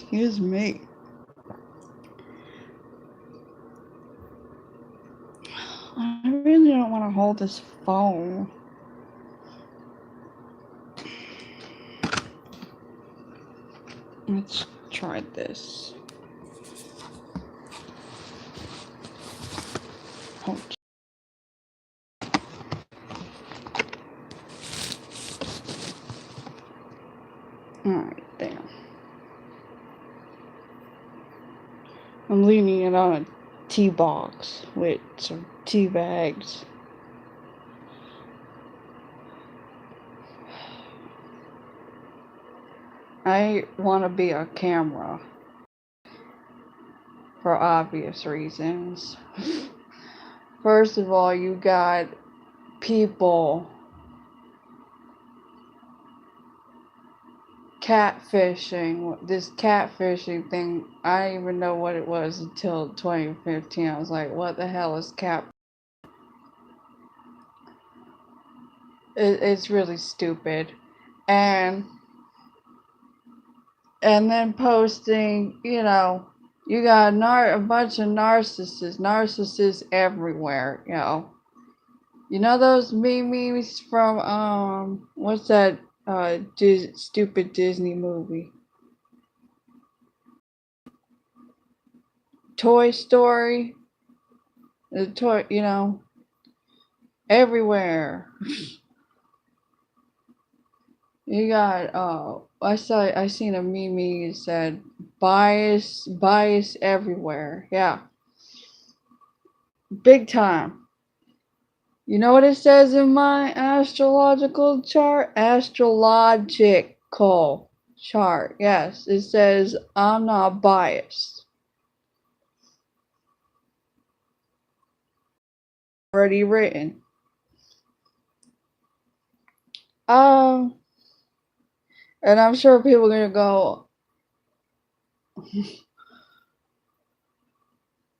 Excuse me. I really don't want to hold this phone. Let's try this. Oh, alright, there. I'm leaning it on a tea box with some tea bags. I want to be a camera for obvious reasons. First of all, you got people catfishing. This catfishing thing, I didn't even know what it was until 2015. I was like, what the hell is cat? It's really stupid. And then posting, you got a bunch of narcissists everywhere, You know those memes from what's that stupid Disney movie? Toy Story. The toy, everywhere. You got I seen a meme that said bias everywhere. Yeah. Big time. You know what it says in my astrological chart? Astrological chart. Yes, it says I'm not biased. Already written. And I'm sure people are gonna go.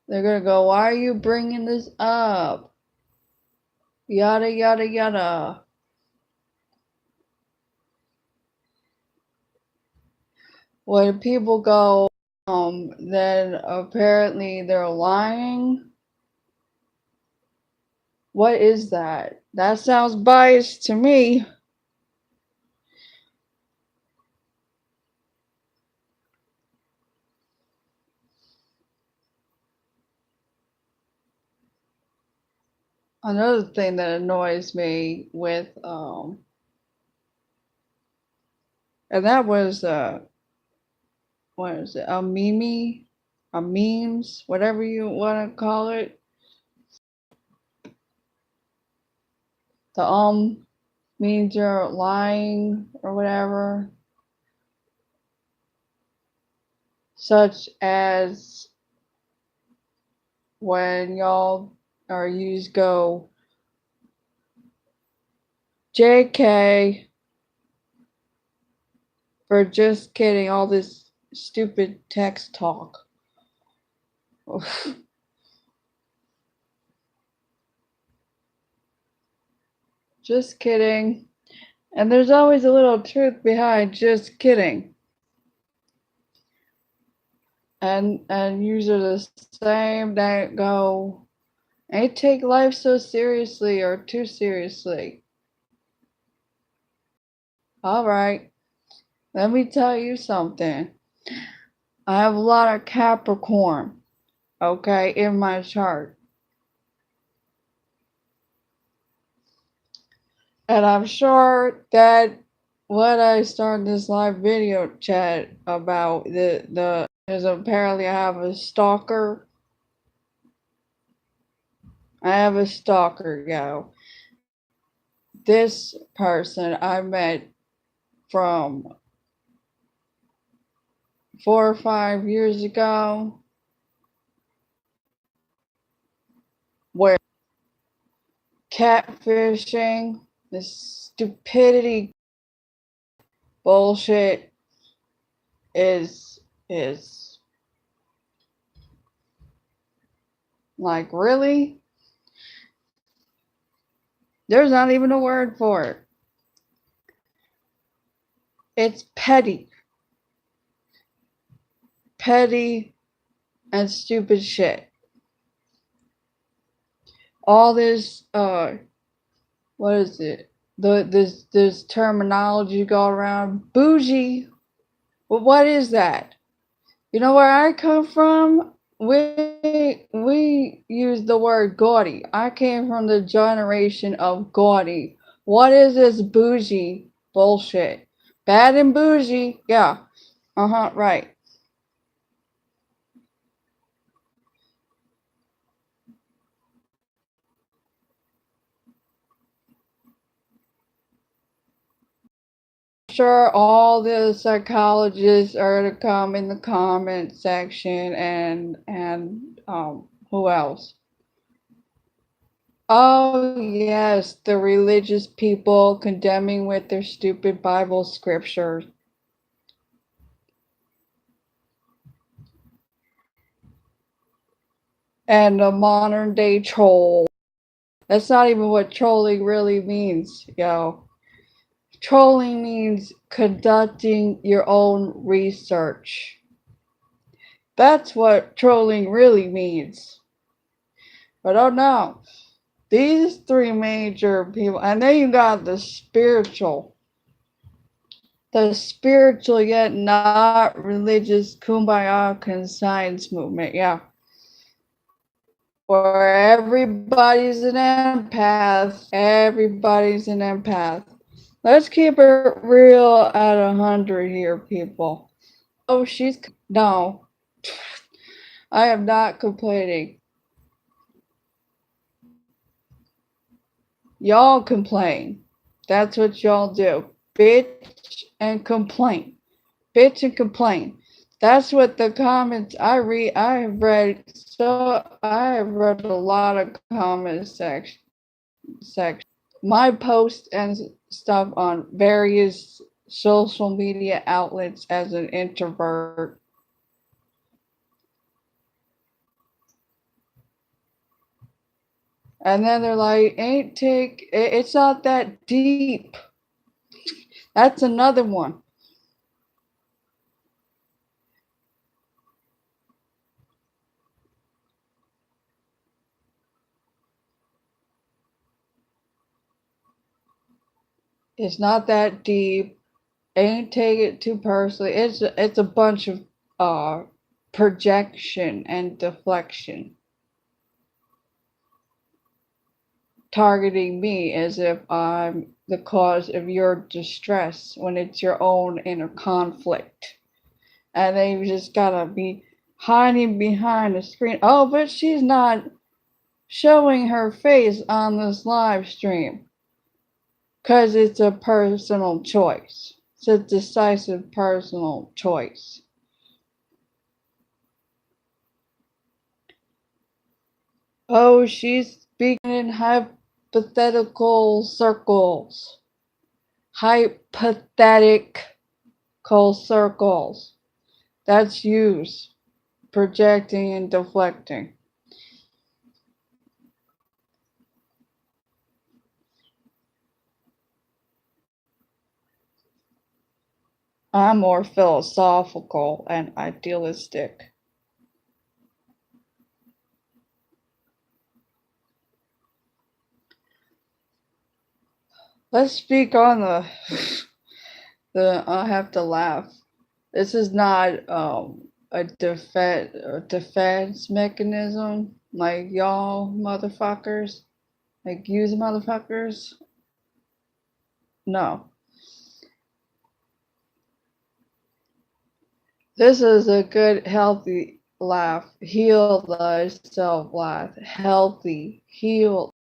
They're gonna go. Why are you bringing this up? Yada yada yada. When people go, then apparently they're lying. What is that? That sounds biased to me. Another thing that annoys me with and that was what is it? A memes, whatever you want to call it. The means you're lying or whatever. Such as when y'all or yous go JK for just kidding, all this stupid text talk. Just kidding. And there's always a little truth behind just kidding. And yous are the same that go, ain't take life so seriously or too seriously. Alright, let me tell you something. I have a lot of Capricorn, okay, in my chart. And I'm sure that what I started this live video chat about is apparently I have a stalker. I have a stalker, yo. This person I met from 4 or 5 years ago, where catfishing, this stupidity bullshit is like, really? There's not even a word for it. It's petty. petty and stupid shit. All this, what is it? This terminology go around, bougie. Well, what is that? You know where I come from? We use the word gaudy. I came from the generation of gaudy. What is this bougie bullshit? Bad and bougie, yeah. Right. Sure, all the psychologists are to come in the comment section, and who else? Oh yes, the religious people condemning with their stupid Bible scriptures. And a modern day troll. That's not even what trolling really means, yo. Trolling means conducting your own research. That's what trolling really means. But oh no, these three major people, and then you got the spiritual yet not religious kumbaya conscience movement, yeah. Where everybody's an empath. Let's keep it real at 100 here, people. Oh, no, I am not complaining. Y'all complain. That's what y'all do. Bitch and complain. Bitch and complain. That's what the comments I read. I have read a lot of comment section. My posts and stuff on various social media outlets as an introvert. And then they're like, it's not that deep. That's another one. It's not that deep. Ain't take it too personally. It's a bunch of projection and deflection, targeting me as if I'm the cause of your distress when it's your own inner conflict. And they just gotta be hiding behind the screen. Oh, but she's not showing her face on this live stream because it's a personal choice. It's a decisive personal choice. Oh, she's speaking in hypothetical circles. Hypothetical circles. That's use. Projecting and deflecting. I'm more philosophical and idealistic. Let's speak on the I have to laugh. This is not a defense mechanism like y'all motherfuckers, like you motherfuckers. No, this is a good healthy laugh. Heal thyself laugh. Healthy heal.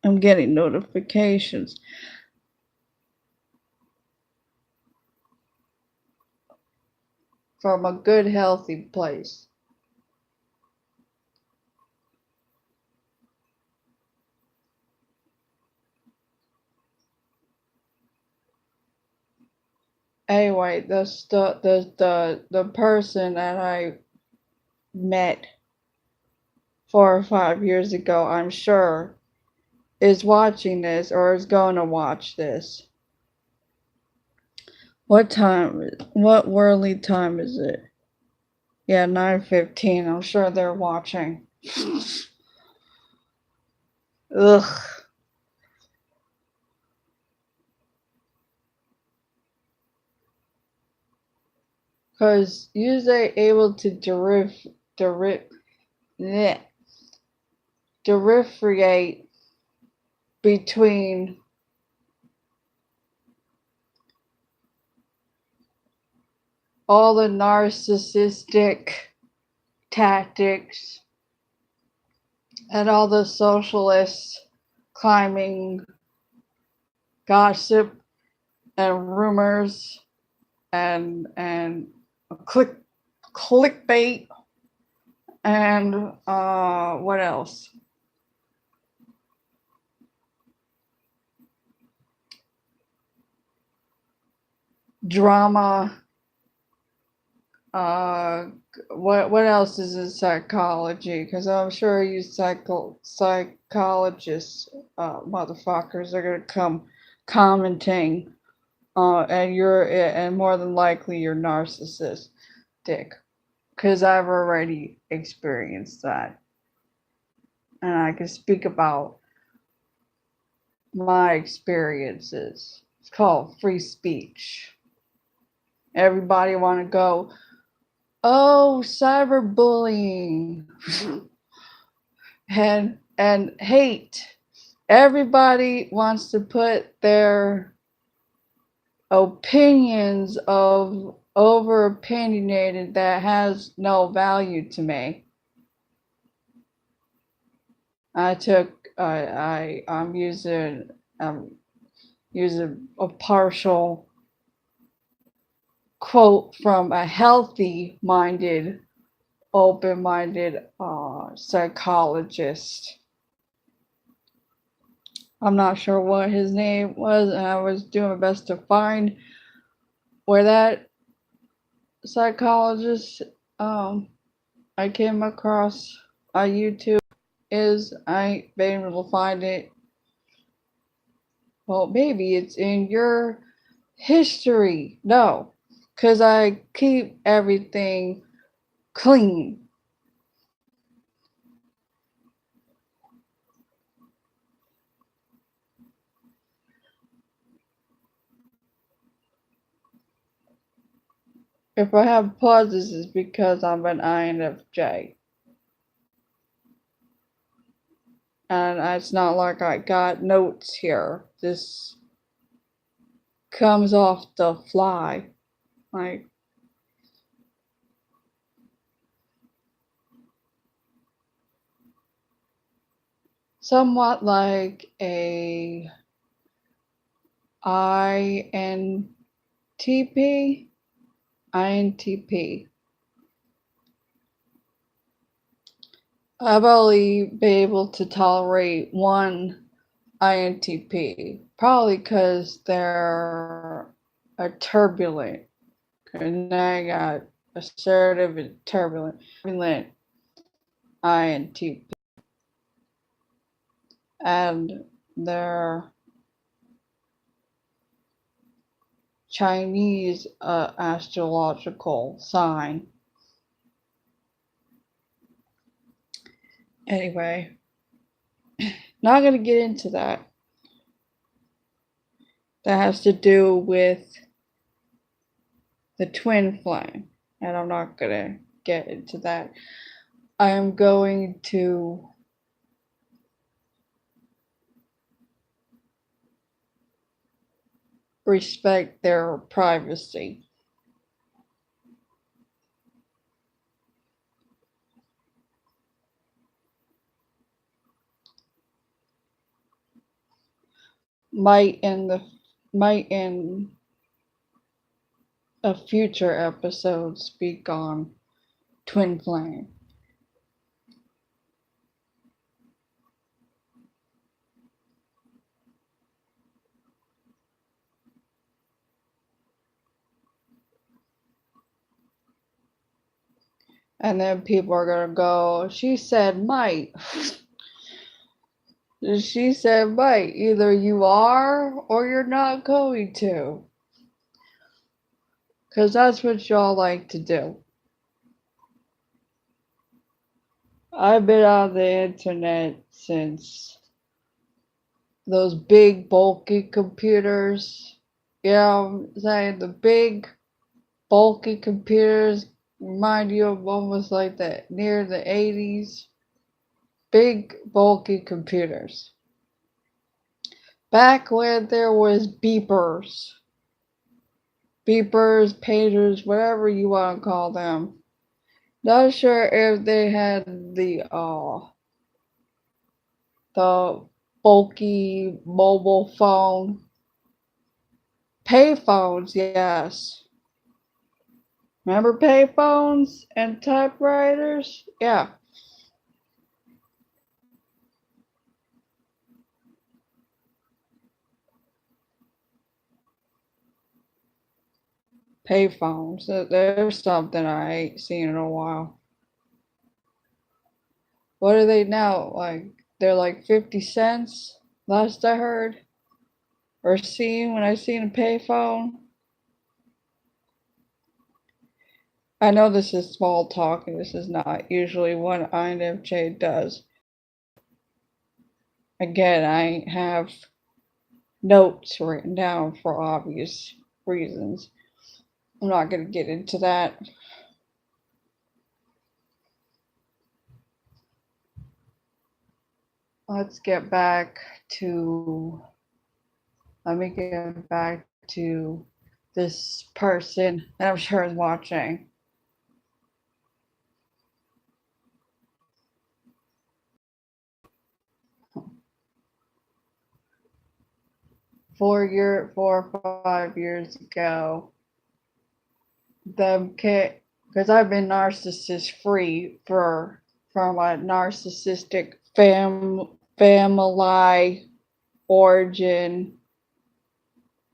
I'm getting notifications from a good healthy place. Anyway, the person that I met 4 or 5 years ago, I'm sure, is watching this or is going to watch this. What time? What worldly time is it? Yeah, 9:15. I'm sure they're watching. Ugh. Because usually able to bleh, differentiate between all the narcissistic tactics and all the socialists climbing gossip and rumors and clickbait and what else? Drama. Uh, what else is in psychology? Because I'm sure you psychologists, motherfuckers, are gonna come commenting, and more than likely you're narcissistic. Because I've already experienced that, and I can speak about my experiences. It's called free speech. Everybody want to go, oh, cyberbullying and hate. Everybody wants to put their opinions of over opinionated that has no value to me. I'm using a partial quote from a healthy minded, open minded psychologist. I'm not sure what his name was, and I was doing my best to find where that psychologist I came across on YouTube is. I ain't been able to find it. Well, maybe it's in your history. No, because I keep everything clean. If I have pauses, it's because I'm an INFJ. And it's not like I got notes here. This comes off the fly. Like, somewhat like a INTP. INTP. I've only been able to tolerate one INTP, probably because they're a turbulent, and I got assertive and turbulent INTP, and their Chinese astrological sign. Anyway, not gonna get into that. That has to do with the twin flame, and I'm not gonna get into that. I am going to respect their privacy. Might in a future episode speak on twin flame. And then people are gonna go, she said might. She said might. Either you are or you're not going to. Because that's what y'all like to do. I've been on the internet since those big bulky computers. You know what I'm saying? The big bulky computers remind you of almost like that near the 80s. Big bulky computers. Back when there was beepers, pagers, whatever you want to call them. Not sure if they had the bulky mobile phone. Payphones, yes. Remember payphones and typewriters? Yeah. Payphones. There's something I ain't seen in a while. What are they now? Like, they're like 50 cents, last I heard. Or seen when I seen a payphone. I know this is small talk and this is not usually what Infj does. Again, I have notes written down for obvious reasons. I'm not going to get into that. Let's get back to, let me get back to this person that I'm sure is watching. Four or 5 years ago, them kid, because I've been narcissist free from a narcissistic family origin,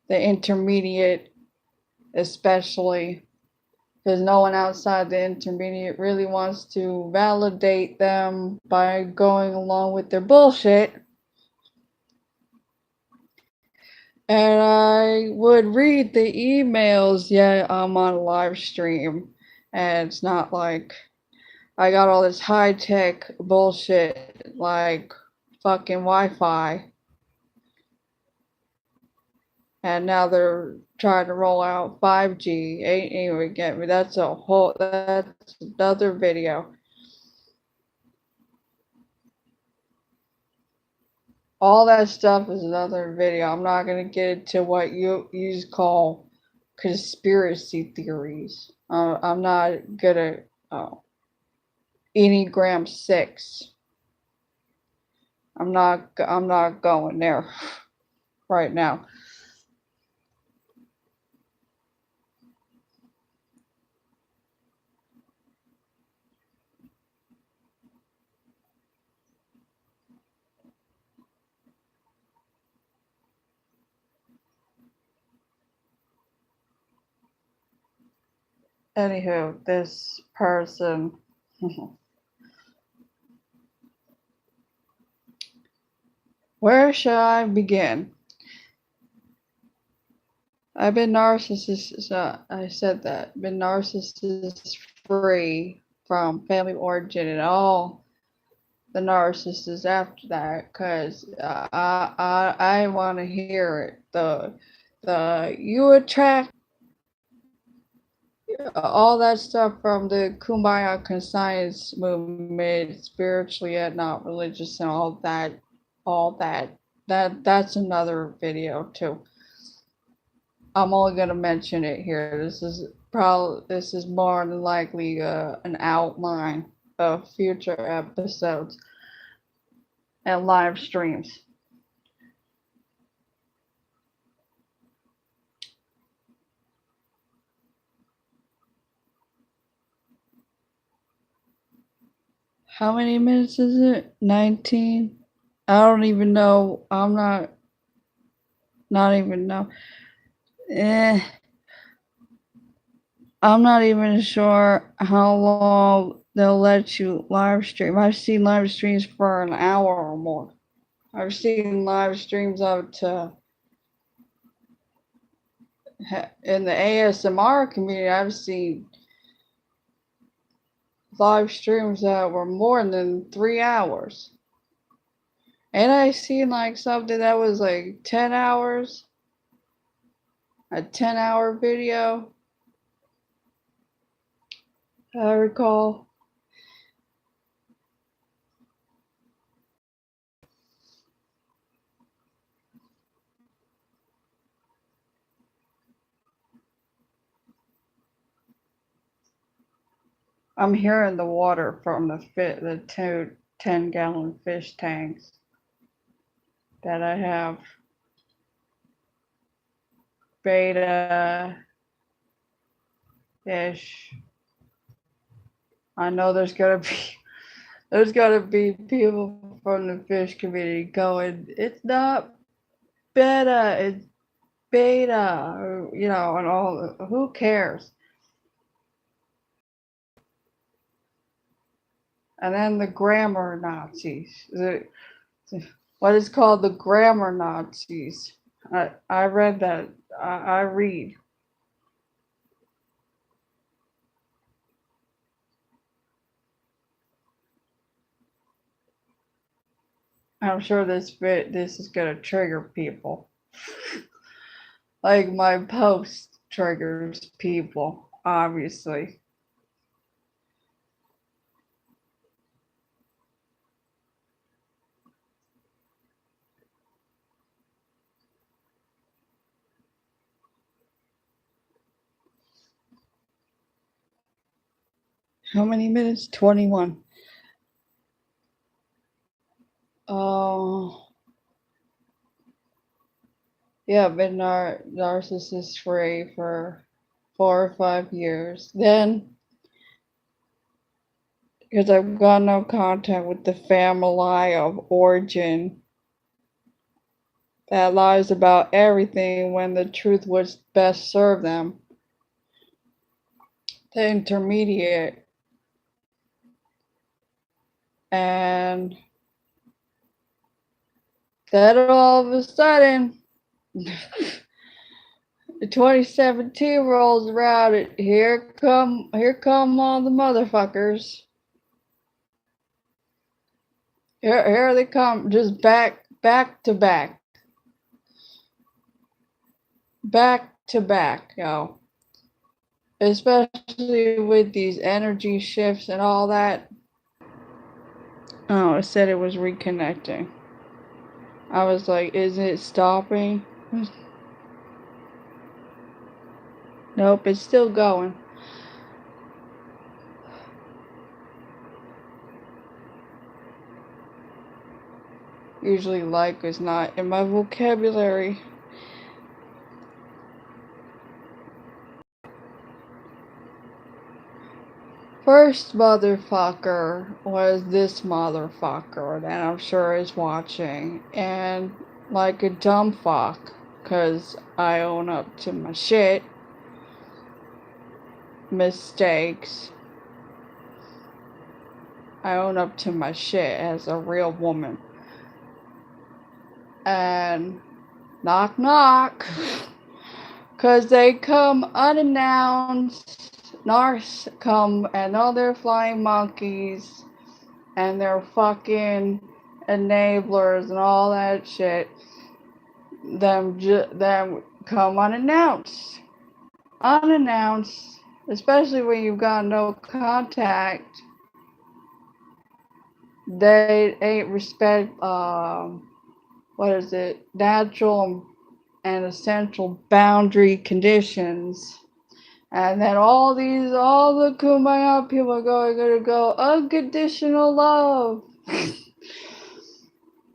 the intermediate especially, because no one outside the intermediate really wants to validate them by going along with their bullshit. And I would read the emails, yeah, I'm on a live stream, and it's not like I got all this high tech bullshit like fucking Wi-Fi, and now they're trying to roll out 5G. Ain't even get me. That's another video. All that stuff is another video. I'm not gonna get into what you call conspiracy theories. I'm not gonna. Enneagram 6. I'm not going there right now. Anywho, this person. Where shall I begin? I've been narcissist. I said that. Been narcissist free from family origin and all the narcissists after that, because I want to hear it. The you attract all that stuff from the Kumbaya conscience movement, spiritually and not religious, and all that's another video too. I'm only gonna mention it here. This is more than likely an outline of future episodes and live streams. How many minutes is it? 19? I don't even know. I'm not even know. I'm not even sure how long they'll let you live stream. I've seen live streams for an hour or more. I've seen live streams up to in the ASMR community, I've seen live streams that were more than 3 hours. And I seen like something that was like 10 hours, a 10-hour video, I recall. I'm hearing the water from the 10-gallon fish tanks that I have. Beta ish. I know there's gotta be people from the fish community going, it's not beta, it's beta, or, and all. Who cares? And then the grammar Nazis. What is called the grammar Nazis. I read that. I read. I'm sure this is gonna trigger people. Like my post triggers people, obviously. How many minutes? 21. Oh, yeah, I've been narcissist free for 4 or 5 years. Then, because I've got no contact with the family of origin that lies about everything when the truth would best serve them, the intermediate. And then all of a sudden, 2017 rolls around. Here come all the motherfuckers. Here they come, just back to back, yo. Especially with these energy shifts and all that. Oh, it said it was reconnecting. I was like, is it stopping? Nope, it's still going. Usually like is not in my vocabulary. First motherfucker was this motherfucker that I'm sure is watching, and like a dumb fuck, cause I own up to my shit, mistakes. I own up to my shit as a real woman. And knock knock, cause they come unannounced. Narcs come and all their flying monkeys and their fucking enablers and all that shit. Them come unannounced, especially when you've got no contact. They ain't respect natural and essential boundary conditions. And then all the Kumbaya people are gonna go, unconditional love.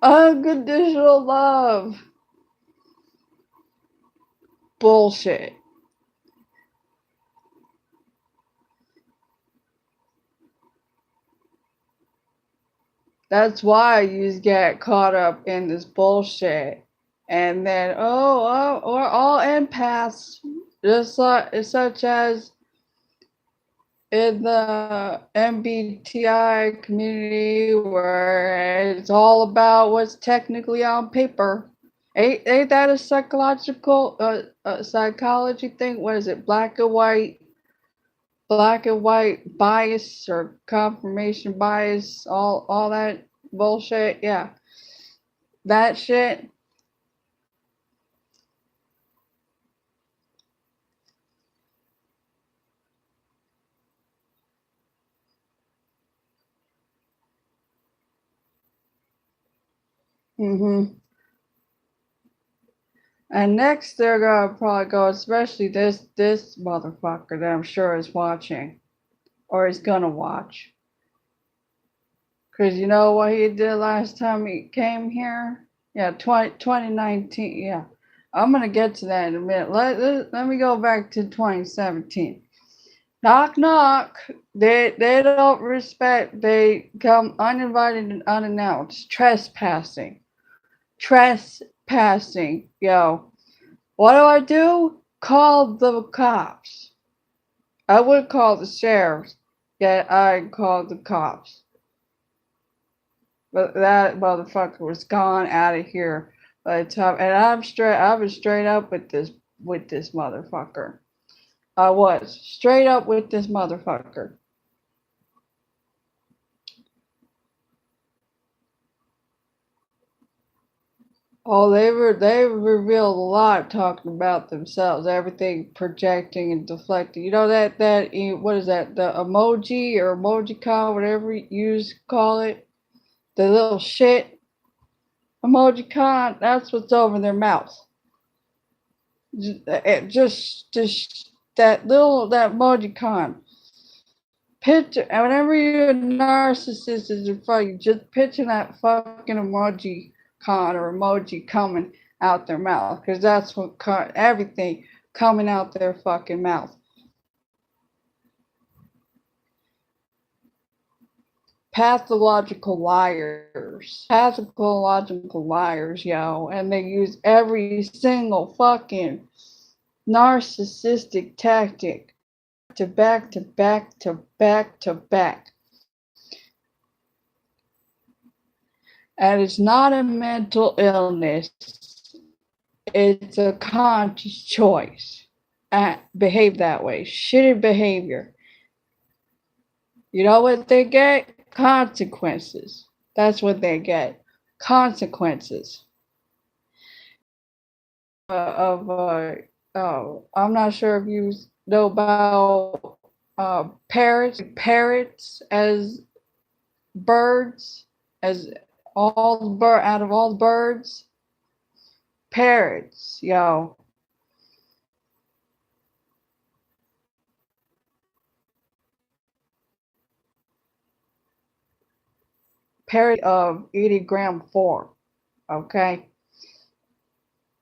Unconditional love. Bullshit. That's why you get caught up in this bullshit. And then, we're all empaths. Just like, such as in the MBTI community, where it's all about what's technically on paper. Ain't that a psychology thing? What is it? Black and white bias or confirmation bias, all that bullshit. Yeah, that shit. And next they're gonna probably go, especially this motherfucker that I'm sure is watching or is gonna watch. Cause you know what he did last time he came here? Yeah, 2019. Yeah, I'm gonna get to that in a minute. Let me go back to 2017. Knock knock. They don't respect. They come uninvited and unannounced. Trespassing. Yo, what do? Call the cops. I would call the sheriffs. Yet I called the cops. But that motherfucker was gone out of here by the time. And I was straight up with this motherfucker. I was straight up with this motherfucker. Oh, they revealed a lot talking about themselves, everything projecting and deflecting. You know that what is that? The emoji or emoji con, whatever you call it, the little shit emoji con. That's what's over their mouth. Just that emoji con. Picture, and whenever you're a narcissist is in front of you, just picture that fucking emoji con or emoji coming out their mouth, because that's what everything coming out their fucking mouth. Pathological liars, yo, and they use every single fucking narcissistic tactic to back to back to back to back. And it's not a mental illness, it's a conscious choice. Behave that way. Shitty behavior. You know what they get? Consequences. That's what they get. Consequences. I'm not sure if you know about parrots as birds, as out of all birds, parrots, yo. Parrot of 80 gram 4, okay?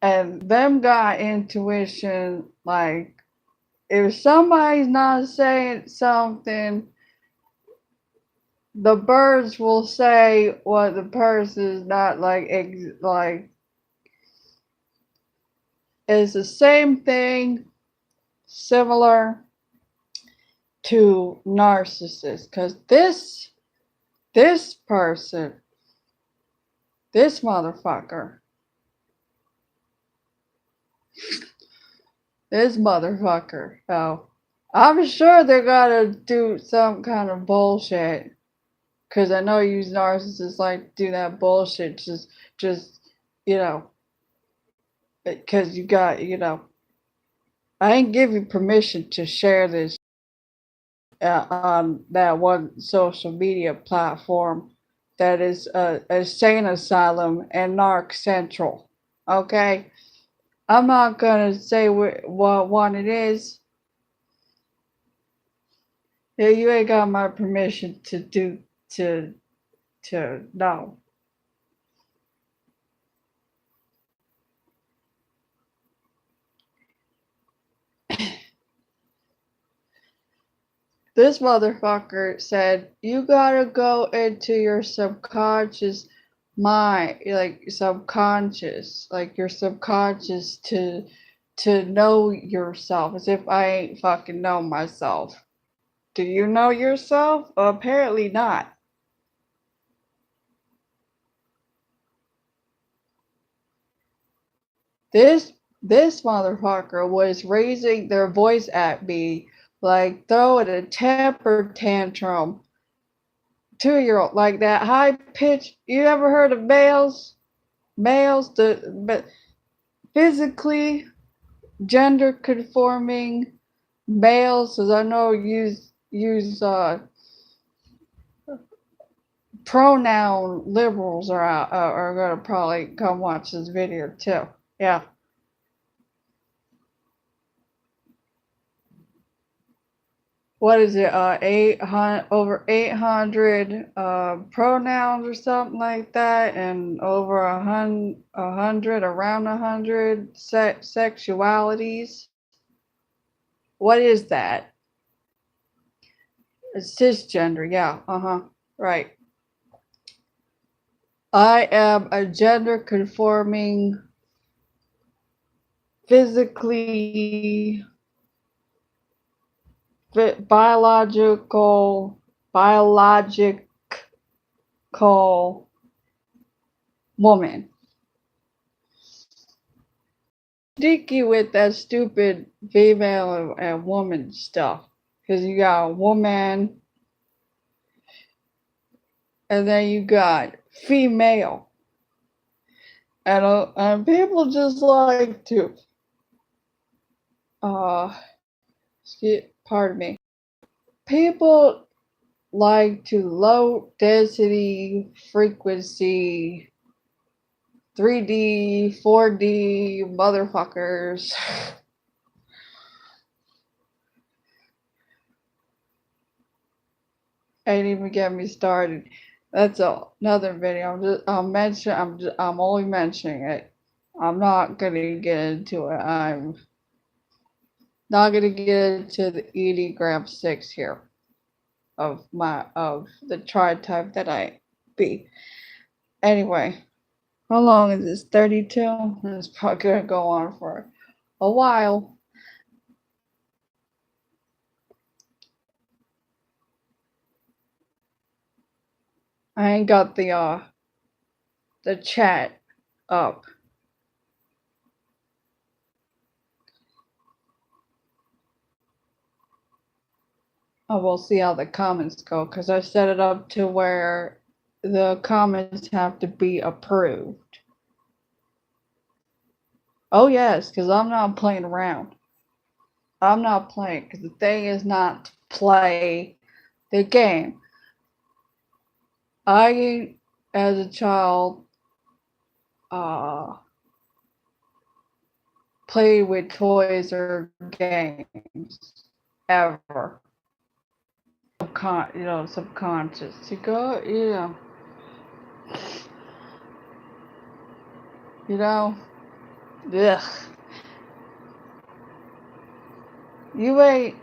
And them got intuition, like, if somebody's not saying something, the birds will say what the person's not like. It's the same thing, similar to narcissists, because this person, this motherfucker, this motherfucker. Oh, I'm sure they're gonna do some kind of bullshit. Cause I know you narcissists like to do that bullshit. Just, you know, cause I ain't give you permission to share this on that one social media platform that is a sane asylum and narc central. Okay, I'm not gonna say what one it is. Yeah, you ain't got my permission to no. This motherfucker said you gotta go into your subconscious mind, like subconscious, like your subconscious to know yourself, as if I ain't fucking know myself. Do you know yourself? Apparently not. This motherfucker was raising their voice at me, like throwing a temper tantrum. 2-year-old, like that high pitch. You ever heard of males? Males, but physically gender conforming males, as I know use pronoun liberals are gonna probably come watch this video too. Yeah. What is it? 800 over 800 pronouns or something like that, and over a hundred around 100 sexualities. What is that? It's cisgender. Yeah. Right. I am a gender conforming, physically biological woman. Sticky with that stupid female and woman stuff. Because you got a woman, and then you got female. And people just like to, pardon me. People like to low density frequency 3D, 4D motherfuckers. Ain't even get me started. That's another video. I'm only mentioning it. I'm not gonna get into it. I'm not gonna get into the Enneagram 6 here of the tri-type that I be. Anyway, how long is this? 32? It's probably gonna go on for a while. I ain't got the chat up. Oh, we'll see how the comments go, because I set it up to where the comments have to be approved. Oh yes, because I'm not playing around. I'm not playing, because the thing is not to play the game. I, as a child, played with toys or games ever. Subconscious. You go, ugh. You ain't,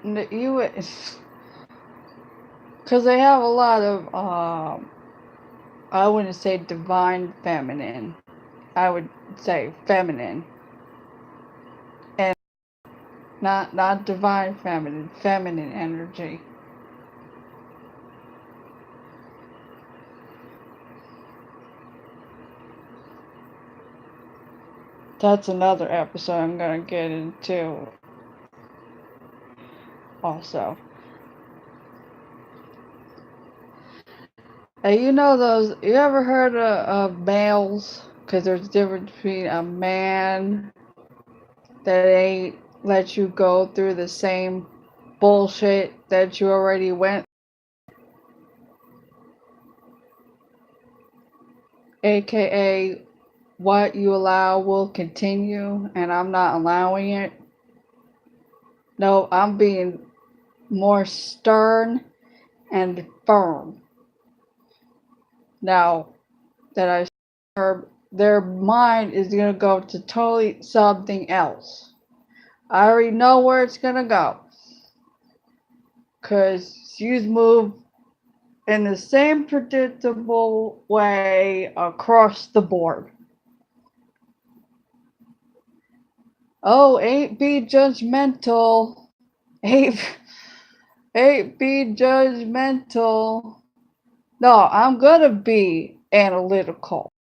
because they have a lot of, I wouldn't say divine feminine. I would say feminine. And not divine feminine energy. That's another episode I'm gonna get into also. Hey, you ever heard of males? Because there's a difference between a man that ain't let you go through the same bullshit that you already went, aka what you allow will continue, and I'm not allowing it. No, I'm being more stern and firm. Now that I heard, their mind is going to go to totally something else. I already know where it's going to go. Because you move in the same predictable way across the board. Oh, ain't be judgmental. Ain't be judgmental. No, I'm gonna be analytical.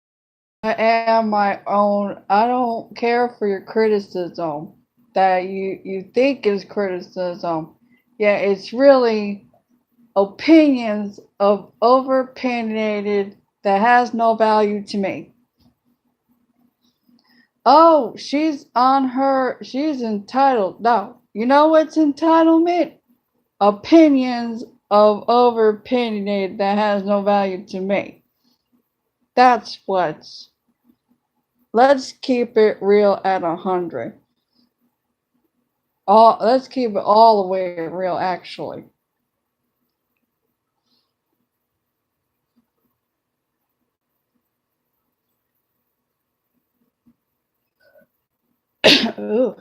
I am my own. I don't care for your criticism that you think is criticism. Yeah, it's really opinions of over opinionated that has no value to me. Oh, she's entitled. No, you know what's entitlement? Opinions of over opinionated that has no value to me. That's what's. Let's keep it real at 100. Let's keep it all the way real, actually. Ooh.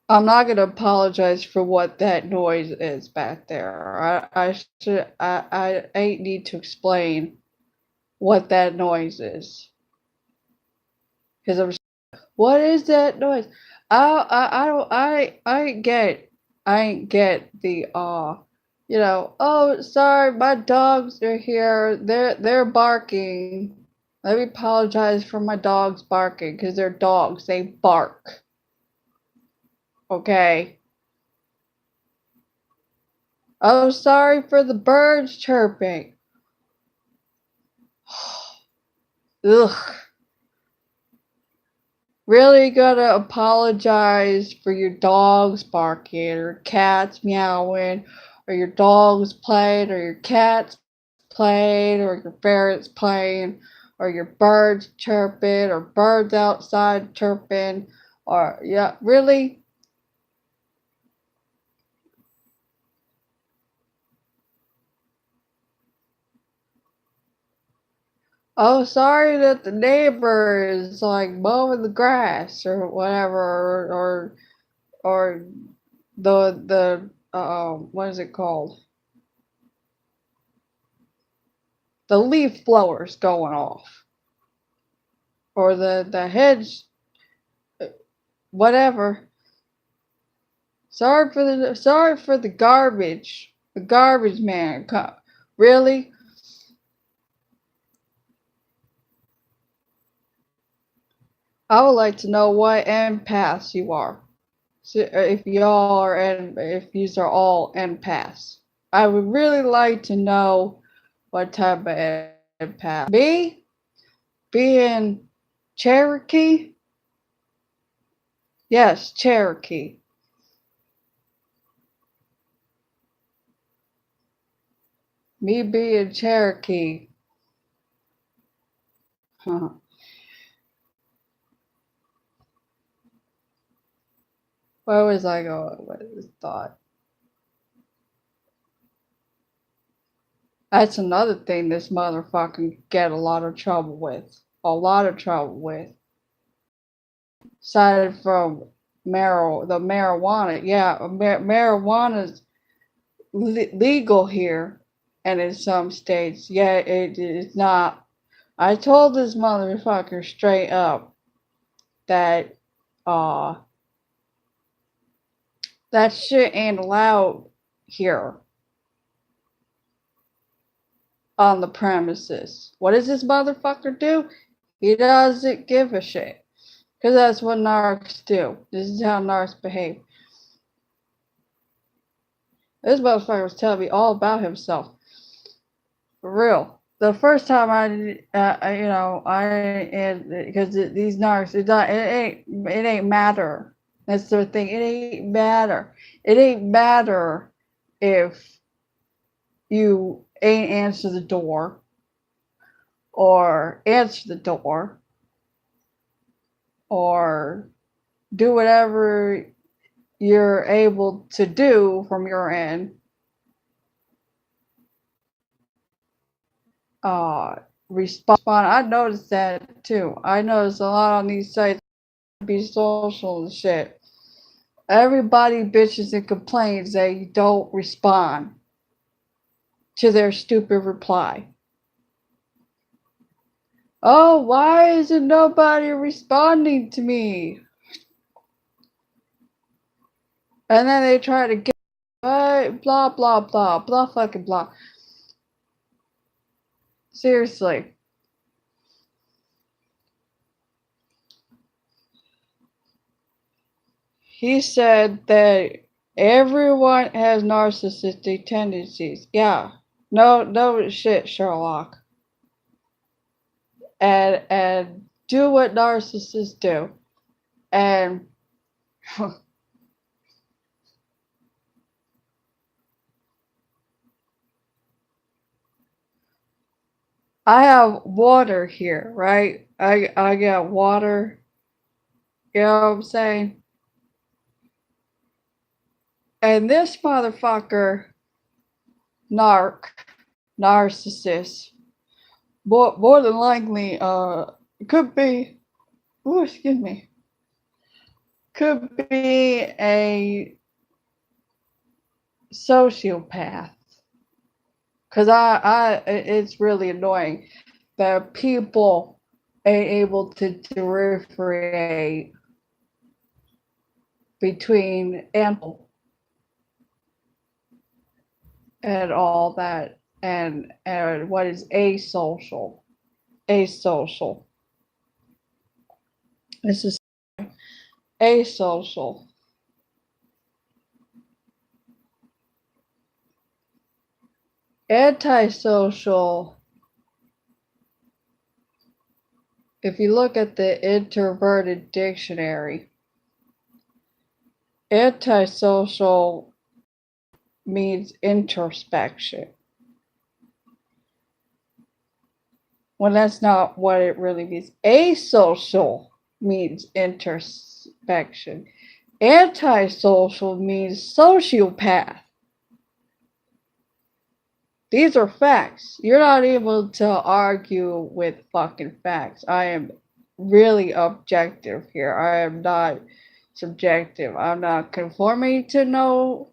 I'm not gonna apologize for what that noise is back there. I need to explain what that noise is because what is that noise? I don't, I ain't get the, oh, sorry, my dogs are here. They're barking. Let me apologize for my dogs barking because they're dogs. They bark. Okay. Oh, sorry for the birds chirping. Ugh. Really gotta apologize for your dogs barking, or cats meowing, or your dogs playing, or your cats playing, or your ferrets playing, or your birds chirping, or birds outside chirping, or, yeah, really? Oh, sorry that the neighbor is like mowing the grass or whatever, or the what is it called? The leaf blowers going off, or the hedge, whatever. Sorry for the garbage. The garbage man. Really? I would like to know what empaths you are. So if y'all are, and if these are all empaths, I would really like to know what type of empath. Me being Cherokee? Yes, Cherokee. Me being Cherokee. Huh. Where was I going with this thought? That's another thing this motherfucker get a lot of trouble with. A lot of trouble with. Aside from the marijuana. Yeah, marijuana's legal here and in some states. Yeah, it is not. I told this motherfucker straight up that uh that shit ain't allowed here on the premises. What does this motherfucker do? He doesn't give a shit. Because that's what narcs do. This is how narcs behave. This motherfucker was telling me all about himself. For real. The first time because these narcs, it ain't matter. That's their thing. It ain't matter. It ain't matter if you ain't answer the door or answer the door or do whatever you're able to do from your end. Respond. I noticed that too. I noticed a lot on these sites, be social and shit. Everybody bitches and complains that you don't respond to their stupid reply. Oh, why isn't nobody responding to me? And then they try to get blah blah blah blah fucking blah. Seriously. He said that everyone has narcissistic tendencies. Yeah. No shit, Sherlock. And do what narcissists do. And I have water here, right? I got water. You know what I'm saying? And this motherfucker, narcissist, more than likely, could be, oh, excuse me, could be a sociopath. Cause it's really annoying that people ain't able to differentiate between animal and all that, and what is asocial. Asocial. This is asocial. Antisocial, if you look at the introverted dictionary, antisocial means introspection. When that's not what it really means. Asocial means introspection. Antisocial means sociopath. These are facts. You're not able to argue with fucking facts. I am really objective here. I am not subjective. I'm not conforming to no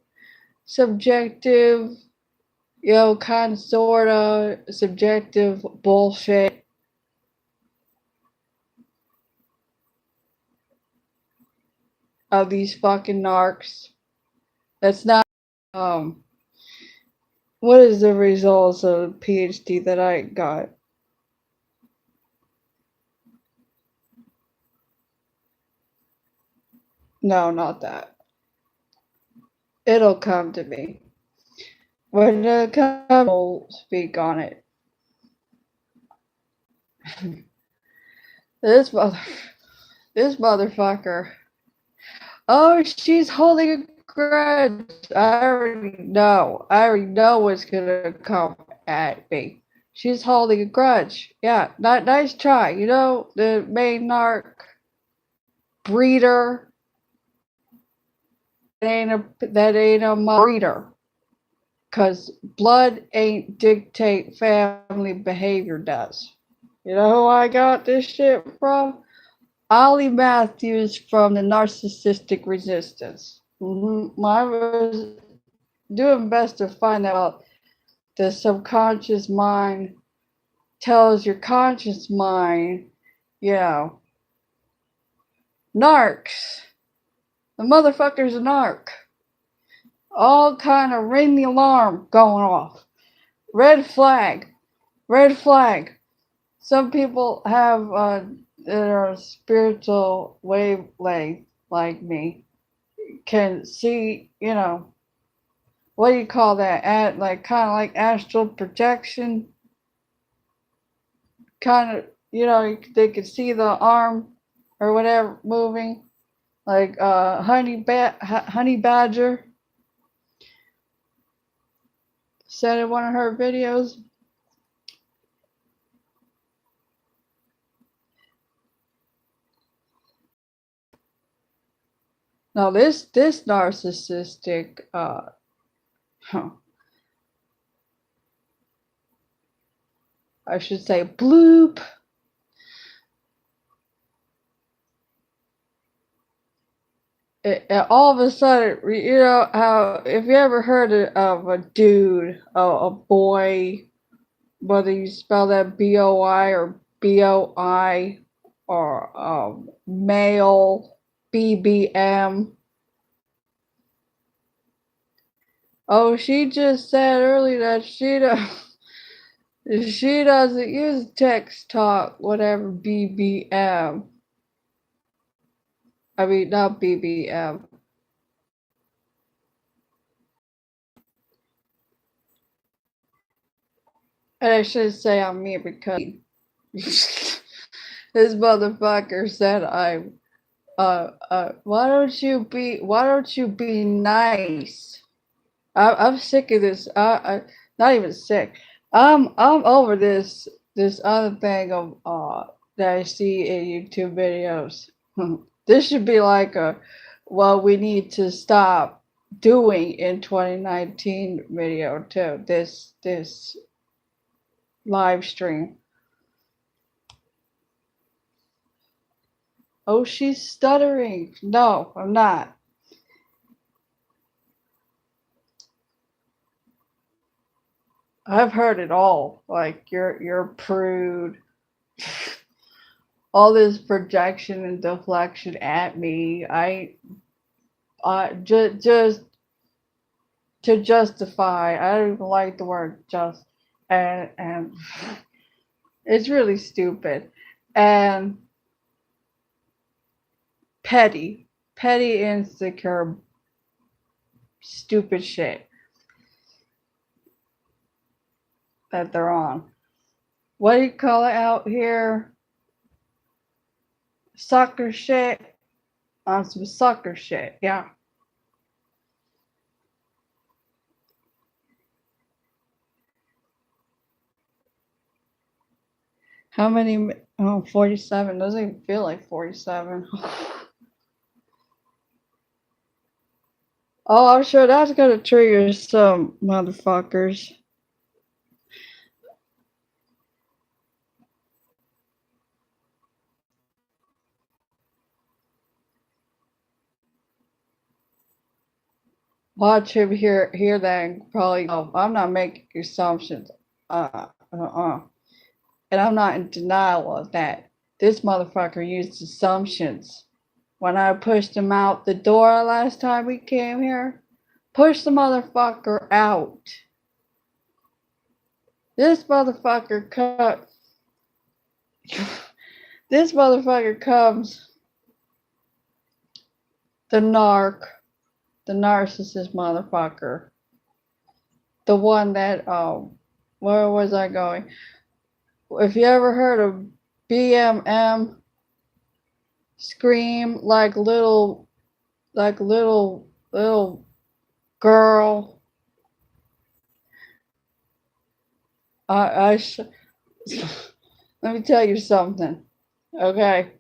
subjective, kind of, sort of subjective bullshit. Of these fucking narcs. That's not, what is the results of the PhD that I got? No, not that. It'll come to me. When it comes, I'll speak on it. This motherfucker. Oh, she's holding a grudge. I already know. I already know what's gonna come at me. She's holding a grudge. Yeah, nice try. You know, the main narc breeder. That ain't a breeder. Cause blood ain't dictate family behavior does. You know who I got this shit from? Ollie Matthews from the Narcissistic Resistance. I was doing best to find out the subconscious mind tells your conscious mind, narcs. The motherfucker's a narc. All kind of ring the alarm going off. Red flag. Red flag. Some people have their spiritual wavelength like me can see, what do you call that? Kind of like astral projection. Kind of, they could see the arm or whatever moving, like honey badger said in one of her videos. Now this narcissistic I should say bloop. All of a sudden, how, if you ever heard of a dude, a boy, whether you spell that BOI or BOI or male BBM. Oh, she just said earlier that she doesn't use text talk, whatever BBM. I mean, not BBM. And I should say I'm me because this motherfucker said why don't you be nice? I'm sick of this. Not even sick. I'm over this other thing of that I see in YouTube videos. This should be like a what we need to stop doing in 2019 video too. This live stream. Oh, she's stuttering. No, I'm not. I've heard it all. Like you're a prude. All this projection and deflection at me. Just to justify. I don't even like the word just, and it's really stupid and petty, insecure, stupid shit that they're on. What do you call it out here? Sucker shit. On some sucker shit, yeah. How many? Oh, 47. Doesn't even feel like 47. Oh, I'm sure that's gonna trigger some motherfuckers. Watch him hear that and probably go, I'm not making assumptions. And I'm not in denial of that. This motherfucker used assumptions. When I pushed him out the door last time we came here, push the motherfucker out. This motherfucker this motherfucker comes, the narcissist motherfucker. The one that, where was I going? If you ever heard of BMM, scream like little girl. Let me tell you something, okay?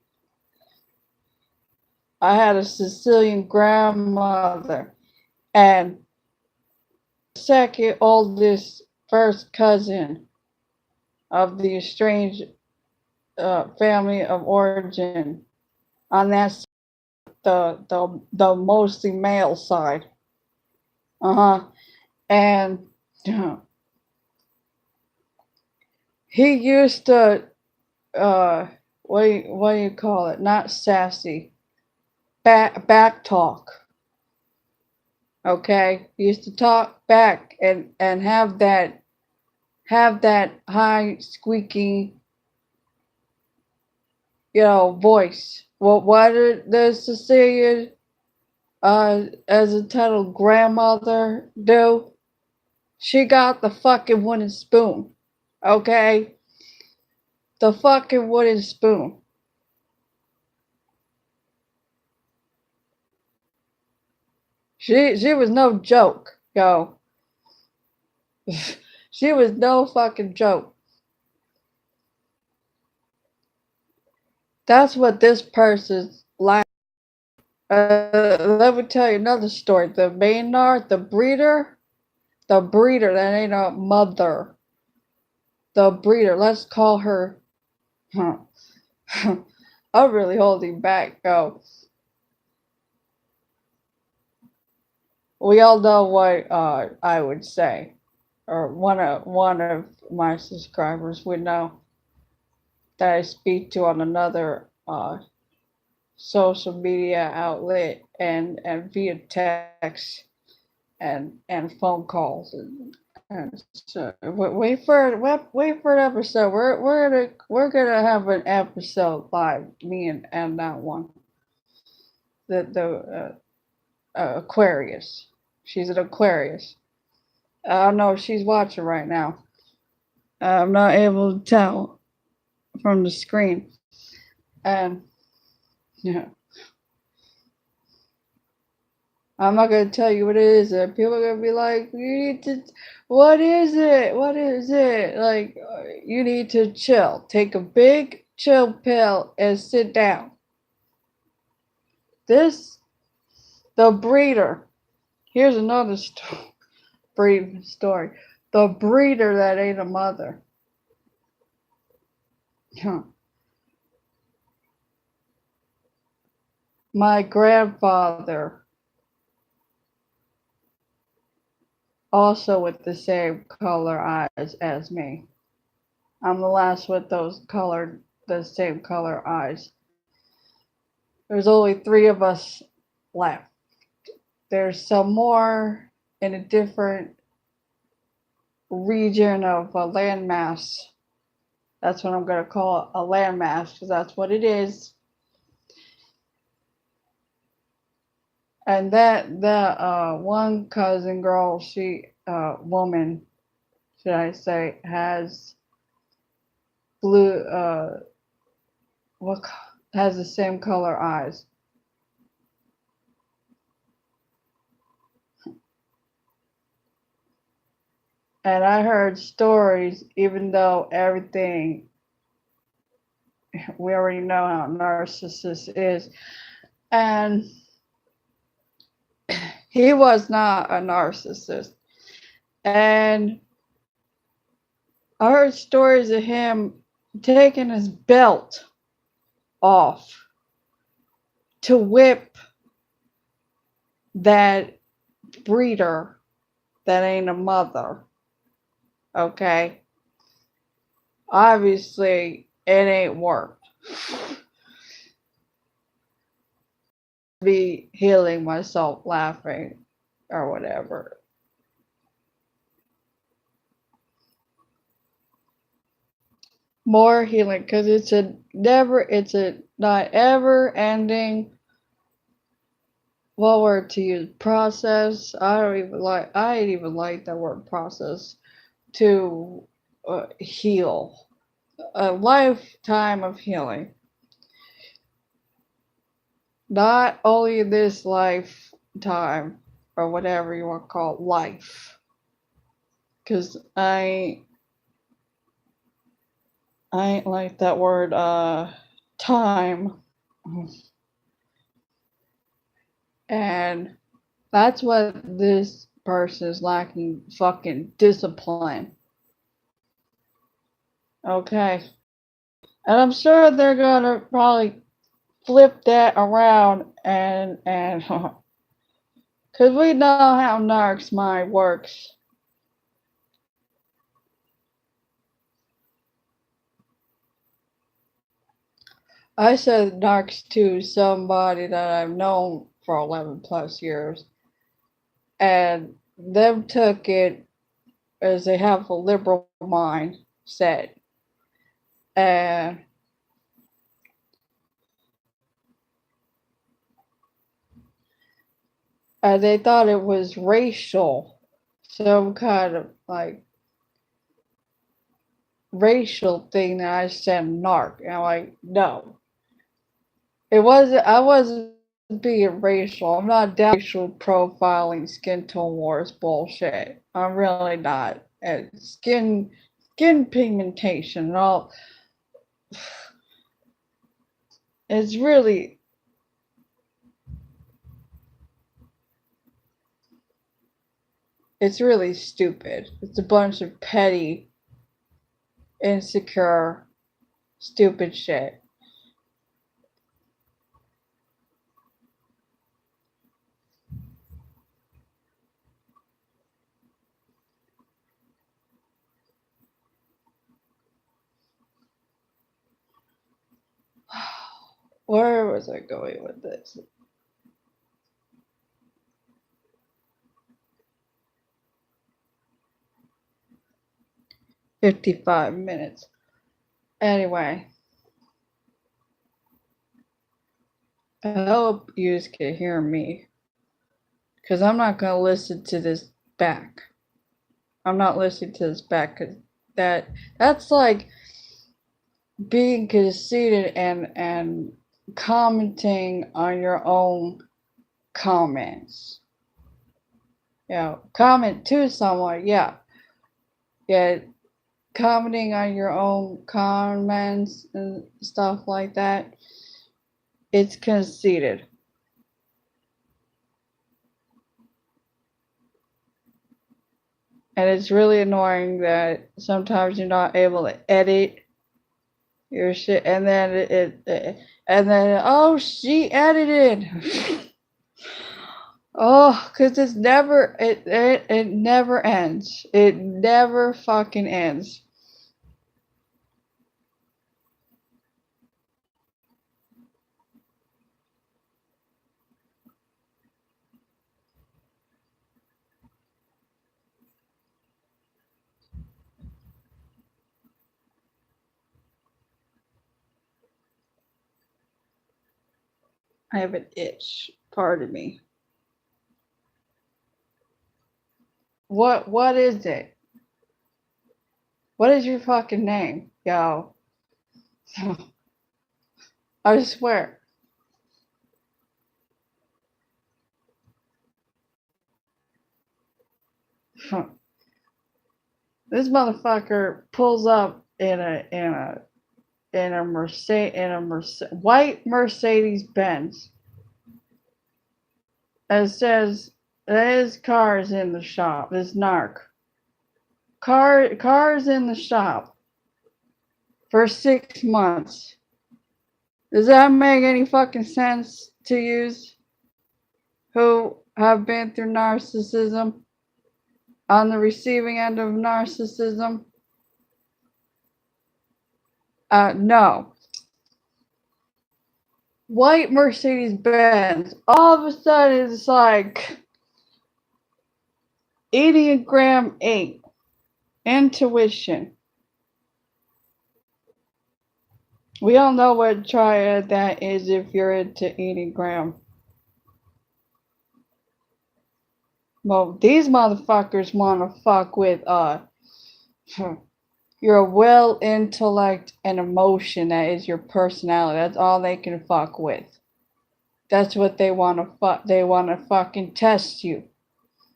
I had a Sicilian grandmother, and second oldest first cousin of the estranged family of origin on that the mostly male side. And he used to what do you call it? Not sassy, back talk. Okay, he used to talk back and have that high squeaky, voice. Well, what did the Cecilia as a title grandmother do? She got the fucking wooden spoon. Okay? The fucking wooden spoon. She was no joke, yo. She was no fucking joke. That's what this person's like. Let me tell you another story. The Maynard, the breeder, that ain't a mother. The breeder, let's call her. I'm really holding back, yo. We all know what I would say, or one of my subscribers would know that I speak to on another social media outlet and via text and phone calls and so wait for an episode. We're gonna have an episode live, me and that one, the Aquarius. She's an Aquarius. I don't know if she's watching right now. I'm not able to tell from the screen. And yeah, I'm not gonna tell you what it is. And people are gonna be like, "You need to. What is it? What is it? Like, you need to chill. Take a big chill pill and sit down." This the breeder. Here's another brief story. The breeder that ate a mother. My grandfather, also with the same color eyes as me. I'm the last with the same color eyes. There's only three of us left. There's some more in a different region of a landmass. That's what I'm going to call a landmass because that's what it is. And that one cousin girl, woman, should I say, has blue, what has the same color eyes. And I heard stories, even though everything, we already know how narcissist is. And he was not a narcissist. And I heard stories of him taking his belt off to whip that breeder that ain't a mother. Okay? Obviously, it ain't worked. Be healing myself laughing or whatever. More healing because it's a not ever ending, what word to use, process. I ain't even like that word process to heal. A lifetime of healing. Not only this lifetime or whatever you want to call it, life. Because I ain't like that word time. And that's what this person is lacking, fucking discipline. Okay. And I'm sure they're gonna probably flip that around and because we know how narcs mind works. I said narcs to somebody that I've known for 11 plus years, and them took it as they have a liberal mindset, and they thought it was racial, some kind of like racial thing that I said narc, and I'm like, no, it wasn't. I wasn't being racial. I'm not down racial profiling, skin tone wars bullshit. I'm really not. And skin pigmentation and all. It's really stupid. It's a bunch of petty, insecure, stupid shit. Where was I going with this? 55 minutes. Anyway, I hope you can hear me. Because I'm not going to listen to this back. I'm not listening to this back because that's like being conceited and commenting on your own comments. You know, comment to someone, yeah. Yeah, commenting on your own comments and stuff like that, it's conceited. And it's really annoying that sometimes you're not able to edit your shit and then and then oh she edited. Oh, cause it's never it never ends. It never fucking ends. I have an itch. Pardon me. What is it? What is your fucking name, yo? I swear. This motherfucker pulls up in a white Mercedes Benz and says his car's in the shop. This narc cars in the shop for 6 months. Does that make any fucking sense to yous who have been through narcissism, on the receiving end of narcissism? No. White Mercedes Benz. All of a sudden, it's like Enneagram 8. Intuition. We all know what triad that is if you're into Enneagram. Well, these motherfuckers want to fuck with your will, intellect, and emotion. That is your personality. That's all they can fuck with. That's what they want to fuck. They want to fucking test you.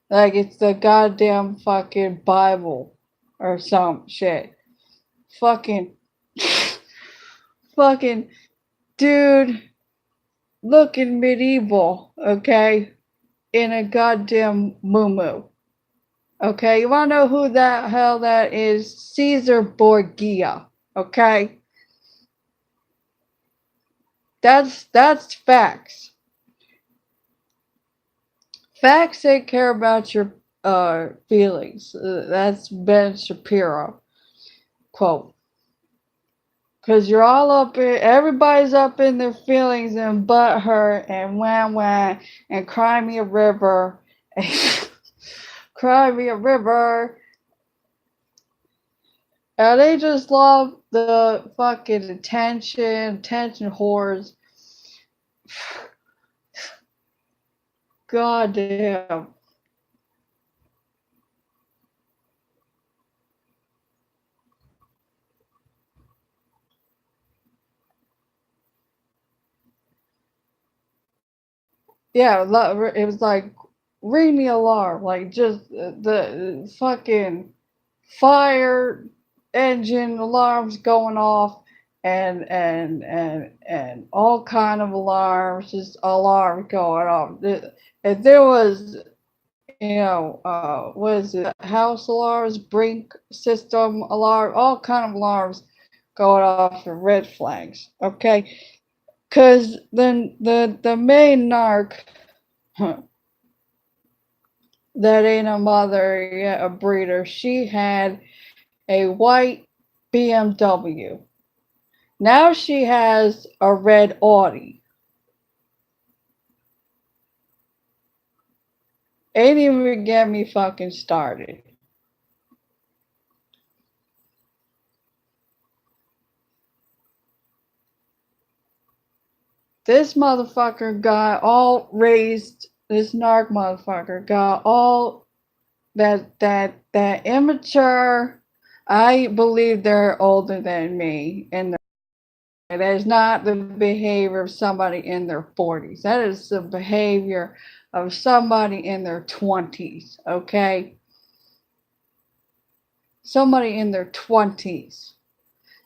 Like it's the goddamn fucking Bible or some shit. Fucking, fucking dude looking medieval, okay? In a goddamn moo. Okay, you wanna know who the hell that is? Caesar Borgia. Okay? That's facts. Facts take care about your feelings. That's Ben Shapiro quote. Cause you're all up in, everybody's up in their feelings and butthurt and wah and cry me a river. Cry me a river. And they just love the fucking attention whores. God damn. Yeah, it was like, ring the alarm. Like, just the fucking fire engine alarms going off and all kind of alarms, just alarms going off. If there was, what is it, house alarms, brink system alarm, all kind of alarms going off for red flags, okay? Because then the main narc, that ain't a mother yet, a breeder, she had a white BMW. Now she has a red Audi. Ain't even get me fucking started. This motherfucker got all raised. This narc motherfucker got all that immature. I believe they're older than me, and that is not the behavior of somebody in their 40s. That is the behavior of somebody in their 20s. Okay, somebody in their 20s.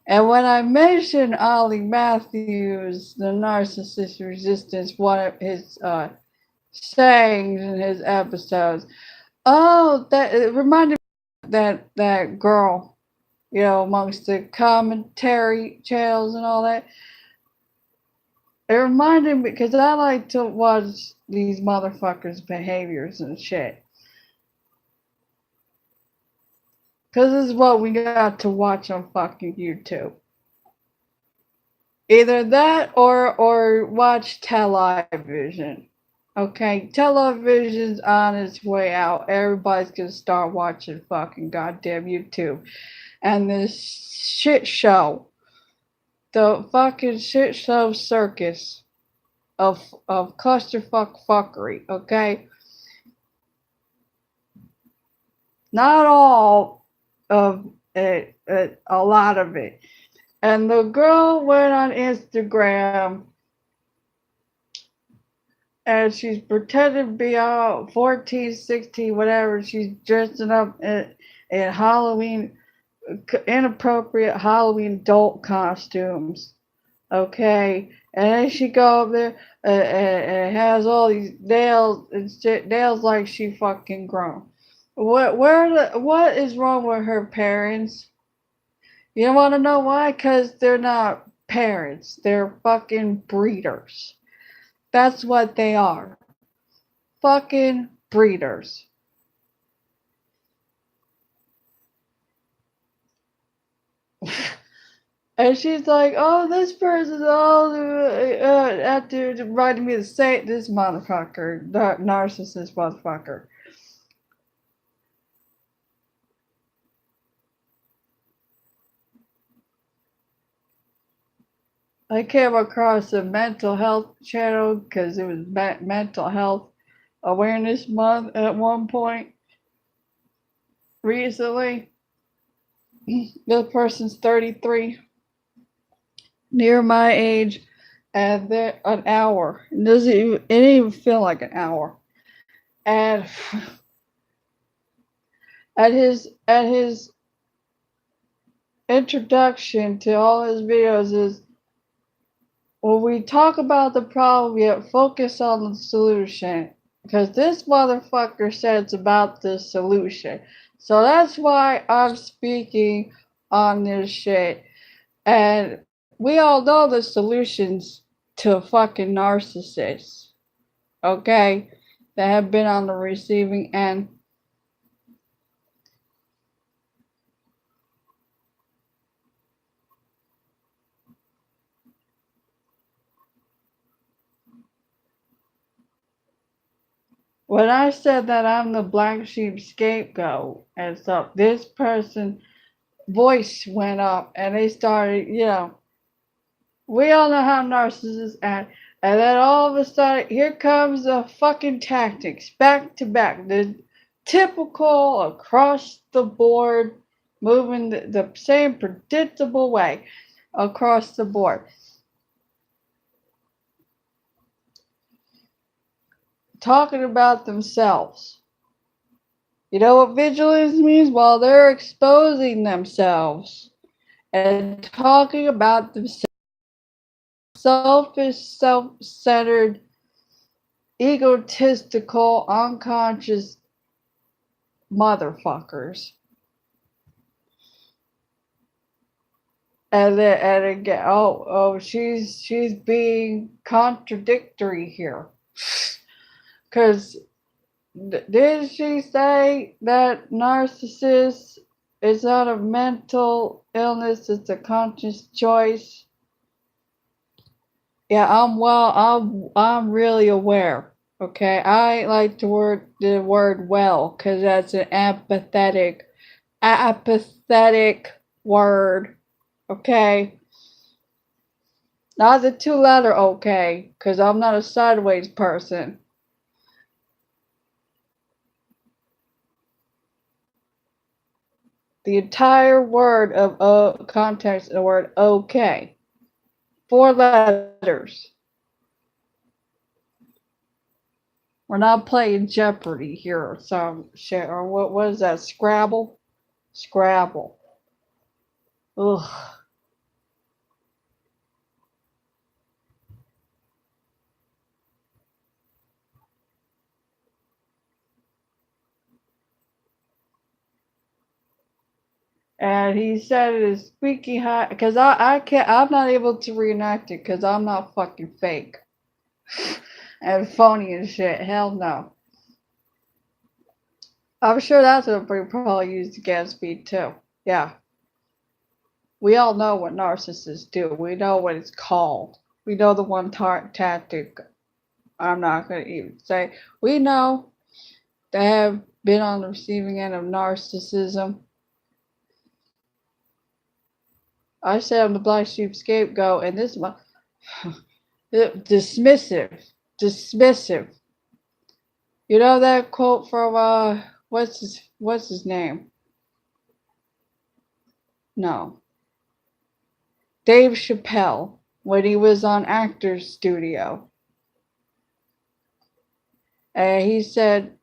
And when I mentioned Ollie Matthews, the narcissist resistance, one of his sayings in his episodes, oh, that it reminded me of that girl, amongst the commentary channels and all that. It reminded me because I like to watch these motherfuckers' behaviors and shit. Because this is what we got to watch on fucking YouTube. Either that or watch television. Okay, television's on its way out. Everybody's gonna start watching fucking goddamn YouTube. And this shit show, the fucking shit show circus of clusterfuck fuckery, okay? Not all of it, a lot of it. And the girl went on Instagram and she's pretending to be out 14, 16, whatever. She's dressing up in Halloween, inappropriate Halloween adult costumes. Okay, and then she go up there and has all these nails and shit, nails like she fucking grown. What is wrong with her parents? You don't want to know why? Because they're not parents. They're fucking breeders. That's what they are. Fucking breeders. And she's like, oh, this person's all after reminding me to say this motherfucker, narcissist motherfucker. I came across a mental health channel because it was mental health awareness month at one point recently. The person's 33, near my age, and they're an hour. It didn't even feel like an hour. And at his introduction to all his videos is, when we talk about the problem, yet focus on the solution. Because this motherfucker said it's about the solution. So that's why I'm speaking on this shit. And we all know the solutions to fucking narcissists. Okay? That have been on the receiving end. When I said that I'm the black sheep scapegoat and stuff, this person voice went up and they started, we all know how narcissists act. And then all of a sudden, here comes the fucking tactics back to back. The typical across the board, moving the same predictable way across the board. Talking about themselves. You know what vigilance means? Well, they're exposing themselves and talking about themselves. Selfish, self-centered, egotistical, unconscious motherfuckers. And again, she's being contradictory here. Because did she say that narcissist is not a mental illness, it's a conscious choice? Yeah, I'm really aware. Okay, I like the word well because that's an apathetic word. Okay, not the two-letter okay, because I'm not a sideways person. The entire word of context of the word okay. 4 letters. We're not playing Jeopardy here or some shit. Or what is that? Scrabble? Scrabble. Ugh. And he said it is squeaky high because I can't, I'm not able to reenact it because I'm not fucking fake and phony and shit. Hell no. I'm sure that's what we probably used against me too. Yeah. We all know what narcissists do. We know what it's called. We know the one tactic. I'm not going to even say. We know they have been on the receiving end of narcissism. I said I'm the black sheep scapegoat, and this one, dismissive. Dismissive. You know that quote from what's his name? No. Dave Chappelle when he was on Actors Studio. And he said,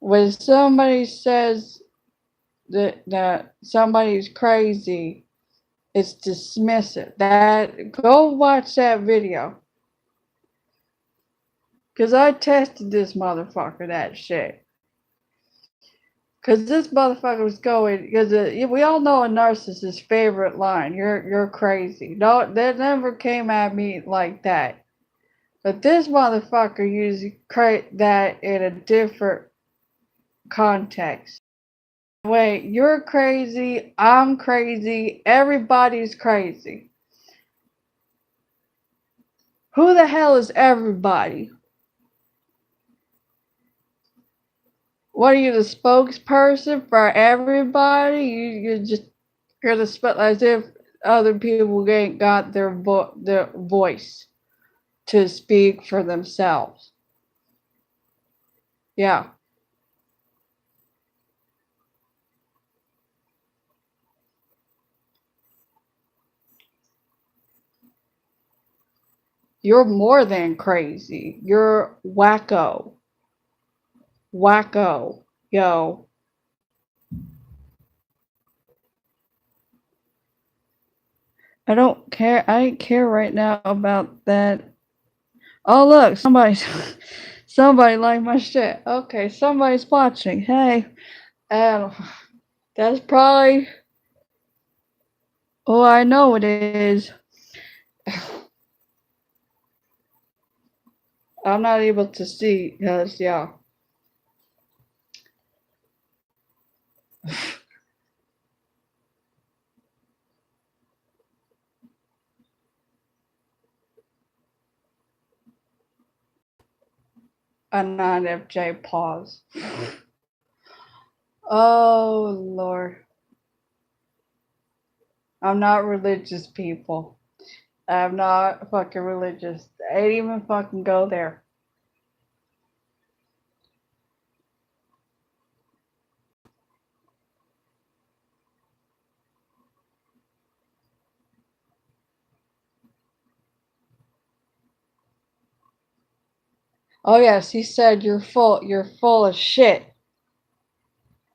when somebody says that somebody's crazy, it's dismissive. That go watch that video. Cause I tested this motherfucker that shit. Cause this motherfucker was going. Because we all know a narcissist's favorite line. You're crazy. No, that never came at me like that. But this motherfucker used that in a different context. Wait, you're crazy. I'm crazy. Everybody's crazy. Who the hell is everybody? What are you, the spokesperson for everybody? You're the as if other people ain't got their voice to speak for themselves. Yeah. You're more than crazy. You're wacko. Wacko. Yo. I don't care. I don't care right now about that. Oh look, somebody like my shit. Okay, somebody's watching. Hey, and that's probably. Oh, I know it is. I'm not able to see because yeah. A non-FJ pause. Oh Lord, I'm not religious, people. I'm not fucking religious. I ain't even fucking go there. Oh yes, he said you're full of shit.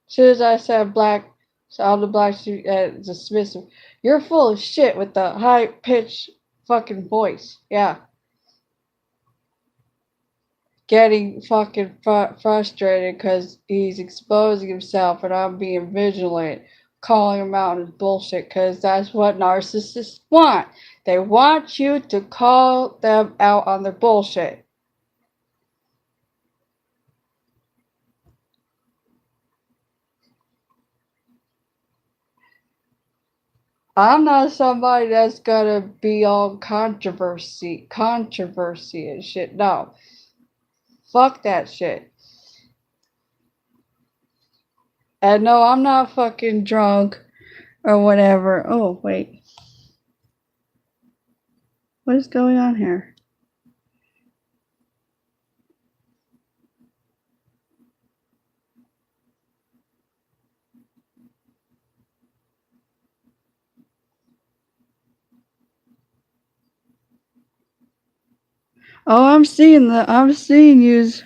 As soon as I said black, so all the black dismissive. You're full of shit with the high pitched fucking voice. Yeah. Getting fucking frustrated because he's exposing himself and I'm being vigilant, calling him out on his bullshit because that's what narcissists want. They want you to call them out on their bullshit. I'm not somebody that's gonna be all controversy and shit. No. Fuck that shit. And no, I'm not fucking drunk or whatever. Oh, wait. What is going on here? Oh, I'm seeing yous.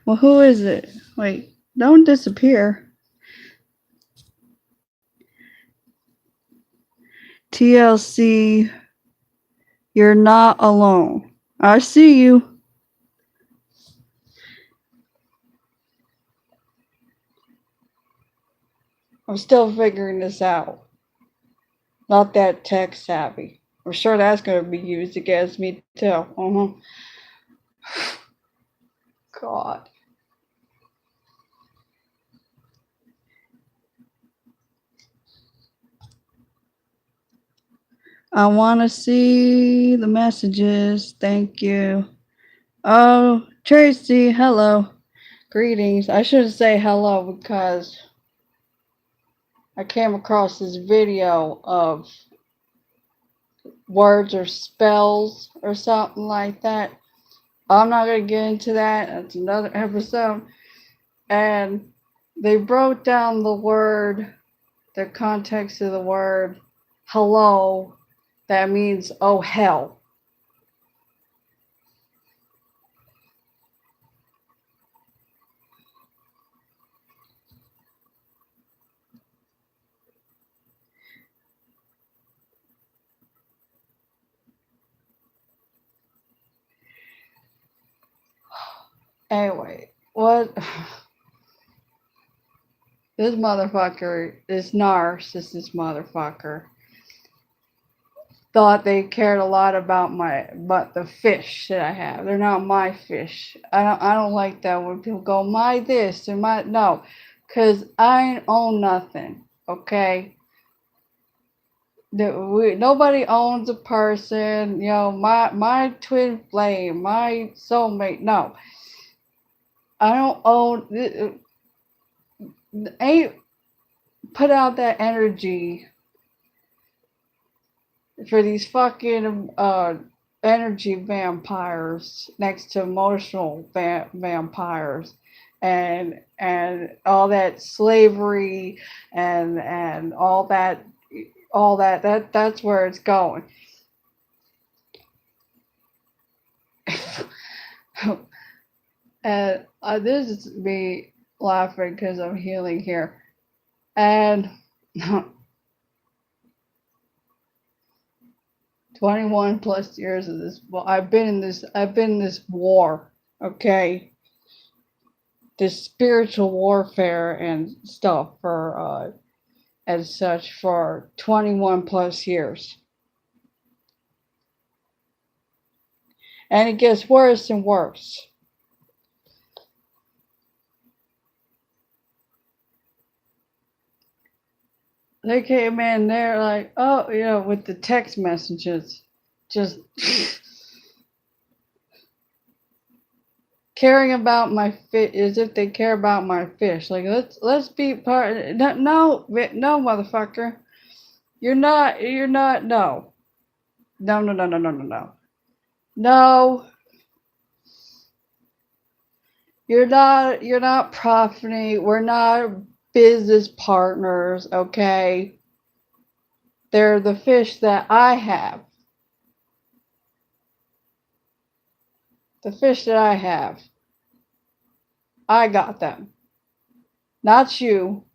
Well, who is it? Wait, don't disappear. TLC, you're not alone. I see you. I'm still figuring this out. Not that tech savvy. I'm sure that's going to be used against me too. God. I want to see the messages. Thank you. Oh, Tracy, hello. Greetings. I should say hello because I came across this video of words or spells or something like that. I'm not going to get into that. That's another episode. And they broke down the context of the word hello. That means, oh, hell. Anyway, what? This motherfucker, this narcissist motherfucker, thought they cared a lot about the fish that I have. They're not my fish. I don't like that when people go my this and my no, cause I ain't own nothing. Okay, nobody owns a person. You know, my twin flame, my soulmate. No, I don't own. Ain't put out that energy for these fucking energy vampires next to emotional vampires and all that slavery and that's where it's going. And this is me laughing because I'm healing here. And 21 plus years of this. Well, I've been in this war, okay? This spiritual warfare and stuff for as such for 21 plus years. And it gets worse and worse. They came in there like, oh, with the text messages, just caring about my fish as if they care about my fish. Like let's be part. No, motherfucker, you're not. No, no. No, you're not profiting. We're not business partners, okay? They're the fish that I have. The fish that I have. I got them. Not you.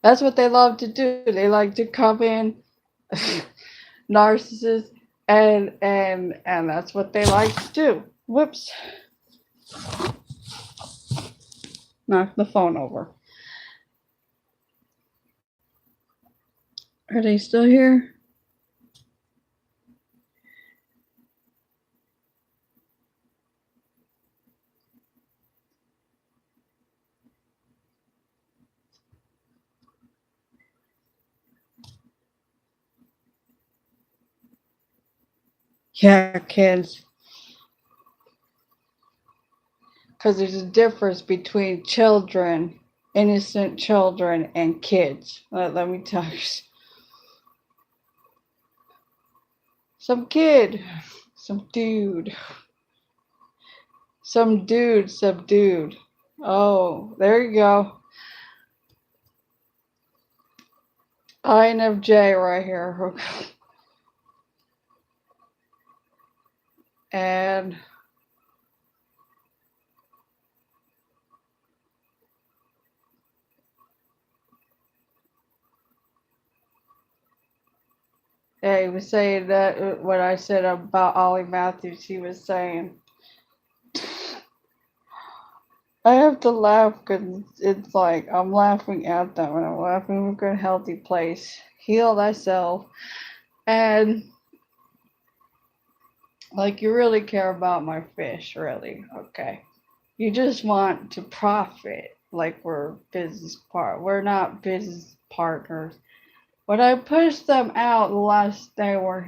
That's what they love to do. They like to come in narcissists and that's what they like to do. Whoops. Knock the phone over. Are they still here? Yeah, kids. Because there's a difference between children, innocent children, and kids. Let me tell you. Some kid, some dude, some dude, subdued. Oh, there you go. Infj right here. And yeah, he was saying that what I said about Ollie Matthews, he was saying, I have to laugh because it's like I'm laughing at them and I'm laughing from a good, healthy place. Heal thyself. And like, you really care about my fish, really. Okay. You just want to profit. Like, we're not business partners. When I pushed them out the last day where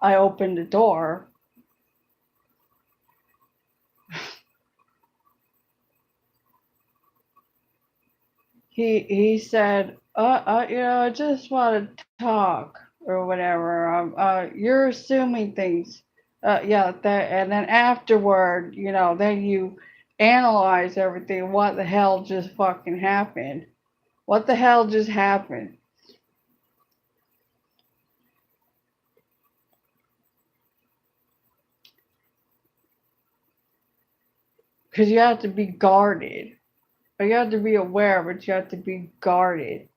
I opened the door, he said, I just want to talk or whatever. You're assuming things. Yeah, that, and then afterward, then you analyze everything. What the hell just fucking happened? What the hell just happened? Because you have to be guarded. Or you have to be aware, but you have to be guarded.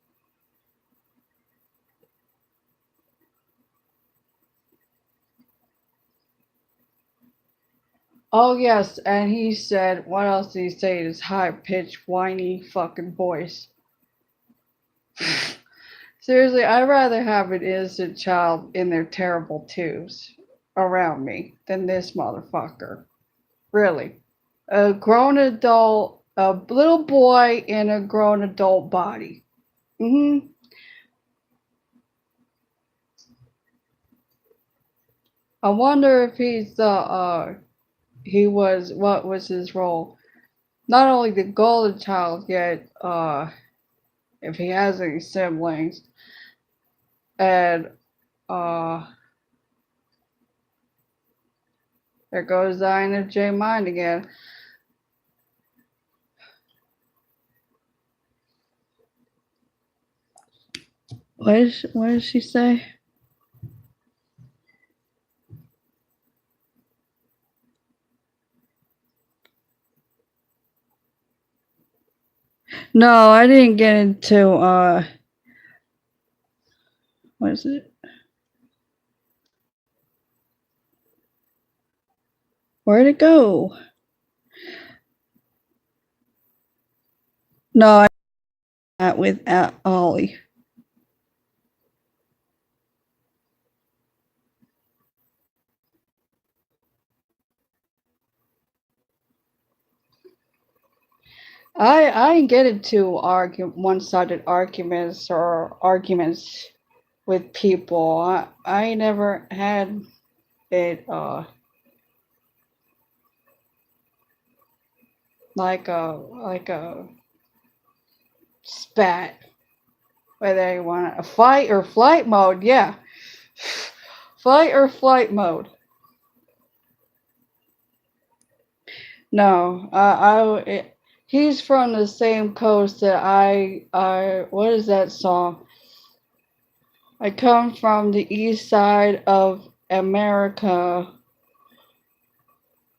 Oh, yes, and he said, what else did he say in his high pitched, whiny fucking voice? Seriously, I'd rather have an innocent child in their terrible twos around me than this motherfucker. Really. A grown adult, a little boy in a grown adult body. Mm-hmm. I wonder if what was his role? Not only the golden child, yet, if he has any siblings. And, uh, there goes the Infj mind again. What did she say? No, I didn't get into what is it? Where'd it go? No, I not with Ollie. I didn't get into one-sided arguments or arguments with people. I never had it like a spat, whether you want a fight or flight mode. Yeah, fight or flight mode. No, he's from the same coast that I. What is that song? I come from the east side of America,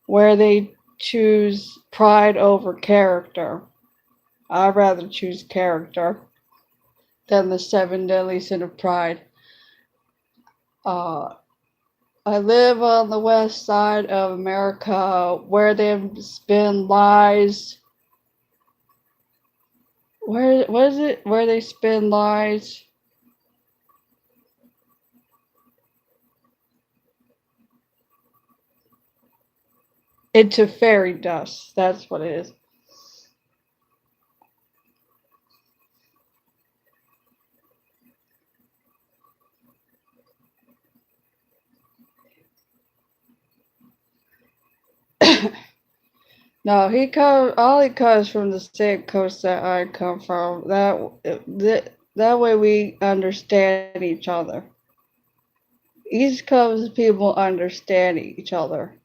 where they choose pride over character. I'd rather choose character than the seven deadly sin of pride. Uh, I live on the west side of America, where they spin lies. What is it? Where they spin lies into fairy dust. That's what it is. No, he comes from the same coast that I come from. That way we understand each other. East Coast people understand each other.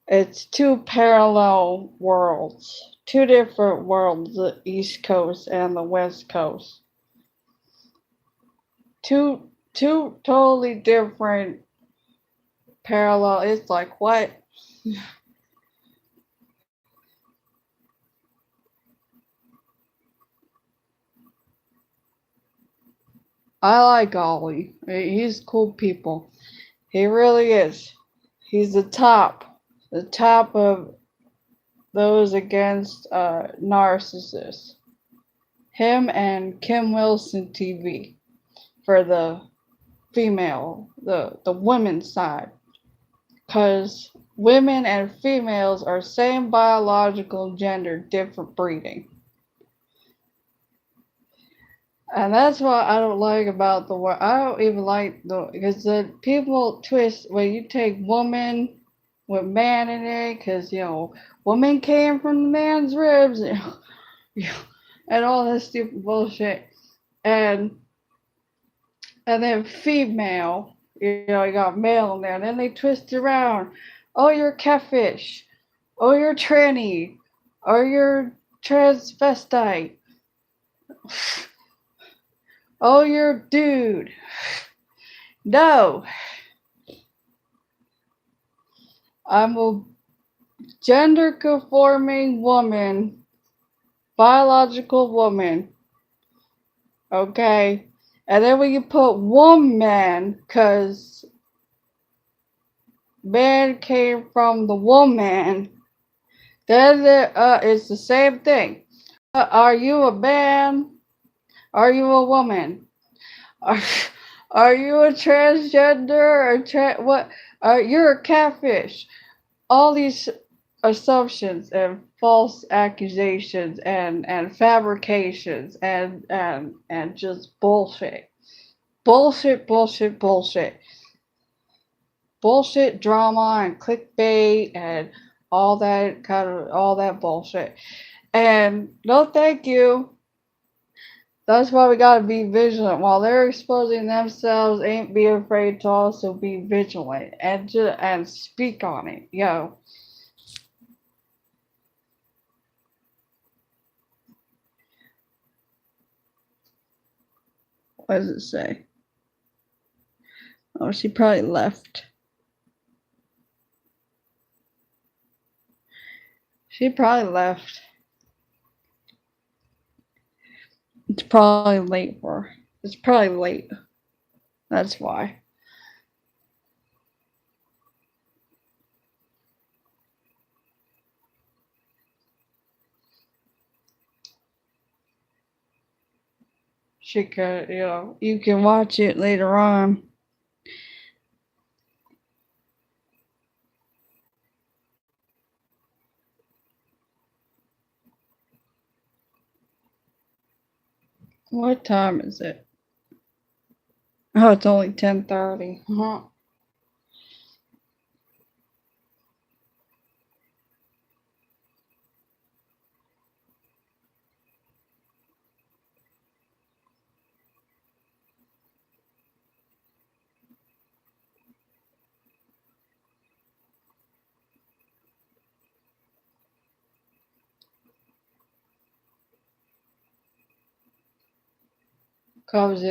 It's two parallel worlds, two different worlds, the East Coast and the West Coast. Two totally different parallel. It's like what? I like Ollie. He's cool people. He really is. He's the top of those against narcissists. Him and Kim Wilson TV for the the women's side. Because women and females are same biological gender, different breeding. And that's what I don't like about the word. I don't even like because the people twist when you take woman with man in it, because, woman came from the man's ribs, and all this stupid bullshit. And then female, you got male in there, and then they twist around. Oh, you're catfish. Oh, you're tranny. Oh, you're transvestite. Oh, you're a dude. No. I'm a gender conforming woman, biological woman. Okay? And then when you put woman, because man came from the woman, then it's the same thing. Are you a man? Are you a woman? Are, are you a transgender or what? You're a catfish. All these assumptions and false accusations and fabrications and just bullshit. Bullshit. Bullshit drama and clickbait and all that bullshit. And no thank you. That's why we gotta be vigilant. While they're exposing themselves, ain't be afraid to also be vigilant and speak on it. What does it say? Oh, she probably left. She probably left. It's probably late for her. It's probably late. That's why. She could, you can watch it later on. What time is it? Oh, it's only 10:30. Huh. Cause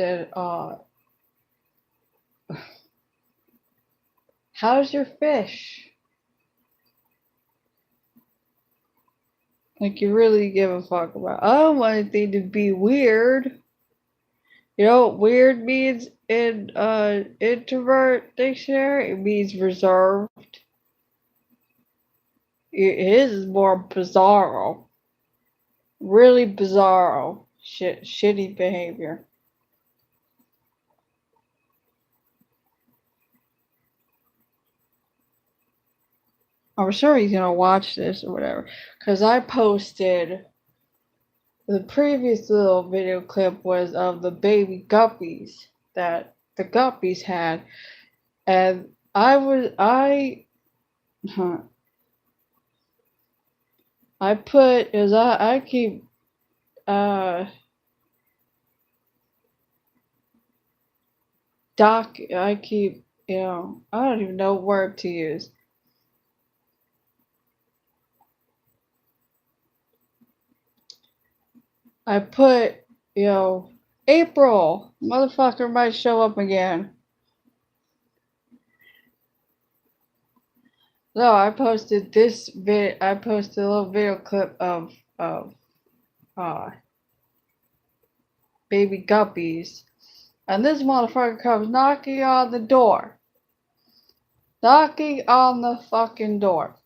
how's your fish? Like you really give a fuck about. I don't want anything to be weird. You know what weird means in introvert dictionary? It means reserved. His is more bizarro. Really bizarro. Shitty behavior. I'm sure he's gonna watch this or whatever. Cause I posted the previous little video clip was of the baby guppies that the guppies had, and I I put is I keep uh I keep I don't even know what word to use. I put April motherfucker might show up again. So I posted a little video clip of uh baby guppies. And this motherfucker comes knocking on the fucking door,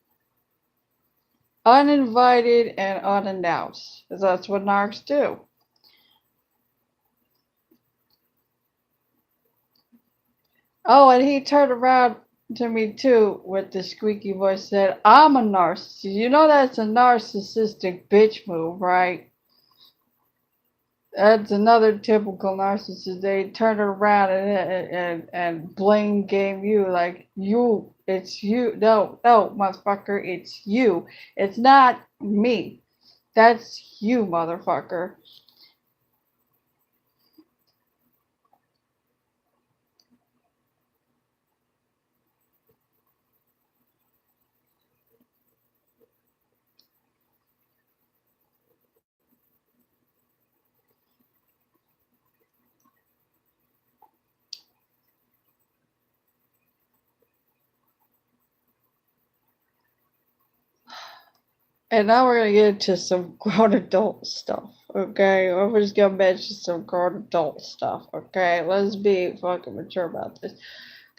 uninvited and unannounced, 'cause that's what narcs do. Oh, and he turned around to me too with the squeaky voice, said, "I'm a narcissist." You know that's a narcissistic bitch move, right? That's another typical narcissist. They turn around and blame game you like it's you. No, no, motherfucker, it's you. It's not me. That's you, motherfucker. And now we're gonna get into some grown adult stuff, okay? We're just gonna mention some grown adult stuff, okay? Let's be fucking mature about this.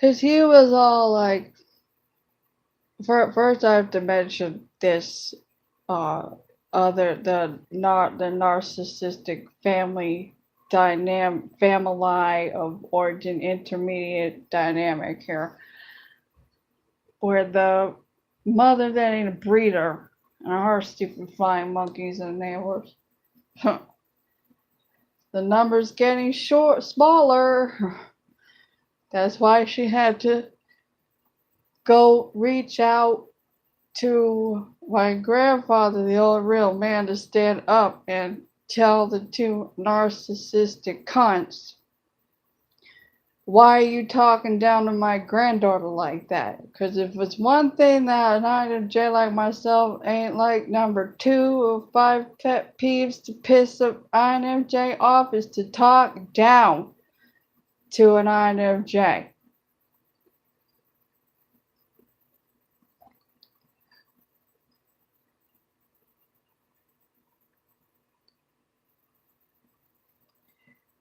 Cause he was all like, first I have to mention this, uh, the narcissistic family of origin intermediate dynamic here, where the mother that ain't a breeder and her stupid flying monkeys in the neighbors. The number's getting smaller. That's why she had to go reach out to my grandfather, the old real man, to stand up and tell the two narcissistic cunts, "Why are you talking down to my granddaughter like that?" Because if it's one thing that an INFJ like myself ain't like, number two of five pet peeves to piss an INFJ off is to talk down to an INFJ.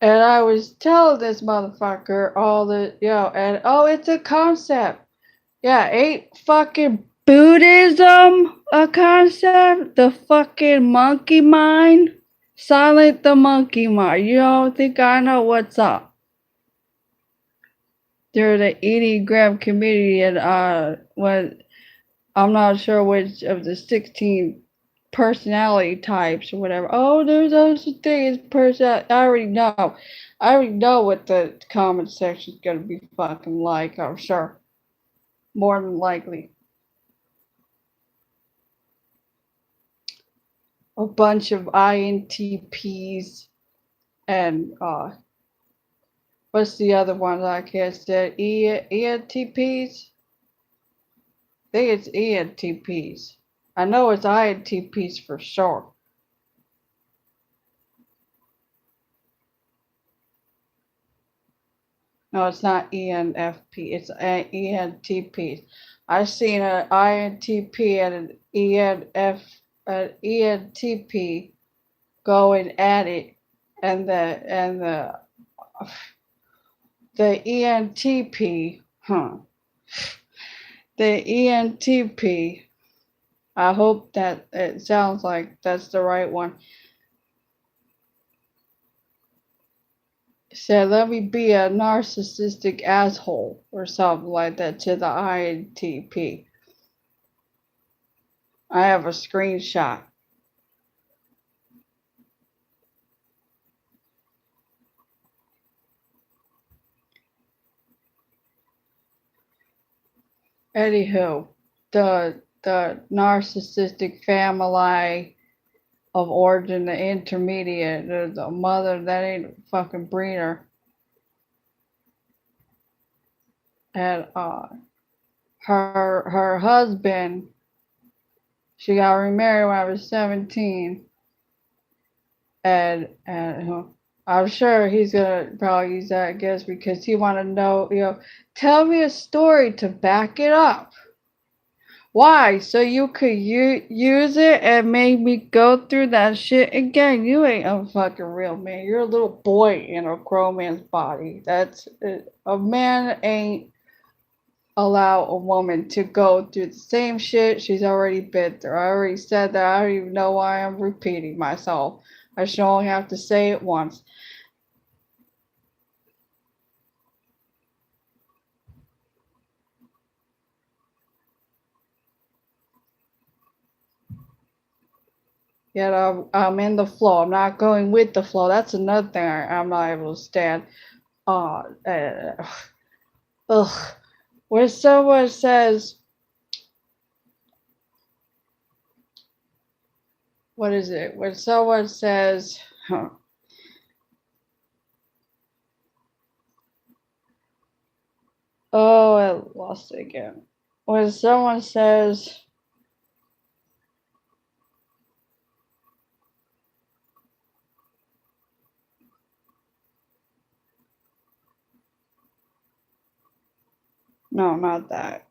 And I was telling this motherfucker all the, and oh, it's a concept. Yeah, ain't fucking Buddhism a concept? The fucking monkey mind? Silent the monkey mind. You don't think I know what's up? They're the Enneagram community, and when I'm not sure which of the 16 personality types or whatever. Oh, there's those things. Personality. I already know. I already know what the comment section's gonna be fucking like. I'm sure. More than likely, a bunch of INTPs and what's the other one that I can't say? ENTPs. I think it's ENTPs. I know it's INTPs for sure. No, it's not ENFP. It's ENTP. I seen an INTP and an ENTP going at it, and the ENTP, the ENTP. I hope that it sounds like that's the right one. Said, "Let me be a narcissistic asshole," or something like that to the INTP. I have a screenshot. Anywho, the narcissistic family of origin, the intermediate, the mother that ain't a fucking breeder, and her husband, she got remarried when I was 17, and I'm sure he's gonna probably use that, I guess, because he want to know, tell me a story to back it up. Why? So you could use it and make me go through that shit again. You ain't a fucking real man. You're a little boy in a grown man's body. That's a man ain't allow a woman to go through the same shit she's already been through. I already said that. I don't even know why I'm repeating myself. I should only have to say it once. Yet I'm in the flow. I'm not going with the flow. That's another thing I'm not able to stand. Uh, uh, ugh. When someone says, what is it? When someone says, oh, I lost it again. When someone says, no, not that.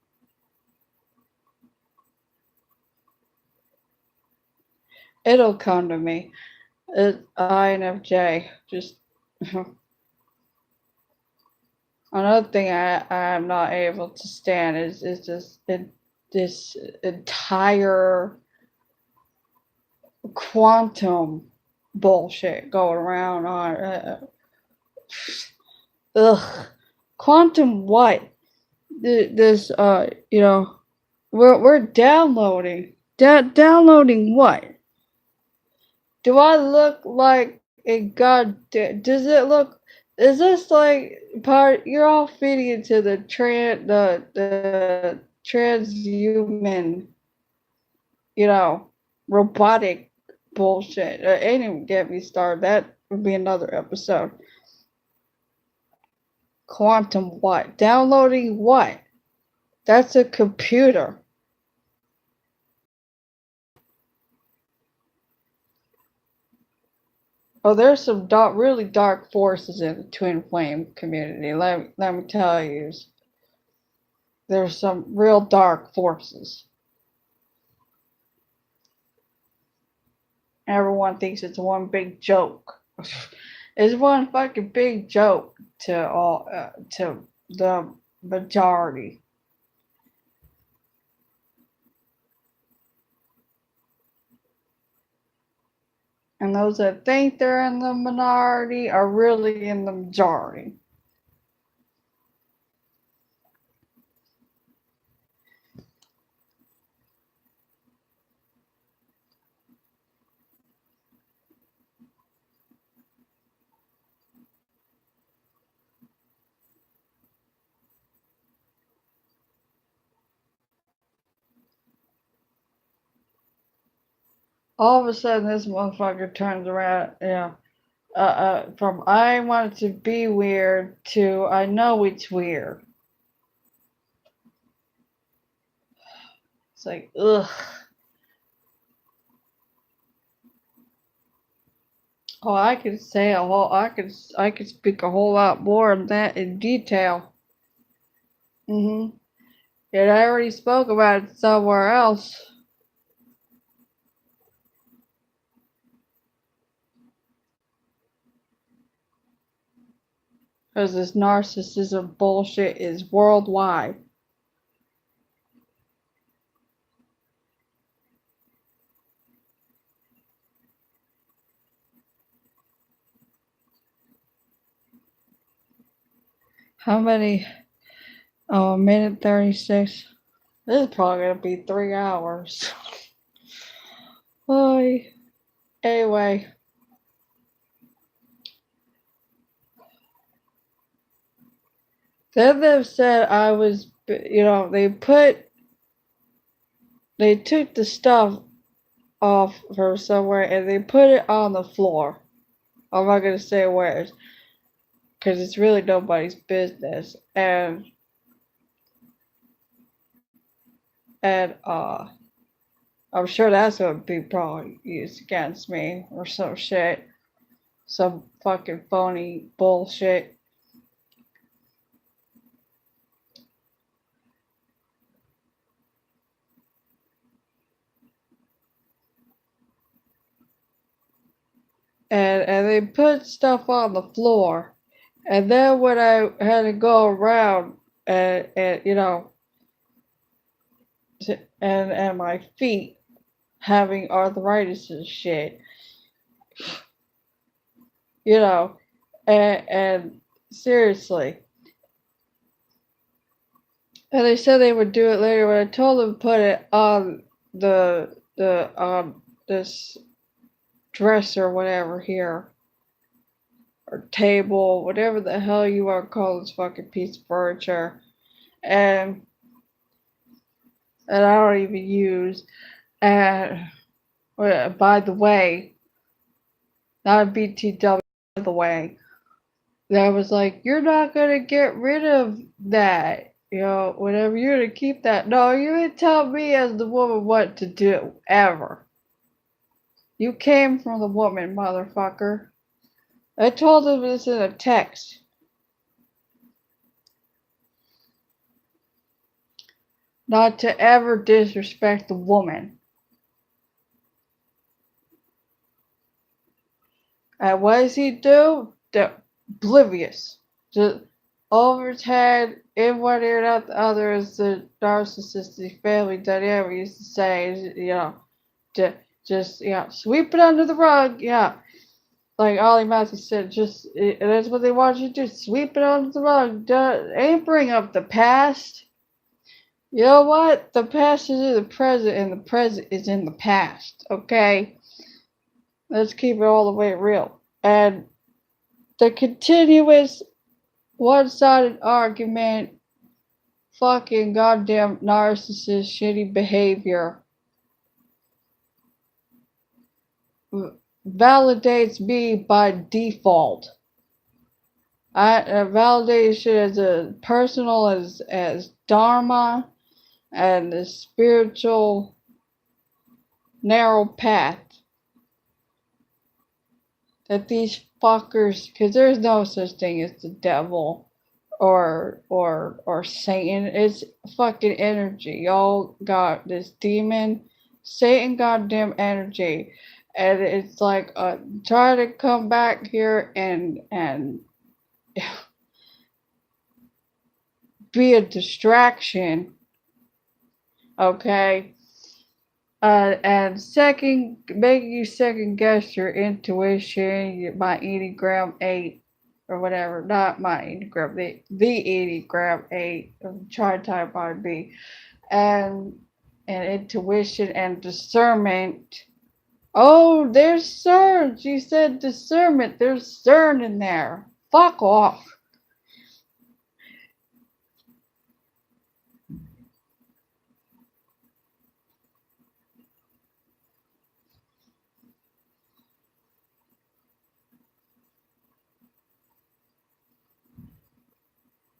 It'll come to me. INFJ. Just another thing I'm not able to stand is just this entire quantum bullshit going around on. Ugh, quantum what? This we're downloading. Downloading what? Do I look like a god? Does it look? Is this like part? You're all feeding into the transhuman, robotic bullshit. Ain't even get me started. That would be another episode. Quantum what? Downloading what? That's a computer. Oh, there's some really dark forces in the twin flame community. Let me tell you, there's some real dark forces. Everyone thinks it's one big joke. It's one fucking big joke to the majority. And those that think they're in the minority are really in the majority. All of a sudden, this motherfucker turns around, from I want it to be weird to I know it's weird. It's like, ugh. Oh, I could say I could speak a whole lot more on that in detail. Mm-hmm. And I already spoke about it somewhere else. Because this narcissism bullshit is worldwide. How many? Oh, a minute 36. This is probably gonna be 3 hours. Boy. Anyway. Then they said I was, they put They took the stuff off from somewhere and they put it on the floor. I'm not gonna say where, because it's really nobody's business. And I'm sure that's gonna be probably used against me or some shit. Some fucking phony bullshit. And they put stuff on the floor. And then when I had to go around and you know and my feet having arthritis and shit, you know, and seriously. And they said they would do it later. When I told them to put it on the this dresser, whatever here, or table, whatever the hell you want to call this fucking piece of furniture, and I don't even use. And by the way, not a BTW. By the way, that was like, you're not gonna get rid of that. You know, whatever, you're gonna keep that. No, you didn't tell me as the woman what to do ever. You came from the woman, motherfucker. I told him this in a text. Not to ever disrespect the woman. And what does he do? Oblivious. Just over his head, in one ear and out the other, as the narcissistic family dynamic used to say, you know, just, you know, sweep it under the rug, yeah. Like Ollie Matthews said, just, that's what they want you to do, sweep it under the rug. Ain't bring up the past. You know what? The past is in the present, and the present is in the past, okay? Let's keep it all the way real. And the continuous one-sided argument, fucking goddamn narcissist, shitty behavior validates me by default. I validation as a personal as dharma and the spiritual narrow path that these fuckers, because there's no such thing as the devil or Satan. It's fucking energy. Y'all got this demon, Satan goddamn energy, and it's like try to come back here and be a distraction, okay? And second, making you second guess your intuition, my Enneagram 8, or whatever, not my Enneagram, the Enneagram 8, try type on B, and intuition and discernment. Oh, there's CERN. You said discernment. There's CERN in there. Fuck off.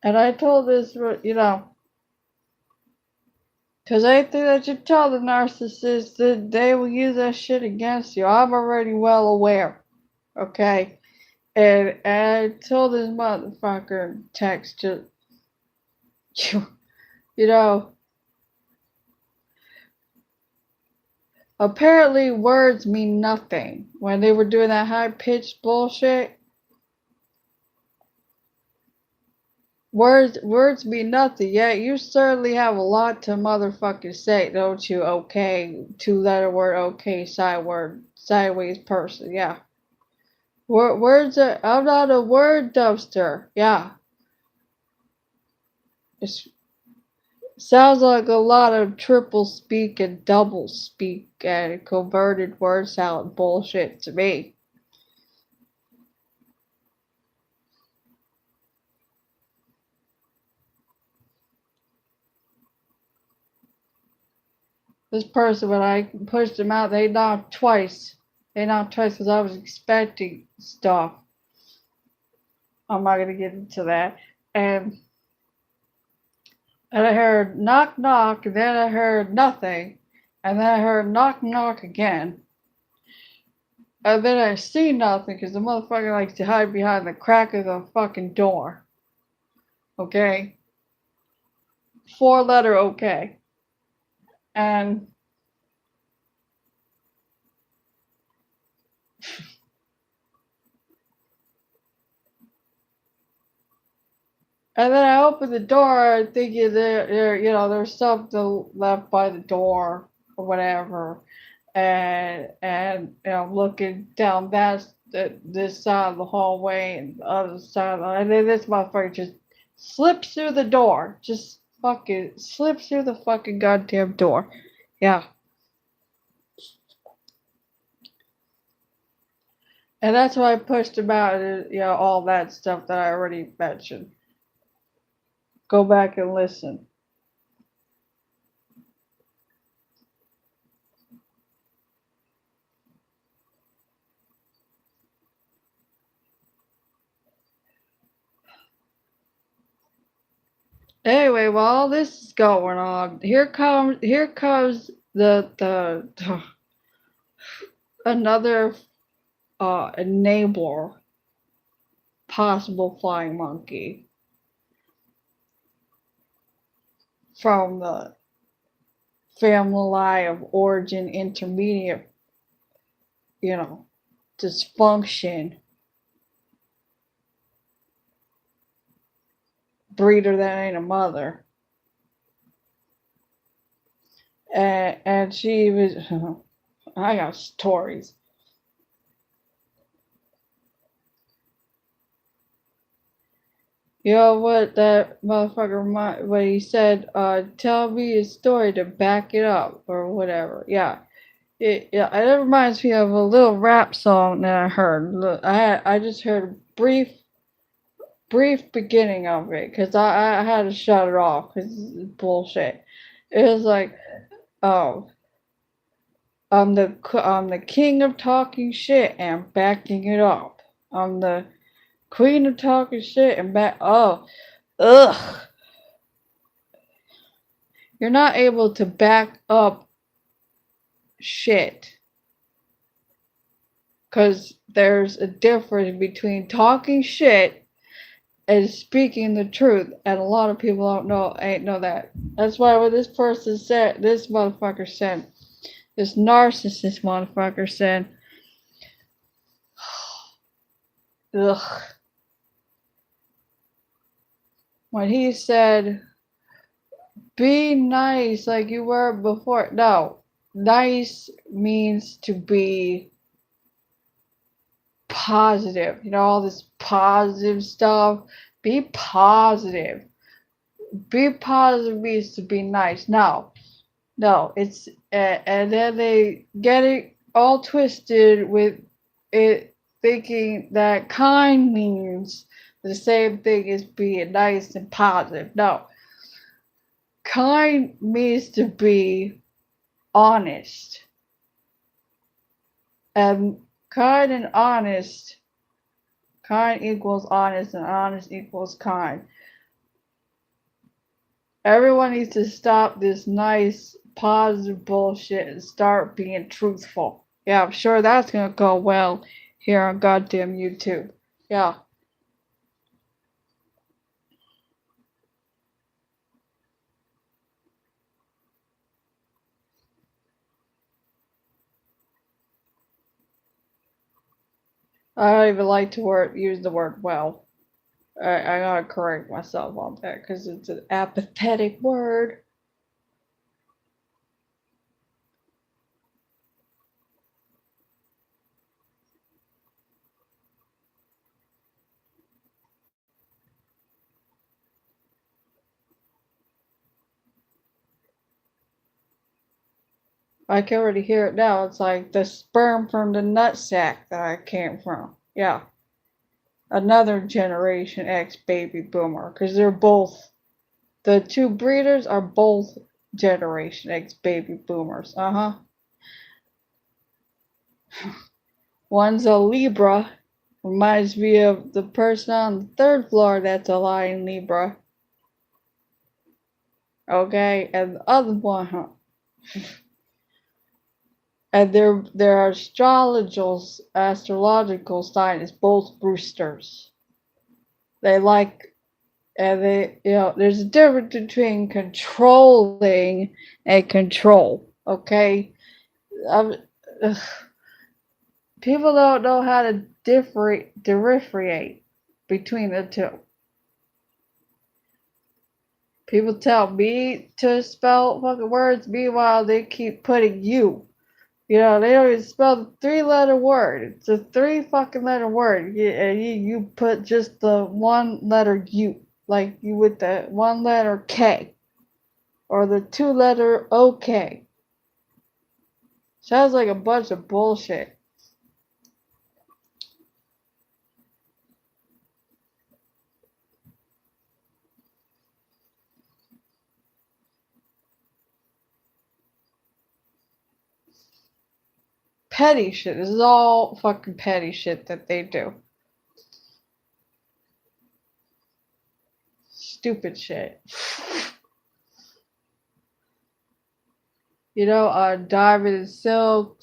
And I told this, you know, because I think that you tell the narcissist that they will use that shit against you. I'm already well aware. Okay? And I told this motherfucker text to, you know, apparently words mean nothing. When they were doing that high pitched bullshit, words mean nothing. Yeah, you certainly have a lot to motherfucking say, don't you? Okay, two-letter word, okay, sideways person. Yeah. Words are, I'm not a word dumpster. Yeah. It sounds like a lot of triple speak and double speak and converted word salad bullshit to me. This person, when I pushed them out, they knocked twice. They knocked twice because I was expecting stuff. I'm not gonna get into that. And I heard knock knock, and then I heard nothing, and then I heard knock knock again, and then I see nothing because the motherfucker likes to hide behind the crack of the fucking door. Okay, 4-letter okay, and and then I opened the door thinking there's something left by the door or whatever, and looking down this side of the hallway and the other side, and then this motherfucker just slips through the door, just fucking slips through the fucking goddamn door, yeah. And that's why I pushed him out, all that stuff that I already mentioned. Go back and listen. Anyway, while all this is going on, here comes the another enabler, possible flying monkey from the family of origin intermediate, dysfunction, breeder that ain't a mother. And she was, I got stories. You know what that motherfucker, what he said, tell me a story to back it up or whatever. Yeah. It reminds me of a little rap song that I heard. Look, I just heard a brief beginning of it because I had to shut it off because it's bullshit. It was like, oh, I'm the king of talking shit and backing it up. I'm the queen of talking shit and ugh. You're not able to back up shit. Because there's a difference between talking shit and speaking the truth. And a lot of people ain't know that. That's why when this motherfucker said, this narcissist motherfucker said, ugh. When he said, be nice like you were before. No, nice means to be positive. All this positive stuff. Be positive. Be positive means to be nice. No, it's and then they get it all twisted with it, thinking that kind means the same thing as being nice and positive. No, kind means to be honest, and kind and honest. Kind equals honest, and honest equals kind. Everyone needs to stop this nice, positive bullshit and start being truthful. Yeah, I'm sure that's gonna go well here on goddamn YouTube. Yeah. I don't even like to use the word well. I gotta correct myself on that because it's an apathetic word. I can already hear it now. It's like the sperm from the nutsack that I came from. Yeah. Another Generation X baby boomer. Because they're both, the two breeders are both generation, ex-baby boomers. One's a Libra. Reminds me of the person on the third floor that's a lying Libra. Okay, and the other one, and their astrological sign is both roosters. They like, and there's a difference between controlling and control. Okay, um, people don't know how to differentiate between the two. People tell me to spell fucking words, meanwhile they keep putting you. They don't even spell the 3-letter word. It's a 3 fucking letter word. And you put just the 1-letter U. Like you with the 1-letter K. Or the 2-letter OK. Sounds like a bunch of bullshit. Petty shit. This is all fucking petty shit that they do. Stupid shit. Diamond and silk.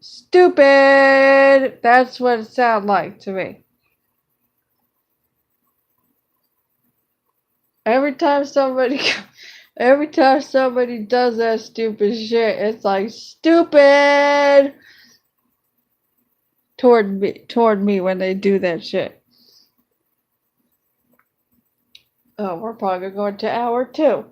Stupid! That's what it sounds like to me. Every time somebody does that stupid shit, it's like stupid toward me when they do that shit. Oh, we're probably gonna go into hour 2.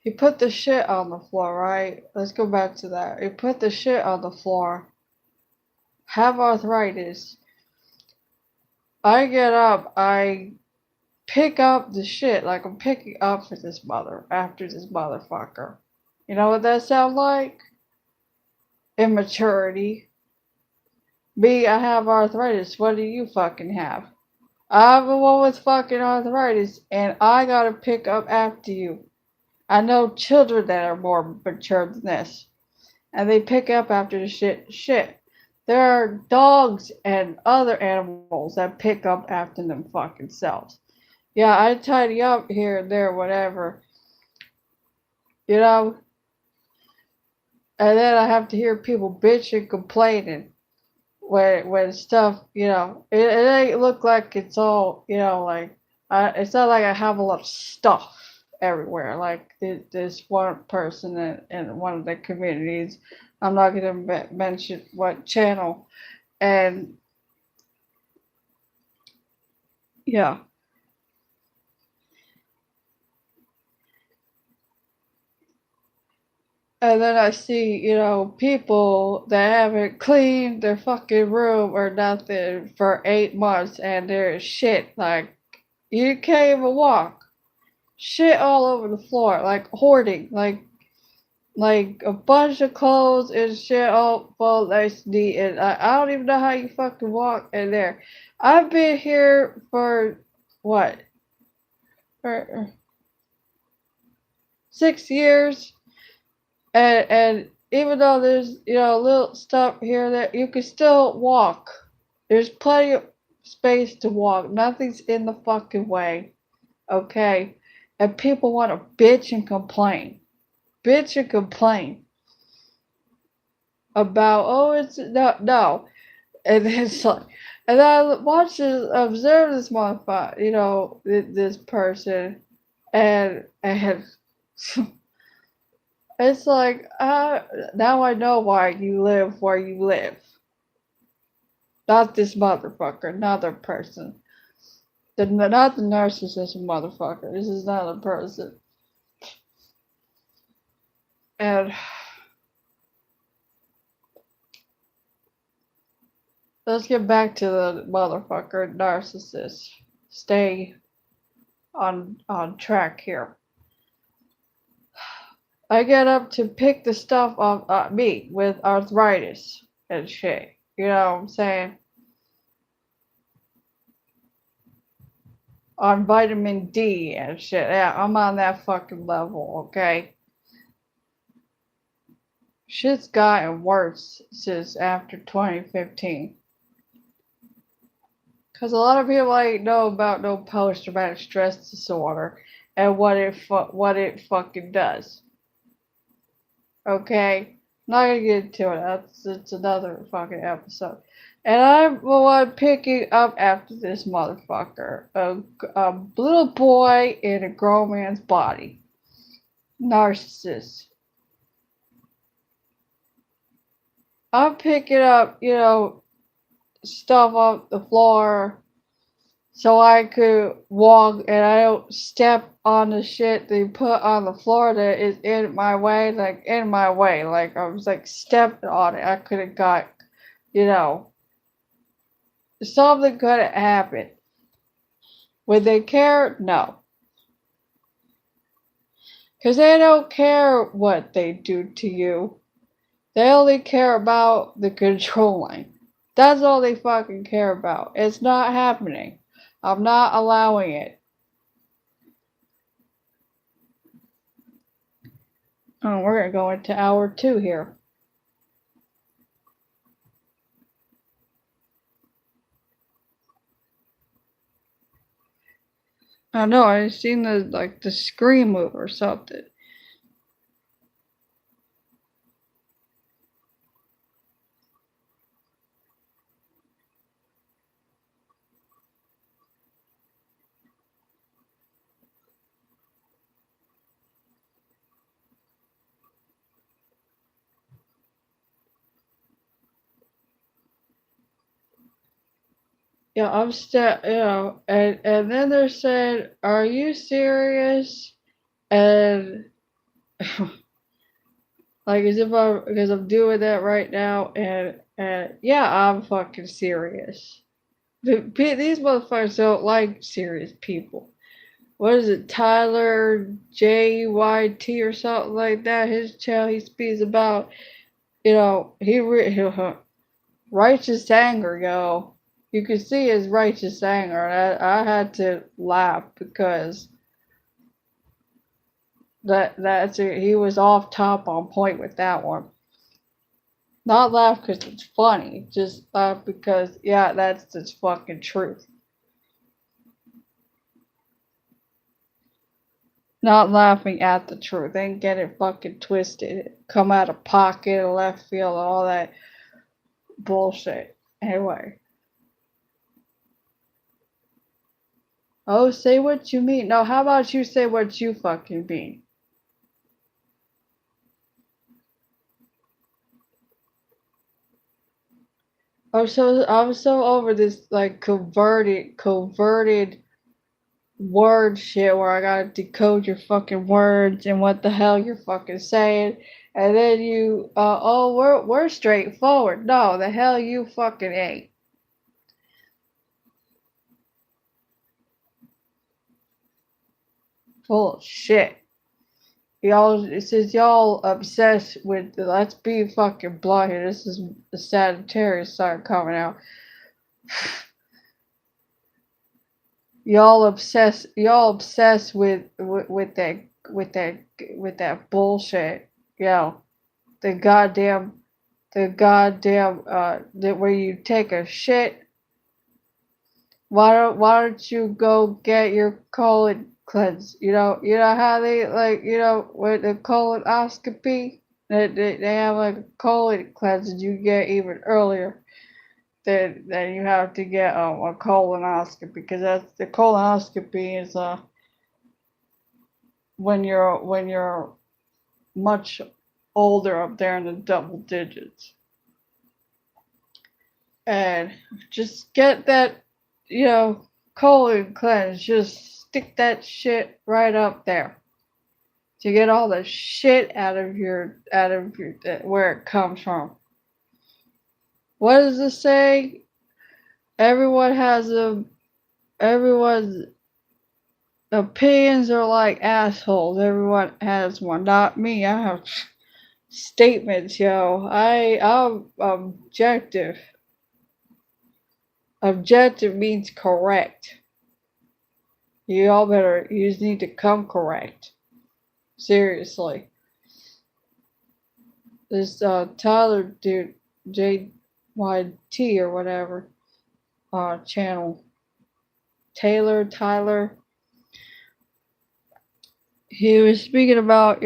He put the shit on the floor, right? Let's go back to that. He put the shit on the floor. Have arthritis. I get up, I pick up the shit like I'm picking up for after this motherfucker. You know what that sounds like? Immaturity. Me, I have arthritis. What do you fucking have? I'm the one with fucking arthritis, and I gotta pick up after you. I know children that are more mature than this, and they pick up after the shit. There are dogs and other animals that pick up after them fucking selves. Yeah, I tidy up here and there, whatever. You know? And then I have to hear people bitching, complaining when stuff, it ain't look like it's all, like, it's not like I have a lot of stuff everywhere. Like this one person in one of the communities, I'm not going to mention what channel, and yeah. And then I see, people that haven't cleaned their fucking room or nothing for 8 months, and there's shit like you can't even walk. Shit all over the floor, like hoarding, like a bunch of clothes and shit all full nice neat. And I don't even know how you fucking walk in there. I've been here for what? For 6 years. And even though there's little stuff here and there, you can still walk. There's plenty of space to walk. Nothing's in the fucking way, okay? And people want to bitch and complain about it's no. And it's like, and I observe this motherfucker, this person, and it's like, now I know why you live where you live. Not this motherfucker, another person. Not the narcissist motherfucker. This is not a person. And let's get back to the motherfucker narcissist. Stay on track here. I get up to pick the stuff off me with arthritis and shit. You know what I'm saying? On vitamin D and shit. Yeah, I'm on that fucking level, okay? Shit's gotten worse since after 2015. Because a lot of people ain't know about no post-traumatic stress disorder and what it fucking does. Okay? Not gonna get into it. It's another fucking episode. And I'm the one picking up after this motherfucker. A little boy in a grown man's body. Narcissist. I'm picking up, stuff off the floor so I could walk and I don't step on the shit they put on the floor that is in my way. Like I was like stepping on it. I could have got, something could have happened. Would they care? No. Because they don't care what they do to you. They only care about the controlling. That's all they fucking care about. It's not happening. I'm not allowing it. Oh, we're gonna go into hour 2 here. I know, I seen the screen move or something. Yeah, I'm and then they're saying, "Are you serious?" And like as if because I'm doing that right now, and yeah, I'm fucking serious. These motherfuckers don't like serious people. What is it, Tyler JYT or something like that? His channel, he speaks about, righteous anger, yo. You can see his righteous anger, and I had to laugh because he was off top on point with that one. Not laugh because it's funny, just laugh because yeah, that's the fucking truth. Not laughing at the truth. Ain't get it fucking twisted. Come out of pocket, left field, all that bullshit. Anyway. Oh, say what you mean. No, how about you say what you fucking mean? I'm so over this like converted word shit where I gotta decode your fucking words and what the hell you're fucking saying. And then we're straightforward. No, the hell you fucking ain't. Full of shit. It says y'all obsessed with let's be fucking blunt here. This is the Sagittarius sign coming out. Y'all obsessed with that bullshit. Yo, the goddamn that where you take a shit. Why don't you go get your colon cleansed? You know how they with the colonoscopy, they have like a colon cleanse and you get even earlier then you have to get a colonoscopy because that's the colonoscopy is when you're much older up there in the double digits. And just get that, colon cleanse. Just stick that shit right up there. to get all the shit out of your where it comes from. What does it say? Everyone has a everyone's opinions are like assholes. Everyone has one. Not me. I have statements, yo. I'm objective. Objective means correct. You all better. You just need to come correct. Seriously. This Tyler dude, JYT or whatever, channel. Tyler. He was speaking about,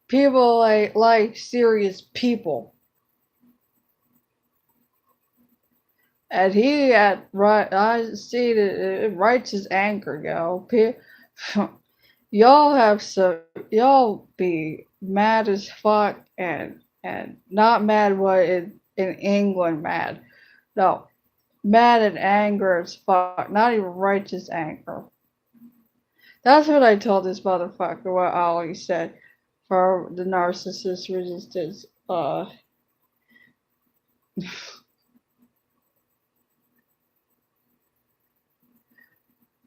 people like serious people. And he had right. I see it righteous anger, yo. Y'all have some. Y'all be mad as fuck and not mad what in England mad. No, mad and anger as fuck. Not even righteous anger. That's what I told this motherfucker. What Ollie said for the narcissist resistance.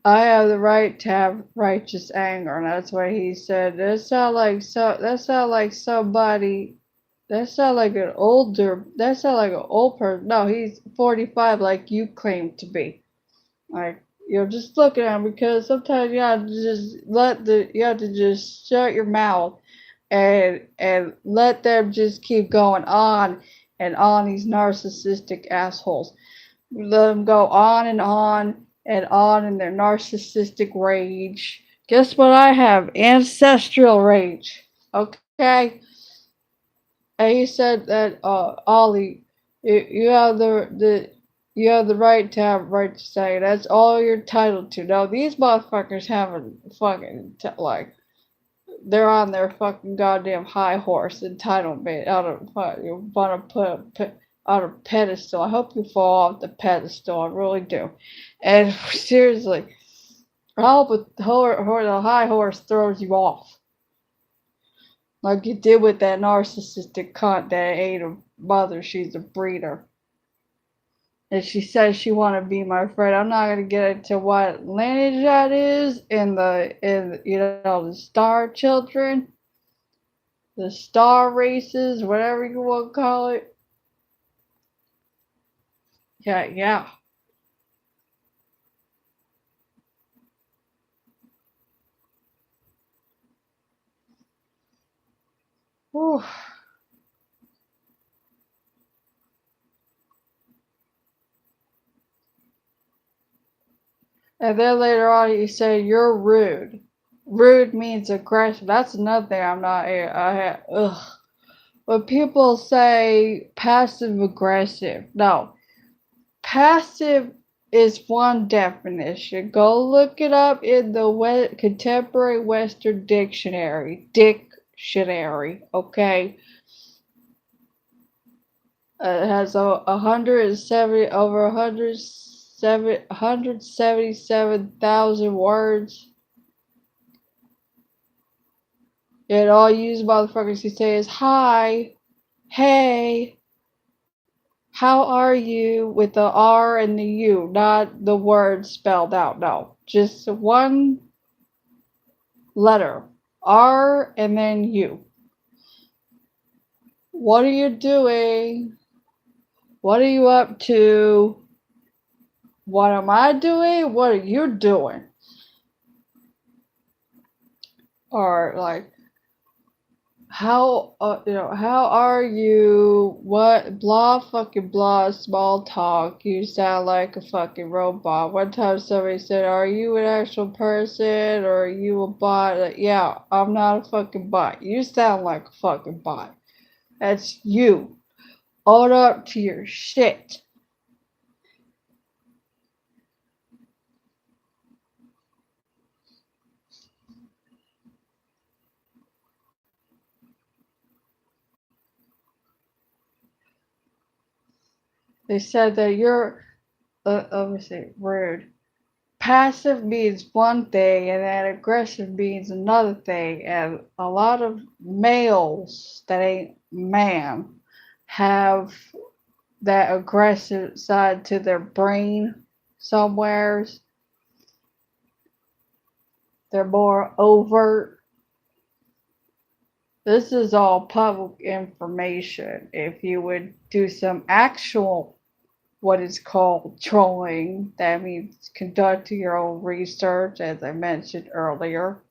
I have the right to have righteous anger, and that's what he said. That sound like somebody. That sound like an older. That sound like an old person. No, he's 45, like you claim to be. Like just look at him because sometimes you have to just you have to just shut your mouth and let them just keep going on and on these narcissistic assholes. Let them go on and on in their narcissistic rage. Guess what I have? Ancestral rage. Okay? And he said that Ollie, you have you have the right to have right to say. That's all you're entitled to. No, these motherfuckers haven't fucking like they're on their fucking goddamn high horse entitlement. I don't you want to put on a pedestal. I hope you fall off the pedestal. I really do. And seriously, I hope the high horse throws you off. Like you did with that narcissistic cunt that ate a mother. She's a breeder. And she says she want to be my friend. I'm not gonna get into what lineage that is in the star children, the star races, whatever you want to call it. Yeah. Whew. And then later on, you say you're rude. Rude means aggressive. That's another thing I'm not. Ugh. When people say passive aggressive, no. Passive is one definition. Go look it up in the Contemporary Western Dictionary. Okay? It has 170 over 177,000 words. And all you motherfuckers can say is hi, hey, how are you with the R and the U, not the word spelled out. No, just one letter, R and then U. What are you doing? What are you up to? What am I doing? What are you doing? Or like, how are you? What blah fucking blah small talk. You sound like a fucking robot. One time somebody said, "Are you an actual person or are you a bot?" Like, yeah, I'm not a fucking bot. You sound like a fucking bot. That's you. Own up to your shit. They said that you're let me see, rude. passive means one thing and then aggressive means another thing. And a lot of males that ain't man have that aggressive side to their brain somewheres. They're more overt. This is all public information. If you would do some actual, what is called trolling, that means conducting your own research, as I mentioned earlier.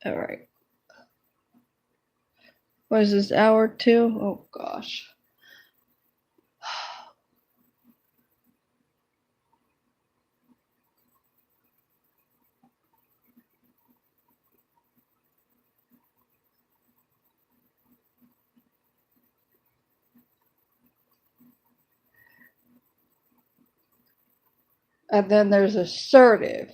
All right. Was this hour 2? Oh gosh. And then there's assertive.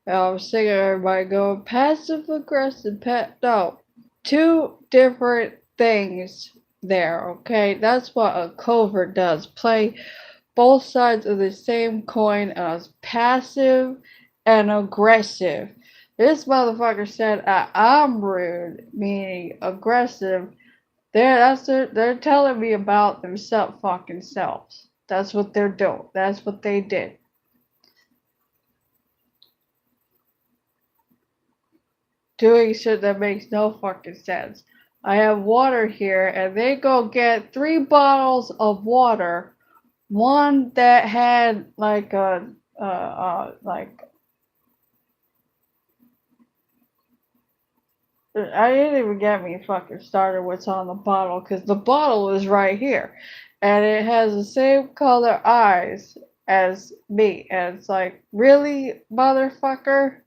I was thinking everybody going passive aggressive, no. Two different things there, okay? That's what a covert does. Play both sides of the same coin as passive and aggressive. This motherfucker said I'm rude, meaning aggressive. They're telling me about themselves fucking selves. That's what they're doing. That's what they did. Doing shit that makes no fucking sense. I have water here, and they go get 3 bottles of water. One that had like a like I didn't even get me fucking started what's on the bottle, because the bottle is right here, and it has the same color eyes as me, and it's like, really, motherfucker?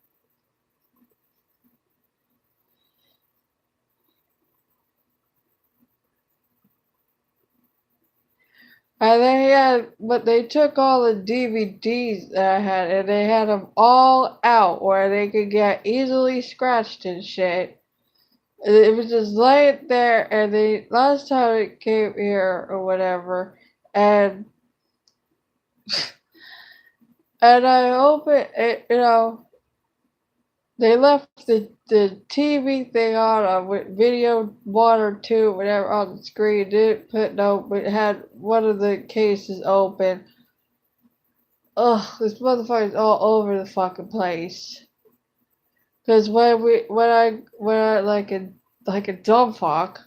And but they took all the DVDs that I had, and they had them all out where they could get easily scratched and shit. It was just laying there, and they last time it came here or whatever, and I opened it, they left the TV thing on with video 1 or 2, whatever, on the screen. Didn't put no, but it had one of the cases open. Ugh, this motherfucker's all over the fucking place. Cause when I like a dumb fuck,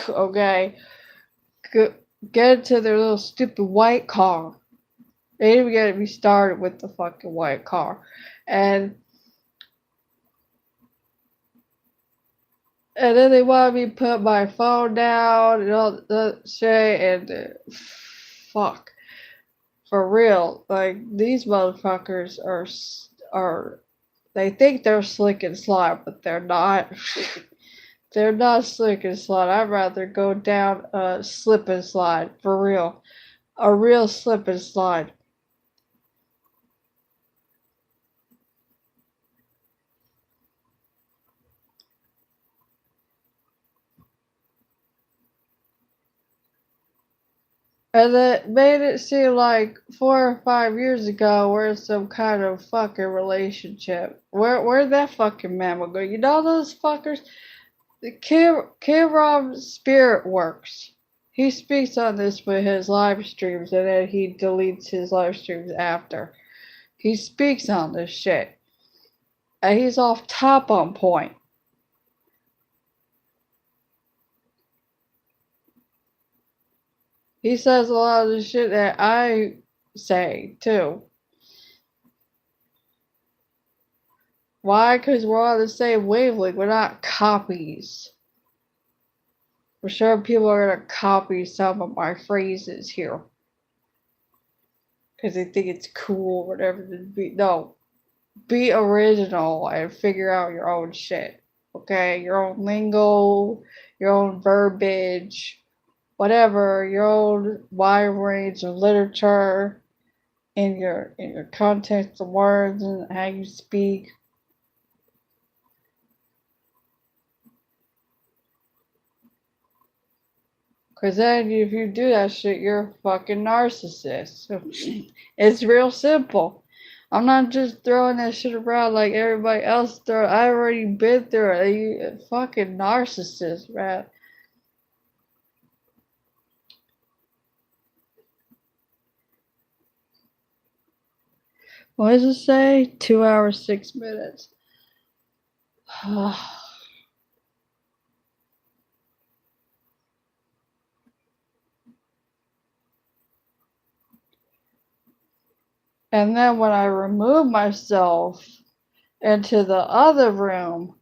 okay, get into their little stupid white car. They didn't even get me started with the fucking white car, and then they wanted me to put my phone down and all that shit, and fuck, for real, like, these motherfuckers are they think they're slick and slide, but they're not. They're not slick and slide. I'd rather go down a slip and slide, for real. A real slip and slide. And it made it seem like 4 or 5 years ago we're in some kind of fucking relationship. Where'd that fucking memo go? You know those fuckers? The Kim's spirit works. He speaks on this with his live streams, and then he deletes his live streams after. He speaks on this shit. And he's off top on point. He says a lot of the shit that I say, too. Why? Because we're on the same wavelength. We're not copies. For sure people are going to copy some of my phrases here. Because they think it's cool or whatever. No. Be original and figure out your own shit. Okay? Your own lingo, your own verbiage, whatever, your old wide range of literature in your context of words and how you speak. Cause then if you do that shit, you're a fucking narcissist. So it's real simple. I'm not just throwing that shit around like everybody else throw. I already been through it. You a fucking narcissist, man. What does it say? 2 hours, 6 minutes. And then when I removed myself into the other room,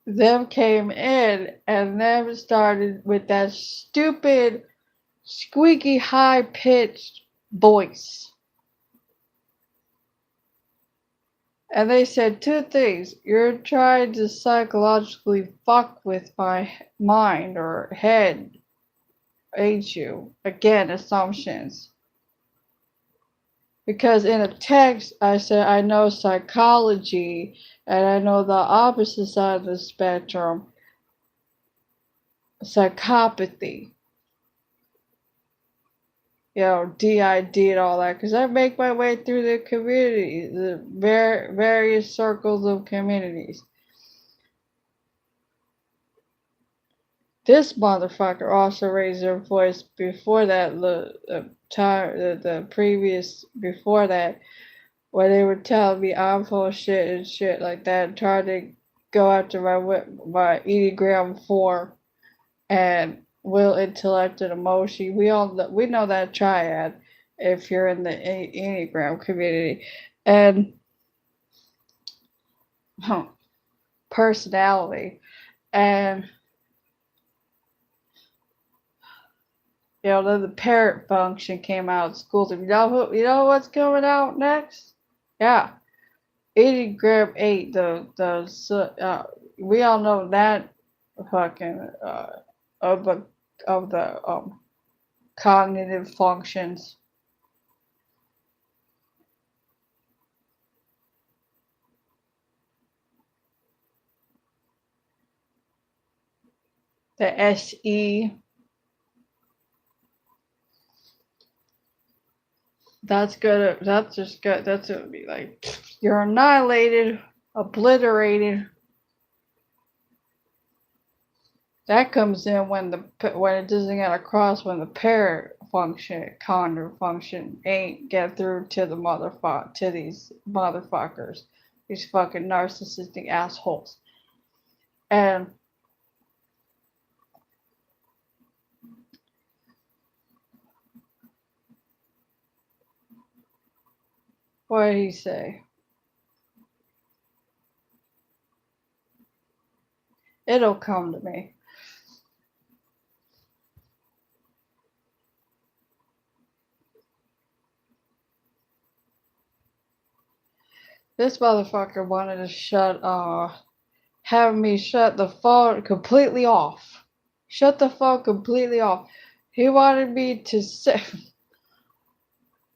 them came in and them started with that stupid, squeaky, high pitched voice. And they said two things. You're trying to psychologically fuck with my mind or head, ain't you? Again, assumptions. Because in a text, I said I know psychology and I know the opposite side of the spectrum, psychopathy. You know, DID and all that. Because I make my way through the community, the various circles of communities. This motherfucker also raised their voice before that, the previous, before that, where they were telling me I'm full of shit and shit like that, and trying to go after my Enneagram 4 and will, intellect, and emotion. We know that triad if you're in the Enneagram community. And personality. And then the parrot function came out at school. You know what's coming out next? Yeah, Enneagram 8. We all know that fucking of the cognitive functions. The SE. That's gonna be like, you're annihilated, obliterated. That comes in when it doesn't get across, when the parent function, cognitive function, ain't get through to these motherfuckers, these fucking narcissistic assholes. And what did he say? It'll come to me. This motherfucker wanted to have me shut the phone completely off. Shut the phone completely off. He wanted me to say,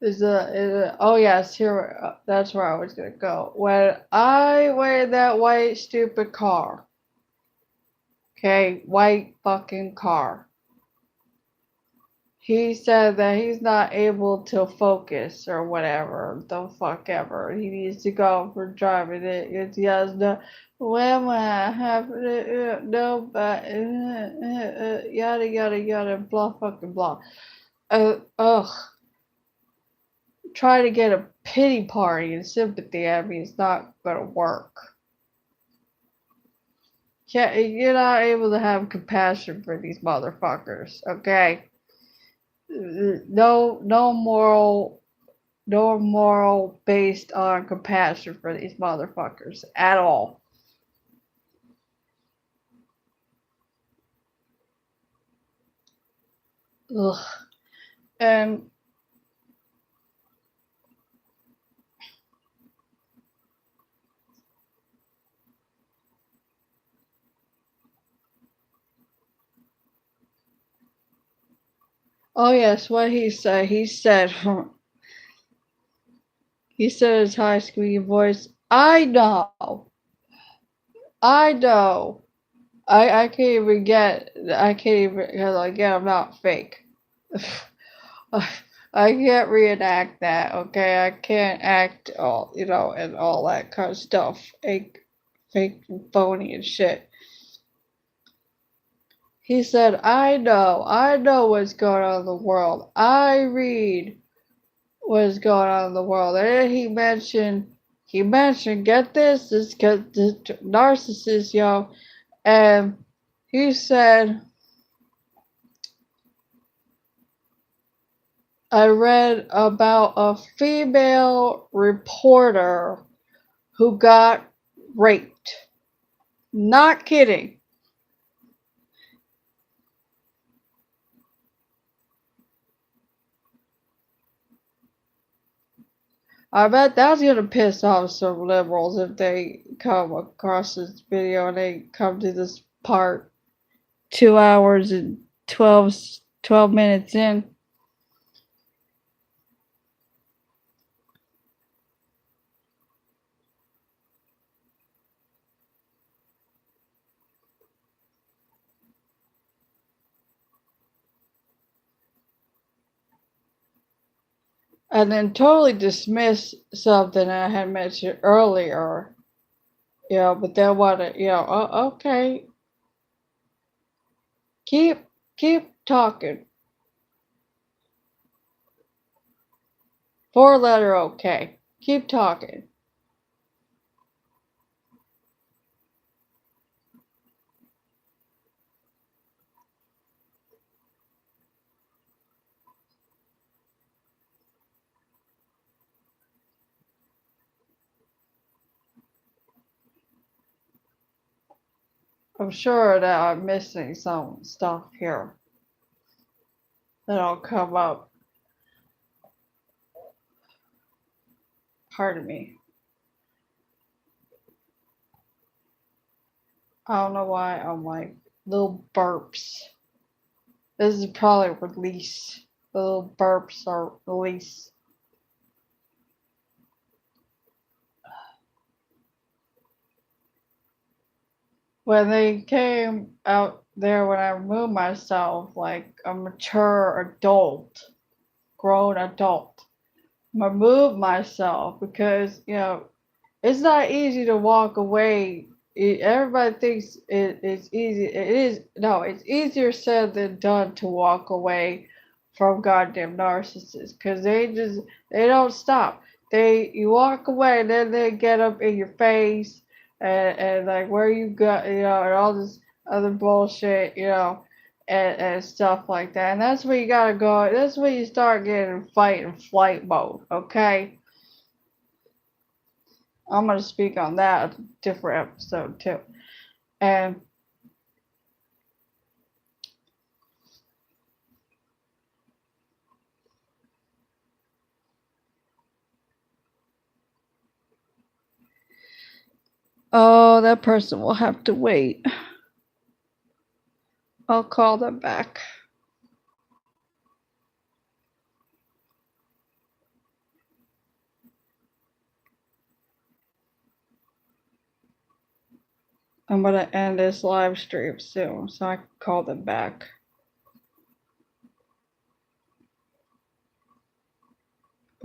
oh yes, here, that's where I was gonna go. When I wear that white stupid car, okay, white fucking car, he said that he's not able to focus or whatever the fuck ever. He needs to go for driving it. He has no, when I have no, but yada yada yada, blah fucking blah. Ugh. Try to get a pity party and sympathy at me. It's not gonna work. You're not able to have compassion for these motherfuckers, okay? No moral based on compassion for these motherfuckers at all. Ugh. And Oh yes, what he said. He said he said his high squeaky voice. I know. I know. I can't even get. I can't even because again I'm not fake. I can't reenact that. Okay, I can't act all and all that kind of stuff. Fake and phony and shit. He said, I know what's going on in the world. I read what's going on in the world. And then he mentioned, get this cause the narcissist, yo. And he said, I read about a female reporter who got raped. Not kidding. I bet that's gonna piss off some liberals if they come across this video and they come to this part 2 hours and 12 minutes in. And then totally dismiss something I had mentioned earlier. But they want to, oh, okay, keep talking. 4-letter okay. Keep talking. I'm sure that I'm missing some stuff here that'll come up. Pardon me. I don't know why I'm like little burps. This is probably release. The little burps are release. When they came out there, when I removed myself like a mature adult, grown adult, I moved myself because, it's not easy to walk away. Everybody thinks it's easy. It is, no, it's easier said than done to walk away from goddamn narcissists because they don't stop. You walk away and then they get up in your face and like where you got, and all this other bullshit, and stuff like that. And that's where you gotta go. That's where you start getting fight and flight mode, okay? I'm going to speak on that a different episode too. And oh, that person will have to wait. I'll call them back. I'm going to end this live stream soon so I can call them back.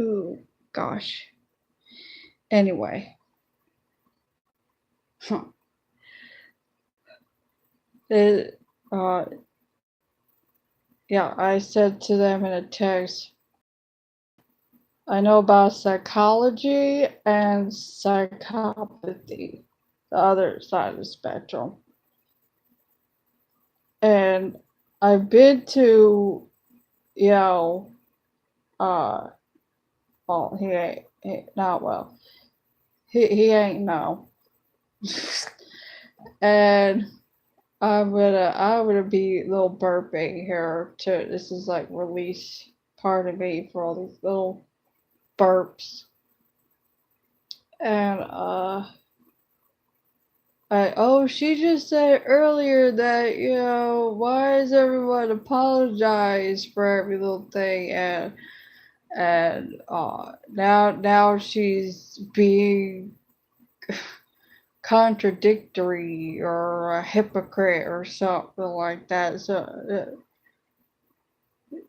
Ooh, gosh. Anyway. It, yeah, I said to them in a text, I know about psychology and psychopathy, the other side of the spectrum. And I've been to, well, he ain't, not well. He ain't no. And I'm gonna be a little burping here too. This is like release part of me for all these little burps. And Oh, she just said earlier that, why does everyone apologize for every little thing, and now she's being contradictory or a hypocrite or something like that. So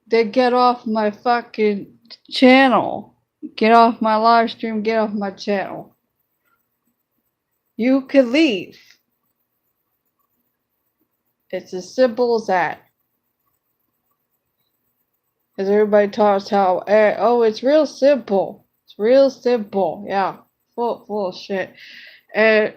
they get off my fucking channel. Get off my live stream, get off my channel. You could leave. It's as simple as that. Because everybody talks how, it's real simple. It's real simple. Yeah. Full of shit. And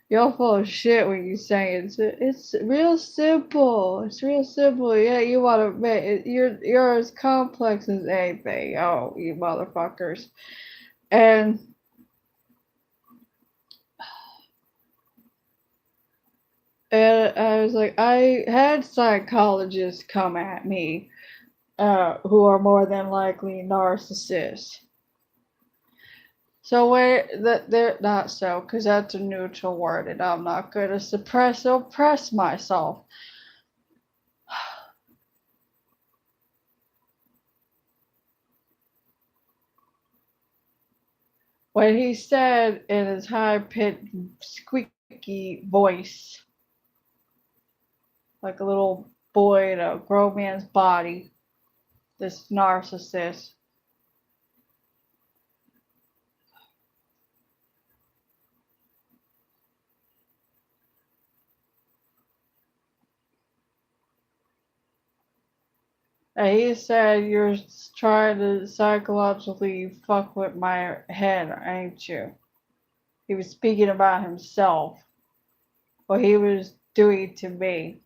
you're full of shit when you say it's real simple. It's real simple. Yeah, you want to admit it, you're as complex as anything. Oh, you motherfuckers. And I was like, I had psychologists come at me, who are more than likely narcissists. So they're not so, because that's a neutral word, and I'm not going to oppress myself. When he said in his high-pitched, squeaky voice, like a little boy in a grown man's body, this narcissist, and he said, "You're trying to psychologically fuck with my head, ain't you?" He was speaking about himself, what he was doing to me,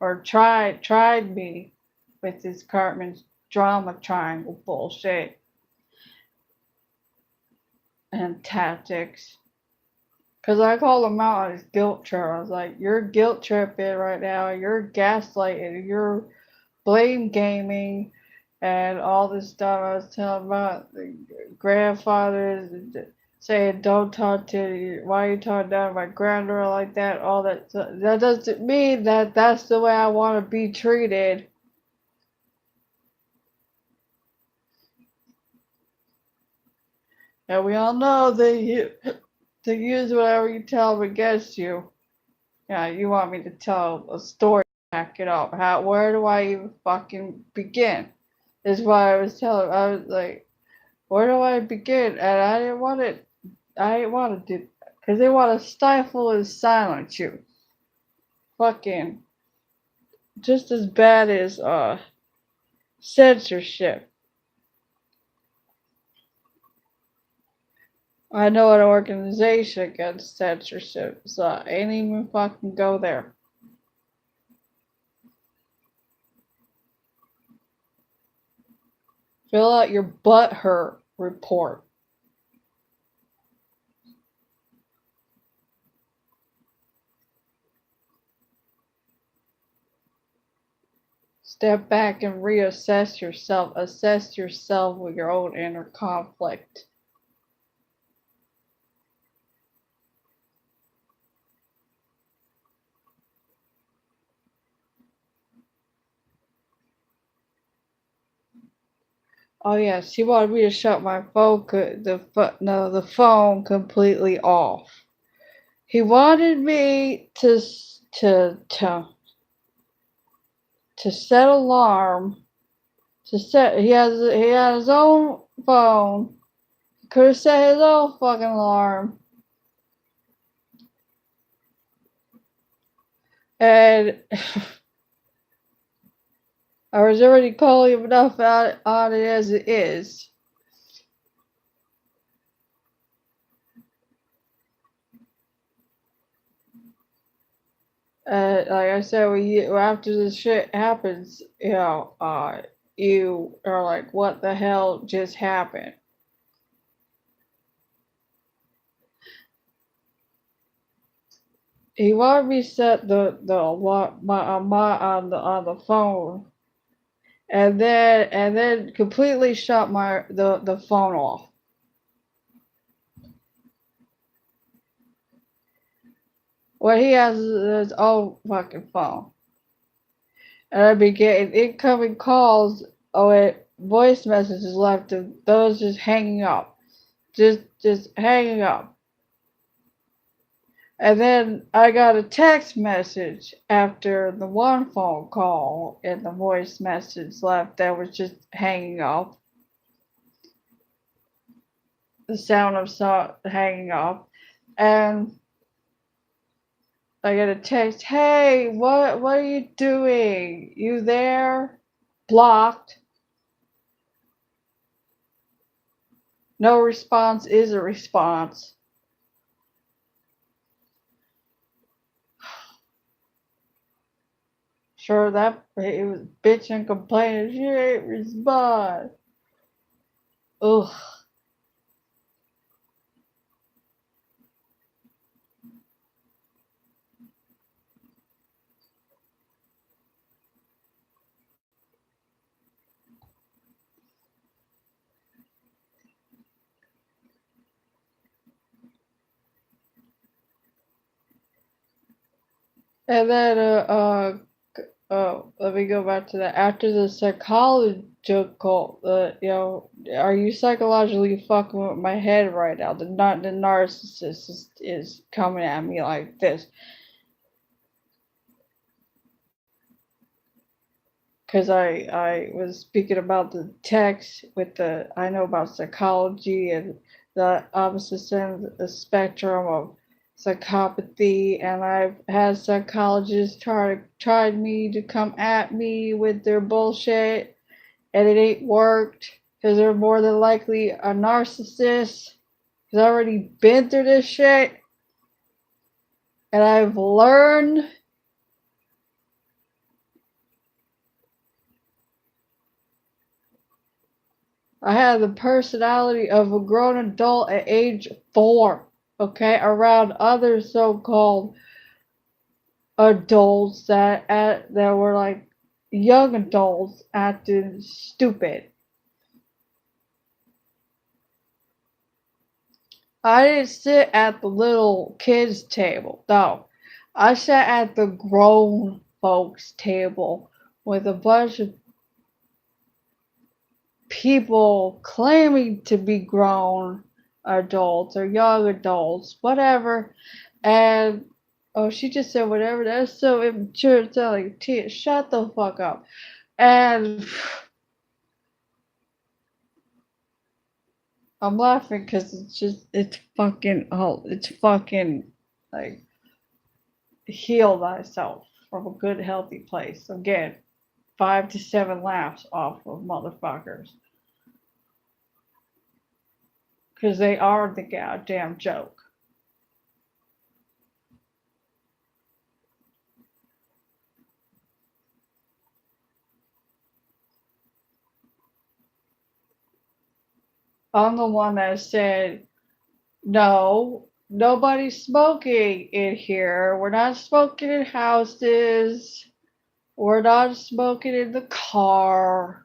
or tried me with his Cartman's drama triangle bullshit and tactics. Because I called him out on his guilt trip. I was like, you're guilt tripping right now. You're gaslighting. You're blame gaming and all this stuff. I was telling about the grandfathers saying, don't talk to, why are you talking down to my granddaughter like that? All that. That doesn't mean that that's the way I want to be treated. And we all know that to use whatever you tell them against you. Yeah, you want me to tell a story, back it up. Where do I even fucking begin? Is what I was telling. I was like, where do I begin? And I didn't want to do, because they want to stifle and silence you. Fucking, just as bad as, censorship. I know an organization against censorship, so I ain't even fucking go there. Fill out your butthurt report. Step back and reassess yourself. Assess yourself with your own inner conflict. Oh yeah, she wanted me to shut my phone, the phone completely off. He wanted me to set alarm. He had his own phone. He could have set his own fucking alarm. And I was already calling him enough out on it as it is. Like I said, after this shit happens, you are like, what the hell just happened? He wanted me to set the alarm on the phone, and then completely shut the phone off. Well, he has his own fucking phone. And I'd be getting incoming calls or voice messages left of those just hanging up. Just hanging up. And then I got a text message after the one phone call and the voice message left that was just hanging up. The sound of hanging up. And I get a text, hey, what are you doing? You there? Blocked. No response is a response. Sure, that he was bitching, complaining, she ain't respond. Ugh. And then, let me go back to that. After the psychological, are you psychologically fucking with my head right now? The narcissist is coming at me like this. Because I was speaking about the text with I know about psychology and the opposite end of the spectrum of psychopathy, and I've had psychologists tried me to come at me with their bullshit, and it ain't worked because they're more than likely a narcissist. Because I've already been through this shit, and I've learned. I had the personality of a grown adult at age 4, okay, around other so-called adults that were like young adults acting stupid. I didn't sit at the little kids table. No. I sat at the grown folks table with a bunch of people claiming to be grown adults or young adults, whatever. And oh, she just said whatever. That's so immature. It's like, Tia, shut the fuck up. And I'm laughing because it's fucking, it's fucking like heal thyself from a good, healthy place. Again, 5 to 7 laughs off of motherfuckers. Because they are the goddamn joke. I'm the one that said, no, nobody's smoking in here. We're not smoking in houses. We're not smoking in the car.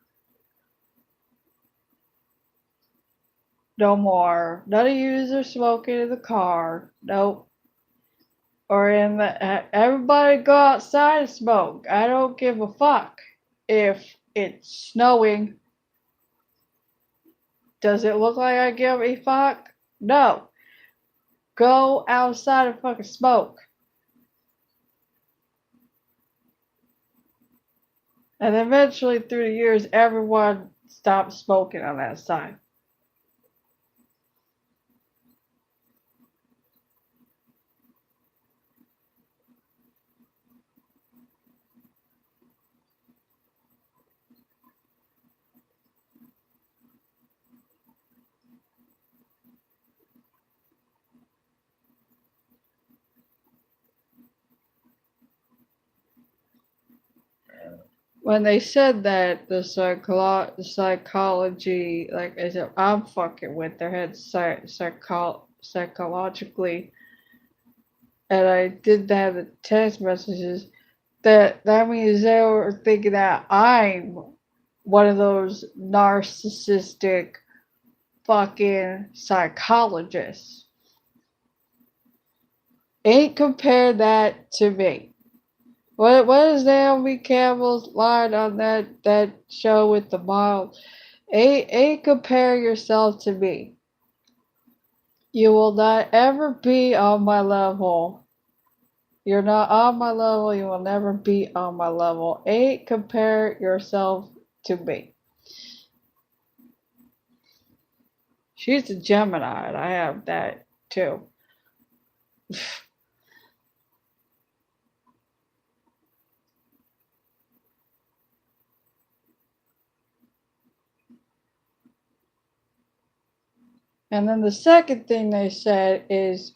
No more. None of you are smoking in the car. Nope. Or in the. Everybody go outside and smoke. I don't give a fuck if it's snowing. Does it look like I give a fuck? No. Go outside and fucking smoke. And eventually, through the years, everyone stopped smoking on that side. When they said that the psychology, like I said, I'm fucking with their heads psychologically, and I did have the text messages. That means they were thinking that I'm one of those narcissistic fucking psychologists. Ain't compare that to me. What is Naomi Campbell's line on that show with the mom? Ain't compare yourself to me. You will not ever be on my level. You're not on my level. You will never be on my level. Ain't compare yourself to me. She's a Gemini, and I have that too. And then the second thing they said is,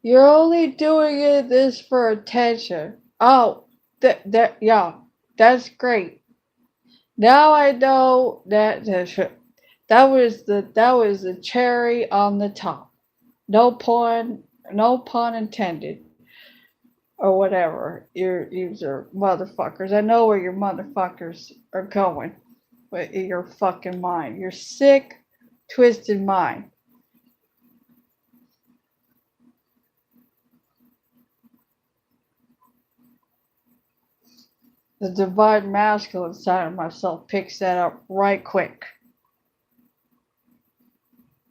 you're only doing this for attention. Oh, yeah, that's great. Now I know that was the cherry on the top. No pun intended, or whatever. You're motherfuckers. I know where your motherfuckers are going with your fucking mind. Your sick, twisted mind. The divine masculine side of myself picks that up right quick.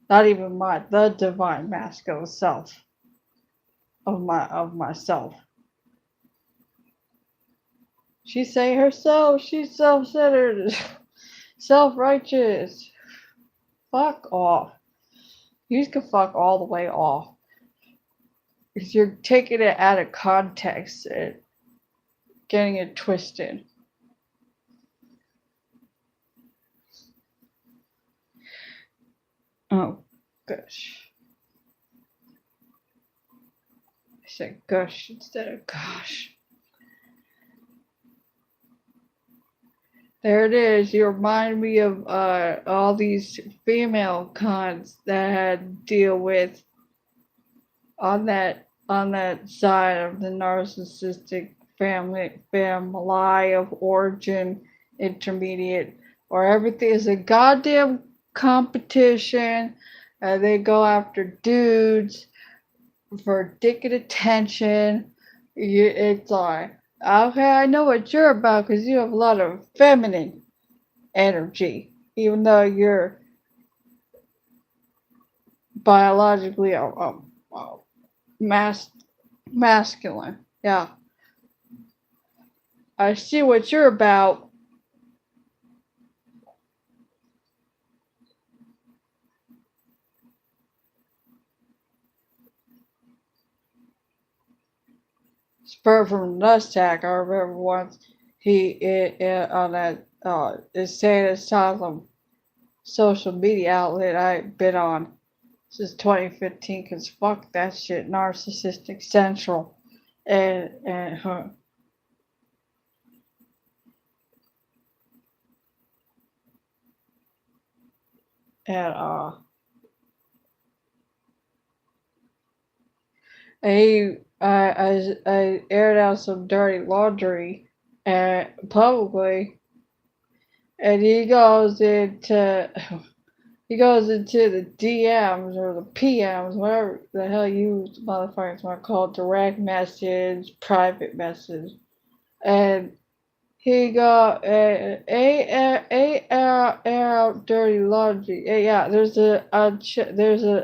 Not even the divine masculine self of myself. She say herself, she's self-centered, self-righteous. Fuck off. You can fuck all the way off. Because you're taking it out of context and getting it twisted. Oh, gosh. I said gush instead of gosh. There it is. You remind me of all these female cons that I had to deal with on that side of the narcissistic family of origin, intermediate, or everything is a goddamn competition. They go after dudes for dick and attention. It's like, okay, I know what you're about because you have a lot of feminine energy, even though you're biologically a masculine. Yeah, I see what you're about. Spur from Nustak, I remember once on that insane asylum social media outlet I've been on since 2015, because fuck that shit, narcissistic central, and and I aired out some dirty laundry publicly, and he goes into the DMs or the PMs, whatever the hell you motherfuckers want to call it, direct message, private message, and he got a dirty laundry. Yeah, there's an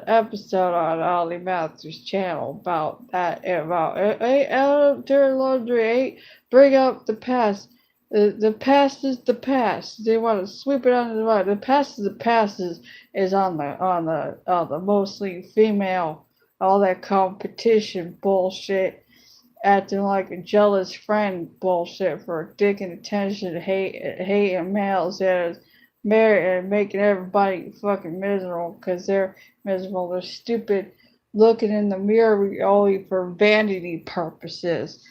episode on Ollie Matthews' channel about that, about dirty laundry. Bring up the past. The past is the past. They want to sweep it under the rug. The past is the past is on the mostly female, all that competition bullshit, acting like a jealous friend bullshit for dick and attention, hating males that is married and making everybody fucking miserable because they're miserable. They're stupid, looking in the mirror only for vanity purposes.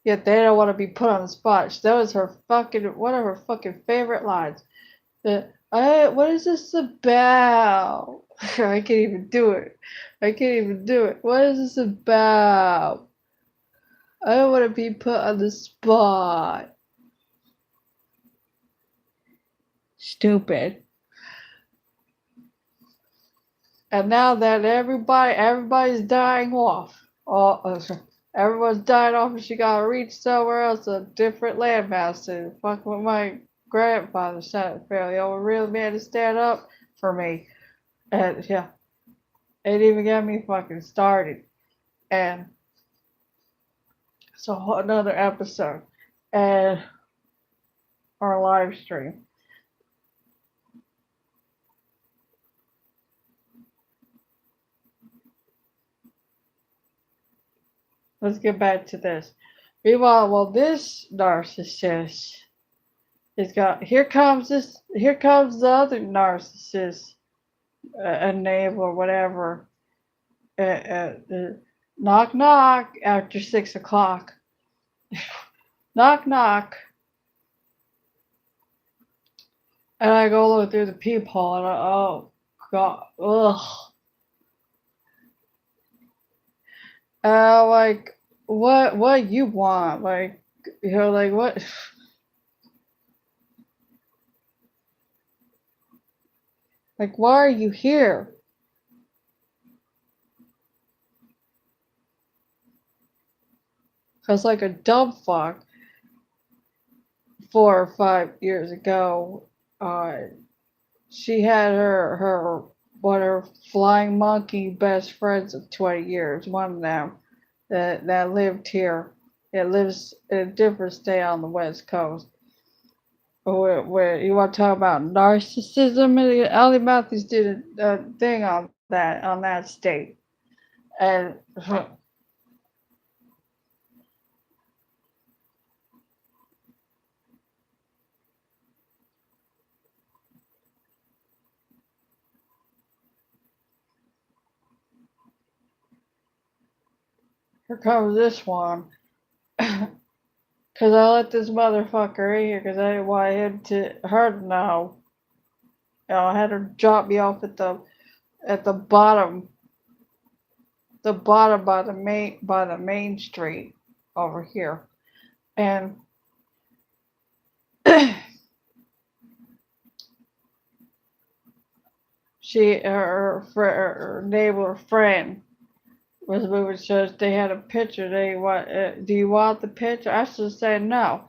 Yet they don't want to be put on the spot. That was her fucking one of her fucking favorite lines. What is this about? I can't even do it. I can't even do it. What is this about? I don't want to be put on the spot. Stupid. And now that everybody's dying off. Everyone's dying off, and she gotta reach somewhere else, a different landmass to fuck with my grandfather said fairly old real man to stand up for me. And yeah, it even got me fucking started. And so another episode and our live stream. Let's get back to this. Meanwhile, well, this narcissist is got here comes the other narcissist, a name or whatever. Uh, uh, uh, Knock knock after 6 o'clock. Knock knock. And I go look through the peephole and oh god, ugh. Like what you want? Like like what? Like why are you here? Cause like a dumb fuck 4 or 5 years ago, uh, she had her one of her flying monkey best friends of 20 years. One of them that lived here. It lives in a different state on the West Coast. Where you want to talk about narcissism? Ellie Matthews did a thing on that state, and here comes this one. Cause I let this motherfucker in here because I didn't want her to know. I had her drop me off at the bottom, by the main street over here, and her neighbor friend was moving church. They had a picture. They want. Do you want the picture? I should say no.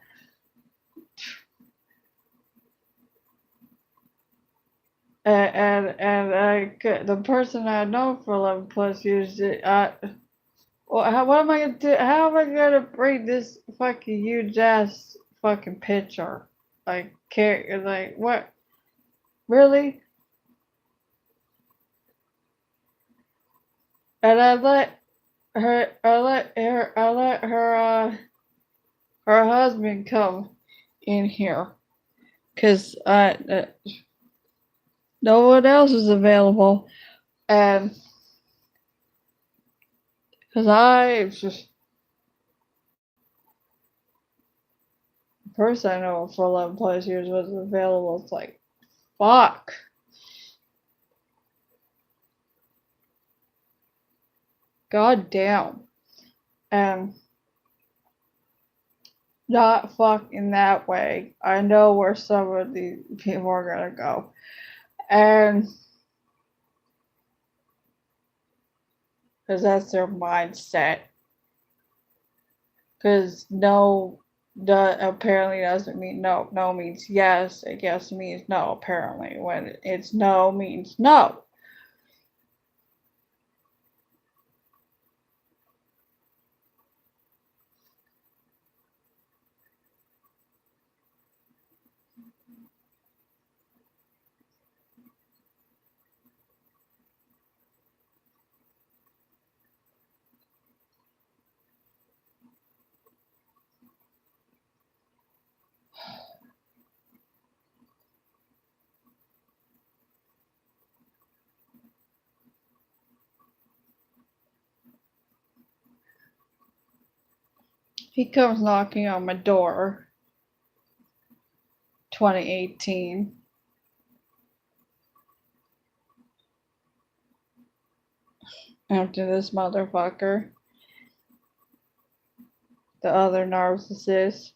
The person I know for 11 plus years, what am I gonna do? How am I gonna bring this fucking huge ass fucking picture? Like, can't like what? Really? And I let her husband come in here, cause no one else was available, and cause I just the person I know for 11 plus years wasn't available. It's like, fuck. God damn. And not fucking that way. I know where some of these people are gonna go. And because that's their mindset. Because no apparently doesn't mean no. No means yes. And yes means no, apparently. When it's no means no. He comes knocking on my door. 2018. After this motherfucker, the other narcissist,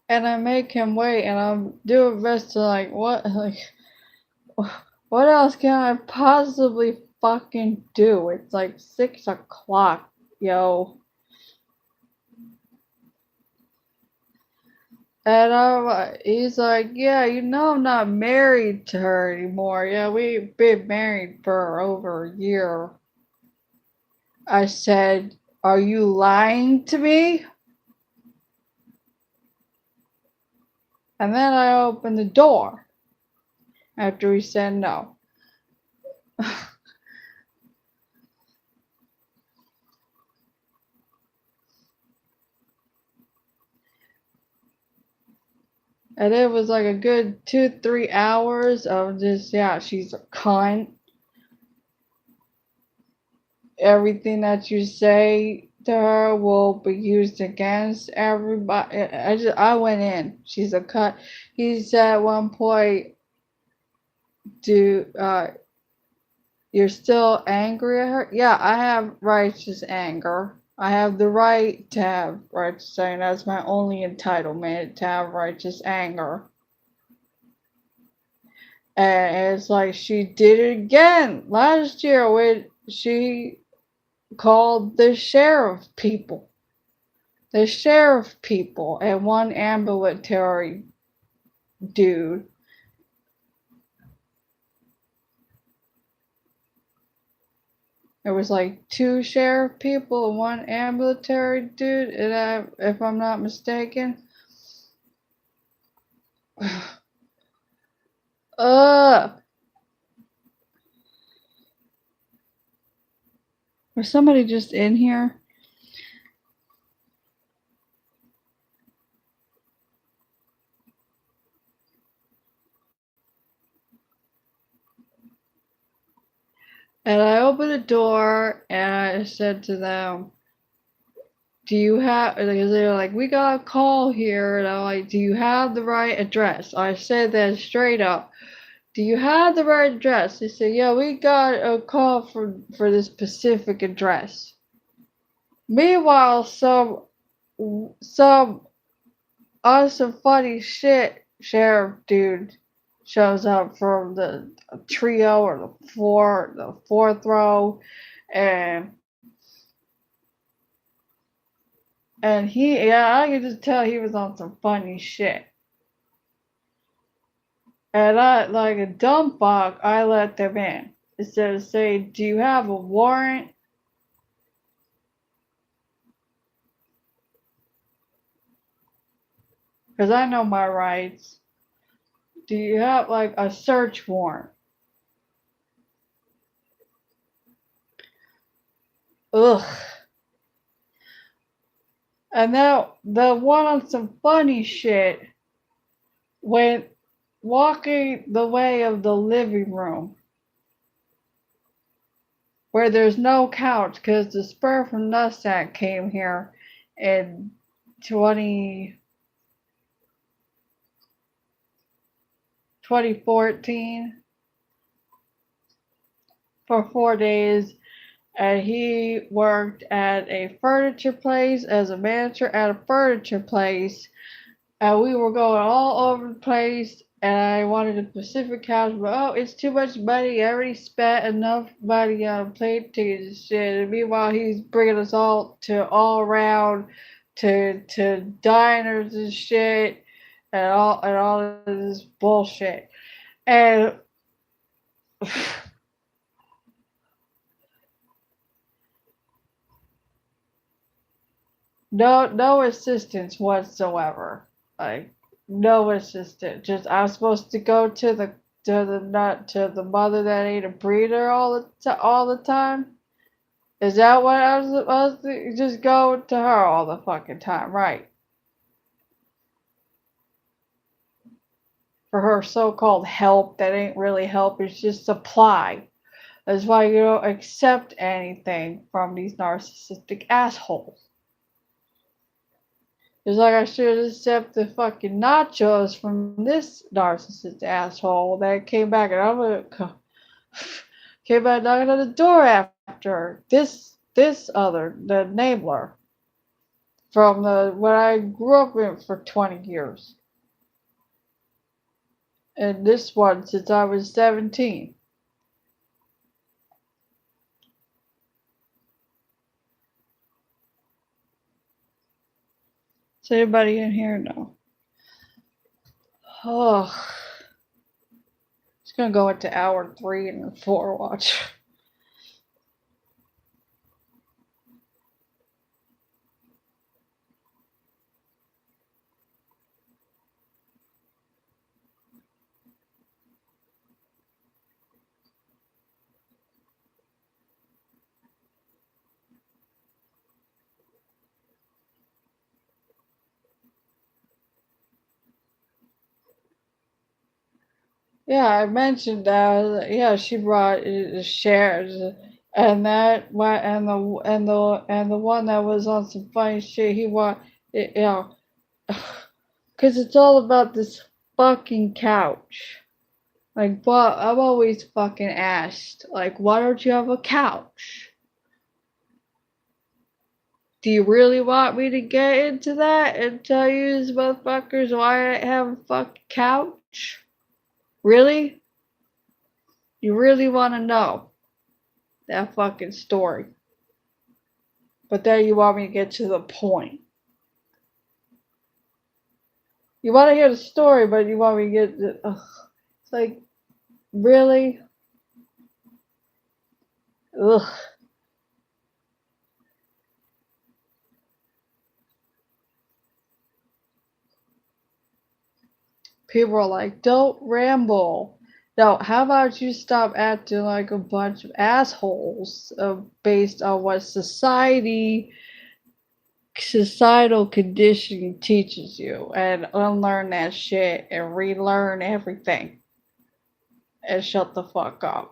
and I make him wait, and I'm doing best to like what like what else can I possibly fucking do? It's like 6 o'clock, yo. And he's like, yeah, I'm not married to her anymore. Yeah, we've been married for over a year. I said, are you lying to me? And then I opened the door after he said no. And it was like a good 2, 3 hours of just, yeah, she's a cunt. Everything that you say to her will be used against everybody. I went in. She's a cunt. He said at one point, do you're still angry at her? Yeah, I have righteous anger. I have the right to have righteous anger. That's my only entitlement, to have righteous anger. And it's like she did it again last year when she called the sheriff people. The sheriff people and one ambulatory dude. There was like 2 sheriff people and one ambulatory dude, if I'm not mistaken. Was somebody just in here? And I opened the door and I said to them, do you have, because they were like, we got a call here. And I'm like, do you have the right address? I said that straight up. Do you have the right address? They said, yeah, we got a call for this specific address. Meanwhile, some awesome funny shit sheriff dude shows up from the trio or the fourth row, and I could just tell he was on some funny shit. And I, like a dumb fuck, I let them in instead of saying, "Do you have a warrant?" Because I know my rights. Do you have like a search warrant? Ugh. And now the one on some funny shit went walking the way of the living room where there's no couch because the spur from Nutsack came here in 2014 for 4 days. And he worked at a furniture place as a manager at a furniture place. And we were going all over the place. And I wanted a Pacific couch, but oh, it's too much money. I already spent enough money on plane tickets and shit. And meanwhile, he's bringing us all around to diners and shit, and all of this bullshit. And no assistance whatsoever. Like no assistance. Just I'm supposed to go to the mother that ate a breeder all the time. Is that what I was supposed to just go to her all the fucking time, right? For her so-called help that ain't really help, it's just supply. That's why you don't accept anything from these narcissistic assholes. It's like I should accept the fucking nachos from this narcissist asshole that came back and came back knocking on the door after this other the enabler. from the what I grew up in for 20 years. And this one since I was 17. Does anybody in here know? Oh, it's gonna go into hour 3 and 4 watch. Yeah, I mentioned that. Yeah, she brought shares, and that and the one that was on some funny shit. He want you know, because it's all about this fucking couch. Like, what? I'm always fucking asked, like, why don't you have a couch? Do you really want me to get into that and tell you, motherfuckers, why I have a fucking couch? Really? You really want to know that fucking story? But then you want me to get to the point. You want to hear the story, but you want me to get the. Ugh. It's like, really? Ugh. People are like, don't ramble. No, how about you stop acting like a bunch of assholes based on what societal conditioning teaches you, and unlearn that shit and relearn everything and shut the fuck up.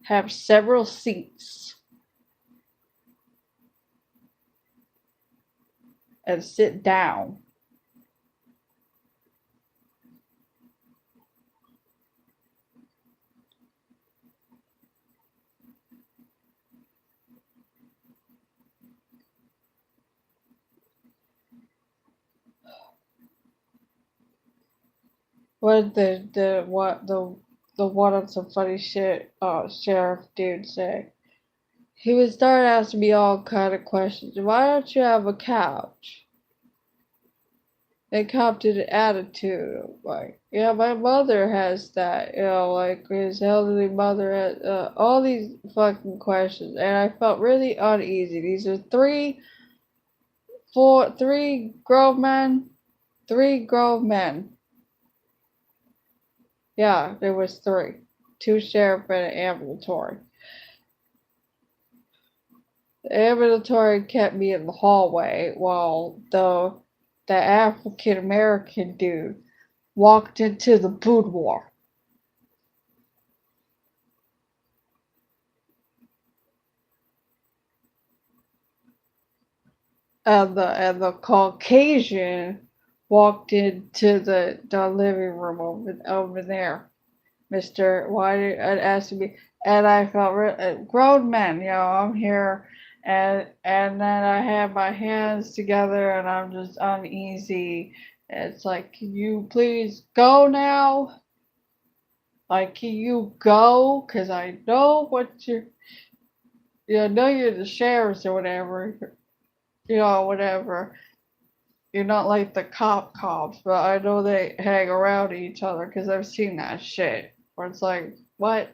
Have several seats and sit down. What the one on some funny shit sheriff dude say? He would start asking me all kind of questions. Why don't you have a couch? They copped an attitude. Like, yeah, my mother has that. Like his elderly mother has all these fucking questions, and I felt really uneasy. These are three grown men, three grown men. Yeah, there was three, two sheriff and an ambulatory. The ambulatory kept me in the hallway while the African American dude walked into the boudoir. And the Caucasian walked into the living room over there. Mr. Why did asked me, and I felt grown men. I'm here, and then I have my hands together, and I'm just uneasy. It's like, can you please go now? Like, can you go? Cause I know what know you're the sheriffs or whatever. Whatever. You're not like the cops, but I know they hang around each other because I've seen that shit. Where it's like, what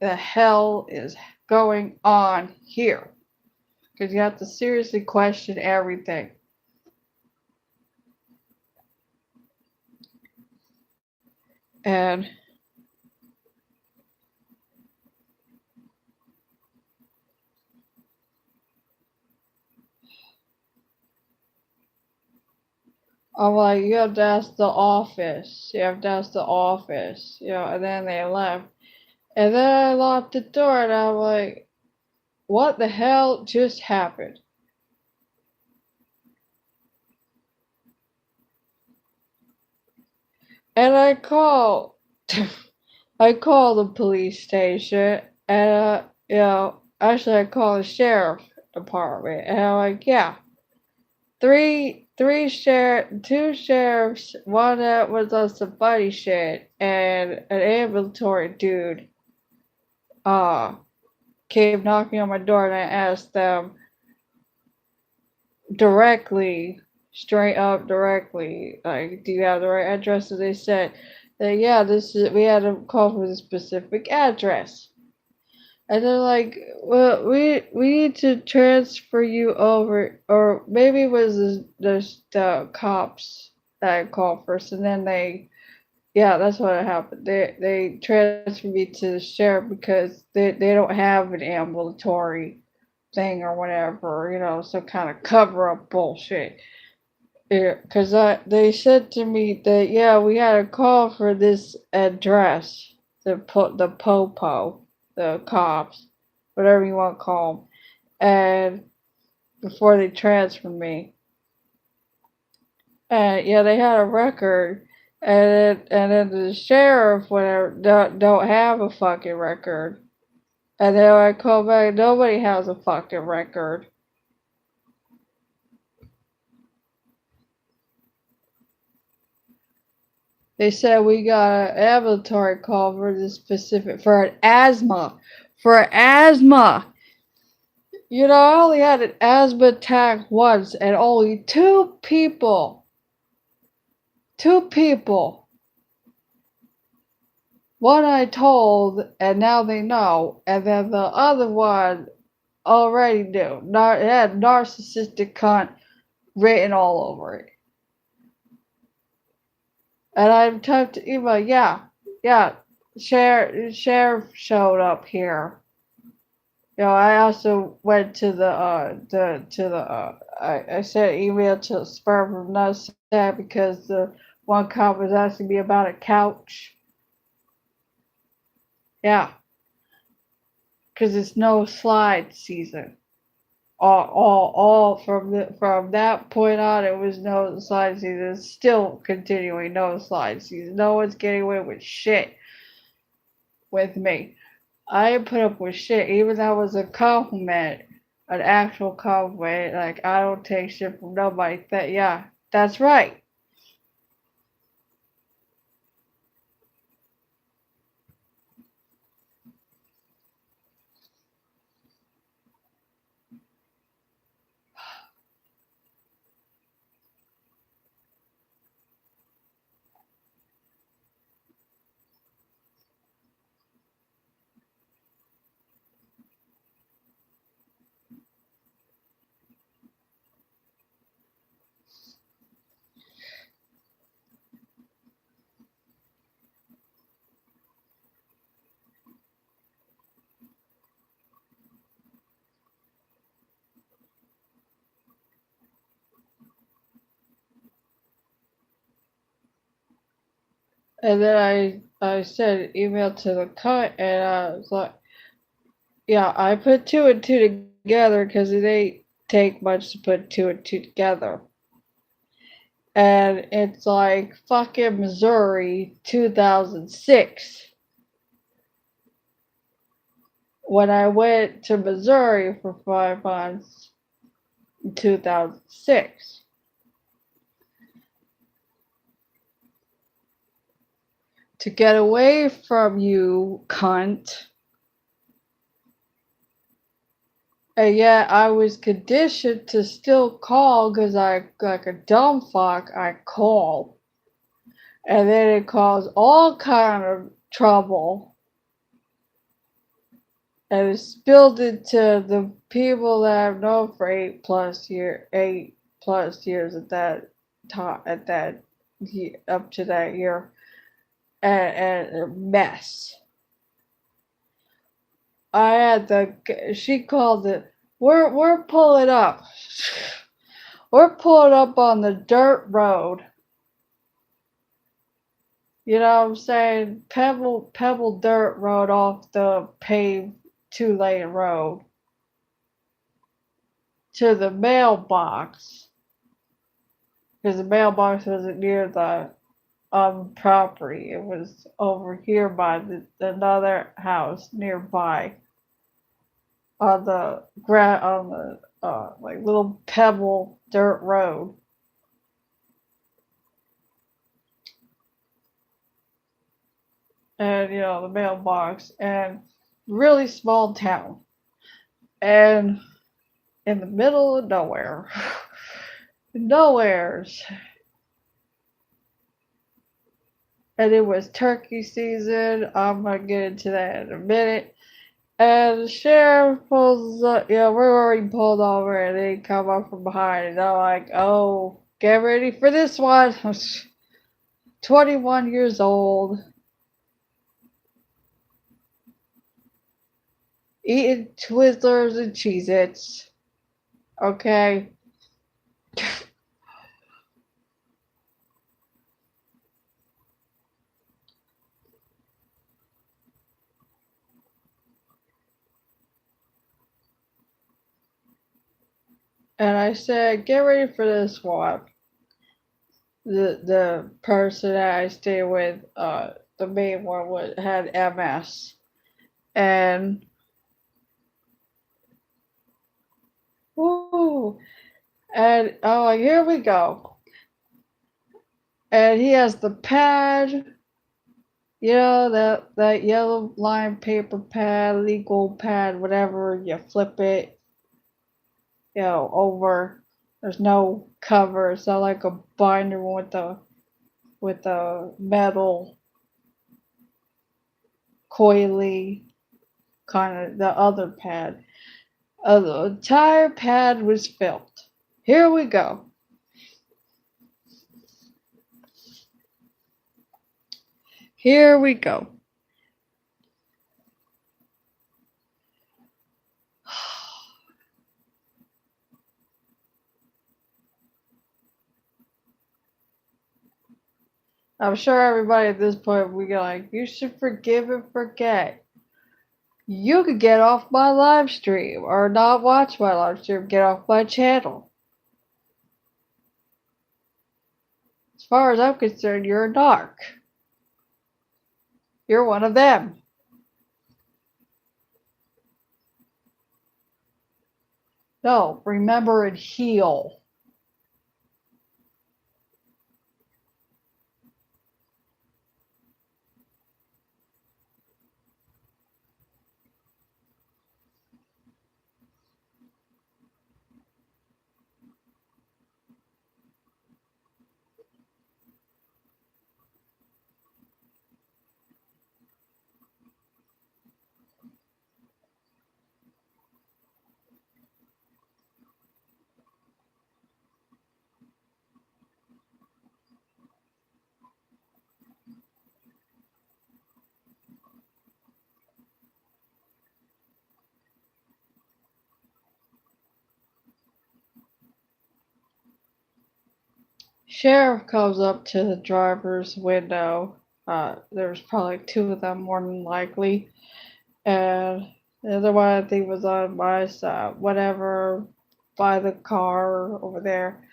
the hell is going on here? Because you have to seriously question everything. And I'm like, you have to ask the office. You have to ask the office. And then they left. And then I locked the door and I'm like, what the hell just happened? And I call the police station, and actually I call the sheriff department, and I'm like, yeah, two sheriffs, one that was on some funny shit, and an ambulatory dude, uh, came knocking on my door, and I asked them directly, straight up directly, like, do you have the right address? And they said that, yeah, we had to call for the specific address. And they're like, well, we need to transfer you over, or maybe it was the cops that I called first, and then yeah, that's what happened. They transferred me to the sheriff because they don't have an ambulatory thing or whatever, some kind of cover up bullshit. Yeah, because they said to me that, yeah, we had a call for this address, the popo, the cops, whatever you want to call them, and before they transferred me, and yeah, they had a record, and then the sheriff, whatever, don't have a fucking record, and then I call back, nobody has a fucking record. They said we got an ambulatory call for this specific for an asthma. For asthma. I only had an asthma attack once and only two people. One I told and now they know, and then the other one already knew. It had narcissistic cunt written all over it. And I typed to email, yeah, sheriff showed up here. I also went to I sent an email to Sperm from Nutsack because the one cop was asking me about a couch. Yeah, because it's no slide season. All from that point on, it was no slide season. It's still continuing no slide season. No one's getting away with shit with me. I put up with shit, even that was a compliment, an actual compliment. Like, I don't take shit from nobody. Yeah, that's right. And then I sent an email to the cut, and I was like, yeah, I put two and two together because it ain't take much to put two and two together. And it's like fucking Missouri 2006. When I went to Missouri for 5 months in 2006. To get away from you, cunt. And yet I was conditioned to still call because like a dumb fuck, I call. And then it caused all kind of trouble. And it spilled into the people that I've known for 8+ years at that time, up to that year, and a mess. She called it, we're pulling up. We're pulling up on the dirt road. You know what I'm saying? Pebble dirt road off the paved 2-lane road to the mailbox. Because the mailbox wasn't near the property. It was over here by another house nearby on the on the like little pebble dirt road. And the mailbox, and really small town, and in the middle of nowhere. Nowheres. And it was turkey season. I'm gonna get into that in a minute. And the sheriff pulls up, we're already pulled over, and they come up from behind, and I'm like, oh, get ready for this one. 21 years old, eating Twizzlers and Cheez-Its. Okay. And I said, get ready for this one. The person that I stay with, the main one had MS. And woo, and I'm like, here we go. And he has the pad, that yellow line paper pad, legal pad, whatever. You flip it, over. There's no cover. It's not like a binder with the metal coily kind of the other pad. The entire pad was filled. Here we go. Here we go. I'm sure everybody at this point will be like, you should forgive and forget. You could get off my live stream or not watch my live stream, get off my channel. As far as I'm concerned, you're a narc. You're one of them. No, remember and heal. Sheriff comes up to the driver's window. There's probably two of them, more than likely. And the other one, I think, was on my side, whatever, by the car over there.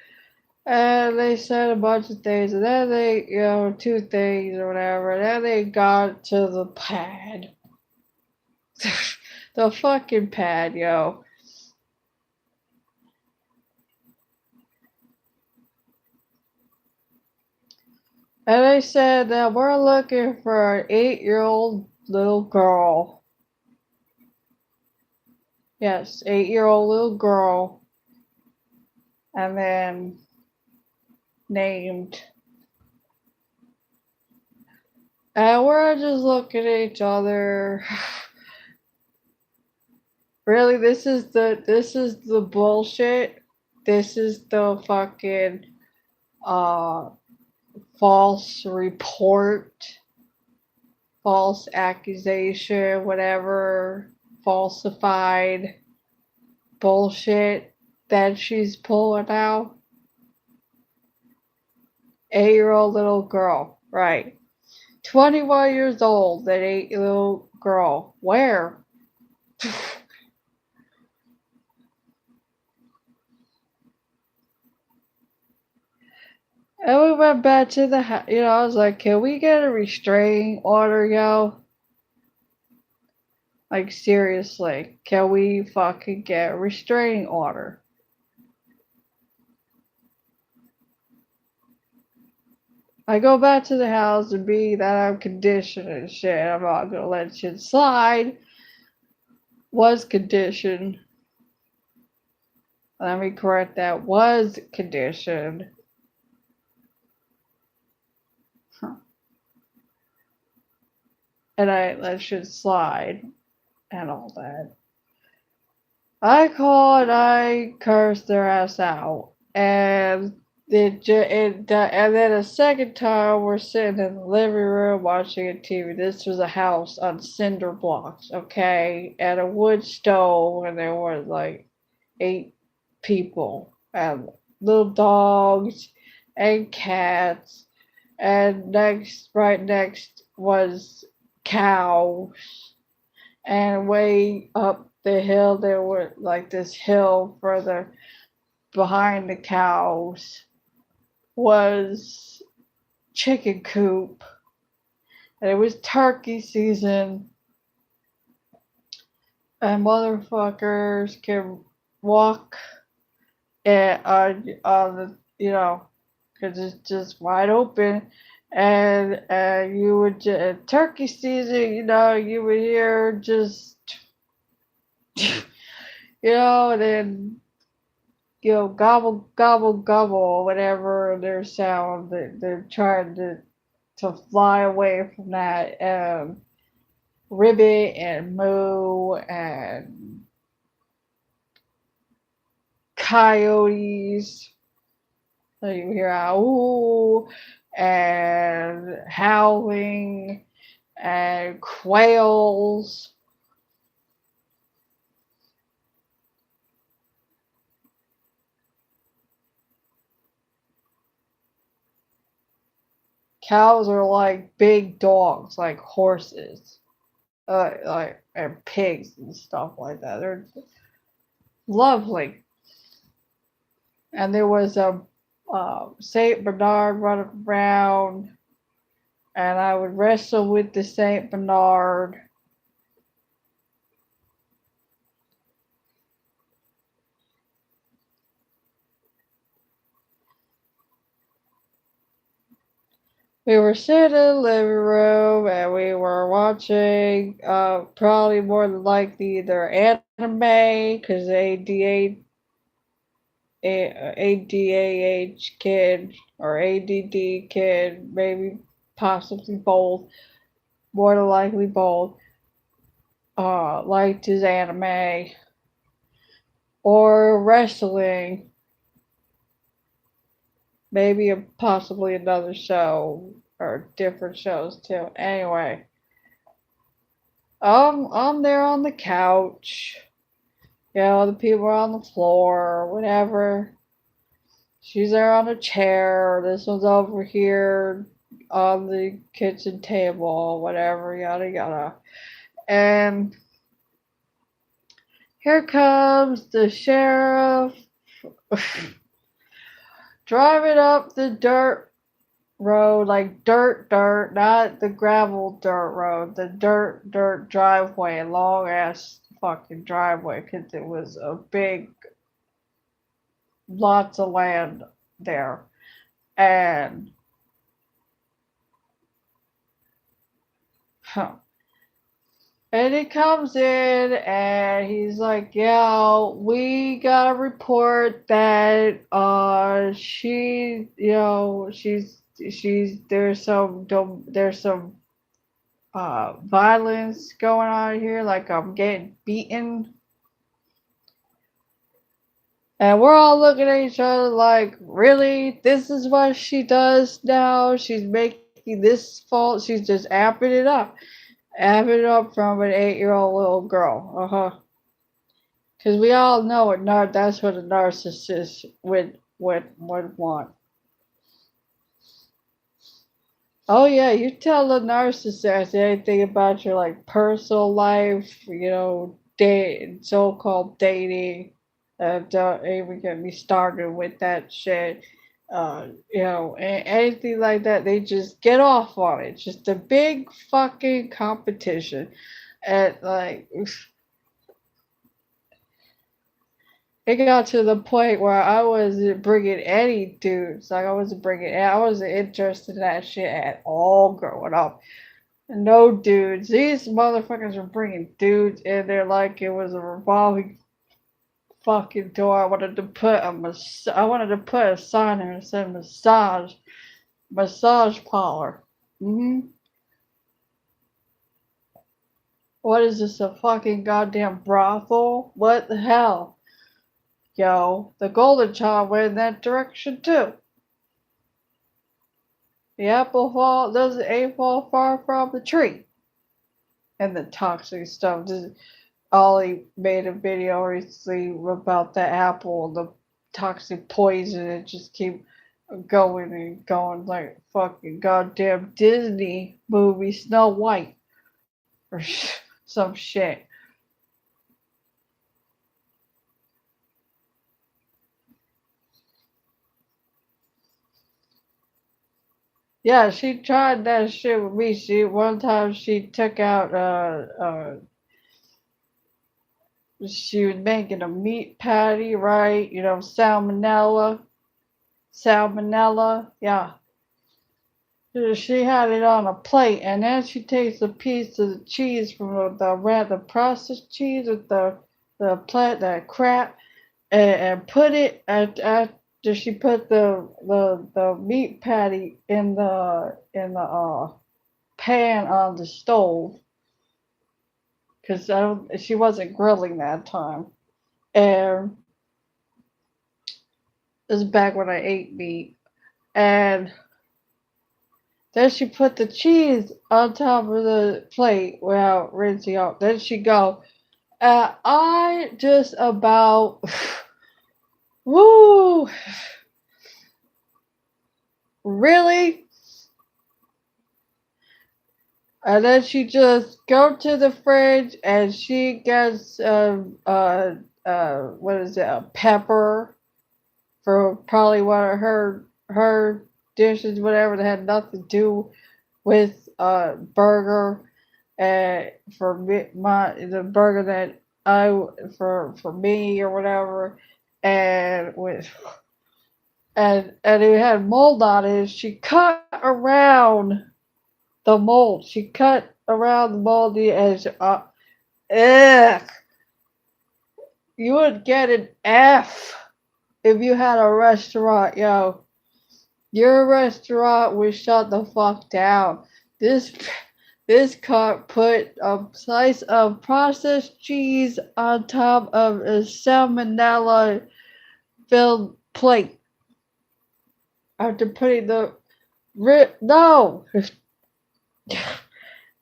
And they said a bunch of things, and then they, two things or whatever, and then they got to the pad. The fucking pad, yo. And they said that we're looking for an 8-year-old little girl. Yes, 8-year-old little girl. And then named. And we're just looking at each other. Really, this is the bullshit. This is the fucking false report, false accusation, whatever, falsified bullshit that she's pulling out. 8-year-old little girl, right? 21 years old, that 8-year-old girl. Where? And we went back to the house. I was like, can we get a restraining order, yo? Like, seriously, can we fucking get a restraining order? I go back to the house and be that I'm conditioned and shit. I'm not gonna let shit slide. Was conditioned. Let me correct that. Was conditioned. Huh. And I let shit slide and all that. I called, I cursed their ass out. And and then a second time we're sitting in the living room watching a TV. This was a house on cinder blocks, okay, and a wood stove, and there were like 8 people and little dogs and cats, and right next was cows, and way up the hill there were like this hill further behind the cows was chicken coop, and it was turkey season, and motherfuckers can walk on the because it's just wide open, and you would turkey season, you would hear just and then gobble, gobble, gobble, whatever their sound. They're trying to fly away from that. Ribbit and moo and coyotes. So you hear owl and howling and quails. Cows are like big dogs, like horses, like and pigs and stuff like that. They're lovely. And there was a Saint Bernard running around, and I would wrestle with the Saint Bernard. We were sitting in the living room and we were watching, probably more than likely either anime, because ADAH kid or ADD kid, maybe possibly both, more than likely both, liked his anime, or wrestling, maybe possibly another show or different shows too. Anyway, I'm there on the couch. The people are on the floor, whatever. She's there on a chair. This one's over here on the kitchen table, whatever, yada yada. And here comes the sheriff driving up the dirt road, like dirt, not the gravel dirt road, the dirt driveway, long ass fucking driveway, because it was a big, lots of land there. And, huh. And he comes in and he's like, yeah, we got a report that she's there's some violence going on here, like I'm getting beaten. And we're all looking at each other like, really? This is what she does now? She's making this fault. She's just amping it up. Amping it up from an 8-year-old little girl. Because we all know that's what a narcissist would want. Oh yeah, you tell a narcissist anything about your like personal life, date, so-called dating. Don't even get me started with that shit. anything like that, they just get off on it. Just a big fucking competition. And like, it got to the point where I wasn't bringing any dudes. Like, I wasn't interested in that shit at all growing up. No dudes. These motherfuckers were bringing dudes in there like it was a revolving fucking door. I wanted to put a sign there that said massage parlor. What is this, a fucking goddamn brothel? What the hell? Yo, the golden child went in that direction too. The apple doesn't ain't fall far from the tree. And the toxic stuff. Ollie made a video recently about the apple, the toxic poison. It just keep going and going like fucking goddamn Disney movie Snow White or some shit. Yeah, she tried that shit with me. One time she took out she was making a meat patty, right? Salmonella, yeah. She had it on a plate, and then she takes a piece of the cheese from the processed cheese with the crap, and put it after she put the meat patty in the pan on the stove, because she wasn't grilling that time, and this is back when I ate meat, and then she put the cheese on top of the plate without rinsing out. Then she go, I just about, woo, really? And then she just go to the fridge and she gets, what is it, a pepper for probably one of her dishes, whatever, that had nothing to do with burger, for me, the burger that for me or whatever, and with and it had mold on it. She cut around the mold. She cut around the moldy edge. Ugh. You would get an F if you had a restaurant, yo. Your restaurant would shut the fuck down. This cart put a slice of processed cheese on top of a salmonella filled plate. After putting no,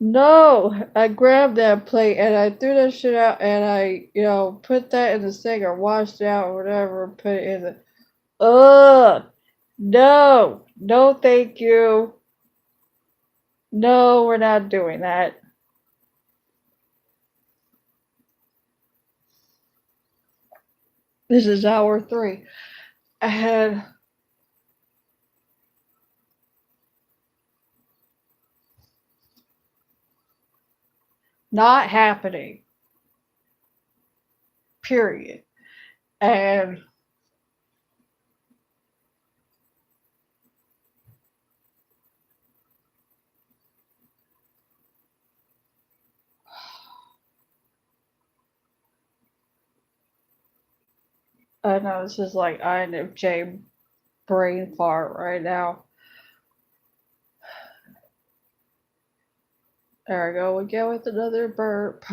no, I grabbed that plate and I threw that shit out, and I, put that in the sink or washed it out or whatever and put it in the, ugh, no, thank you. No, we're not doing that. This is hour 3. And not happening. Period. And I know this is like Infj brain fart right now. There we go again with another burp.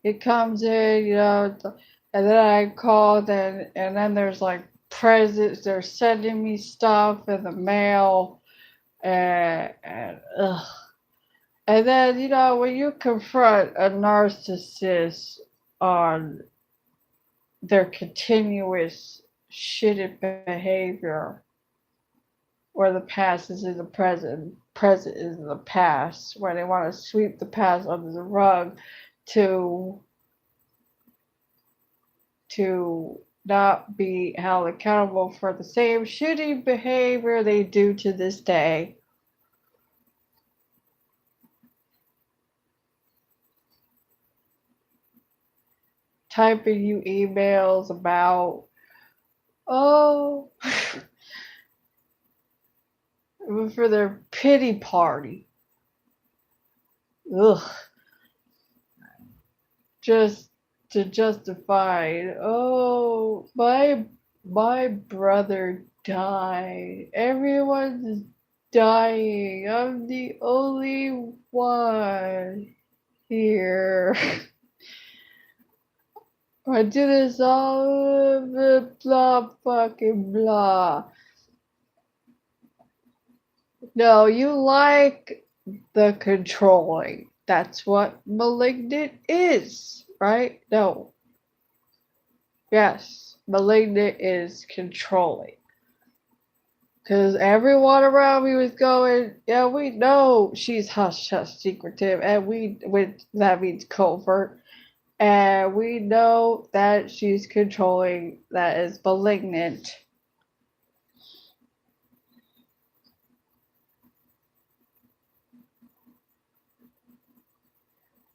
It comes in, and then I call, and then there's like presents. They're sending me stuff in the mail, and ugh. And then, when you confront a narcissist on their continuous shitty behavior, where the past is in the present, present is in the past, where they want to sweep the past under the rug to to not be held accountable for the same shitty behavior they do to this day. Typing you emails about, oh, for their pity party. Ugh. Just to justify, oh, my brother died. Everyone's dying. I'm the only one here. I do this all blah fucking blah. No, you like the controlling. That's what malignant is, right? No. Yes, malignant is controlling. Because everyone around me was going, yeah, we know she's hush hush secretive, and that means covert, and we know that she's controlling, that is malignant.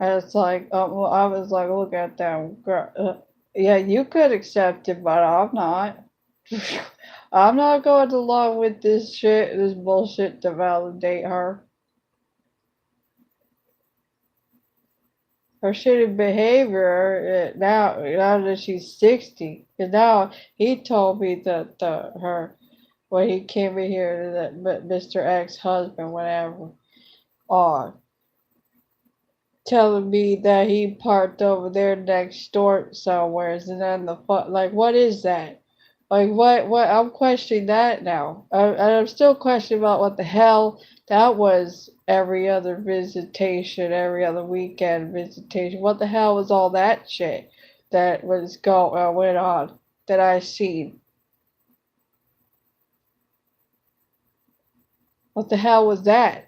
And it's like, well, I was like, look at that girl. Yeah, you could accept it, but I'm not. I'm not going along with this shit, this bullshit to validate her. Her shitty behavior now that she's 60. And now he told me that her when he came in here, that Mr. Ex-husband, whatever, telling me that he parked over there next door somewhere, and then like, what is that? Like, what? I'm questioning that now. I'm still questioning about what the hell that was. Every other visitation, every other weekend visitation. What the hell was all that shit that went on that I seen? What the hell was that?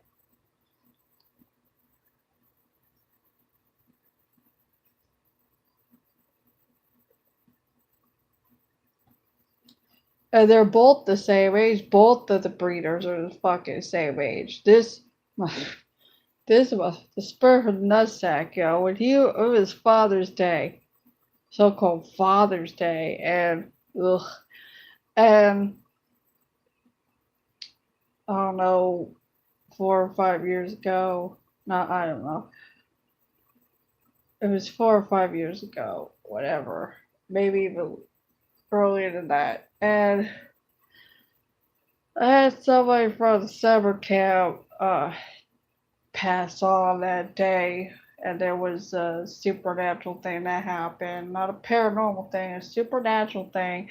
And they're both the same age. Both of the breeders are the fucking same age. This was the spur of the nutsack, yo. It was Father's Day, so-called Father's Day, and ugh, and I don't know, 4 or 5 years ago. No, I don't know. It was 4 or 5 years ago, whatever. Maybe even earlier than that. And I had somebody from the summer camp pass on that day, and there was a supernatural thing that happened, not a paranormal thing, a supernatural thing,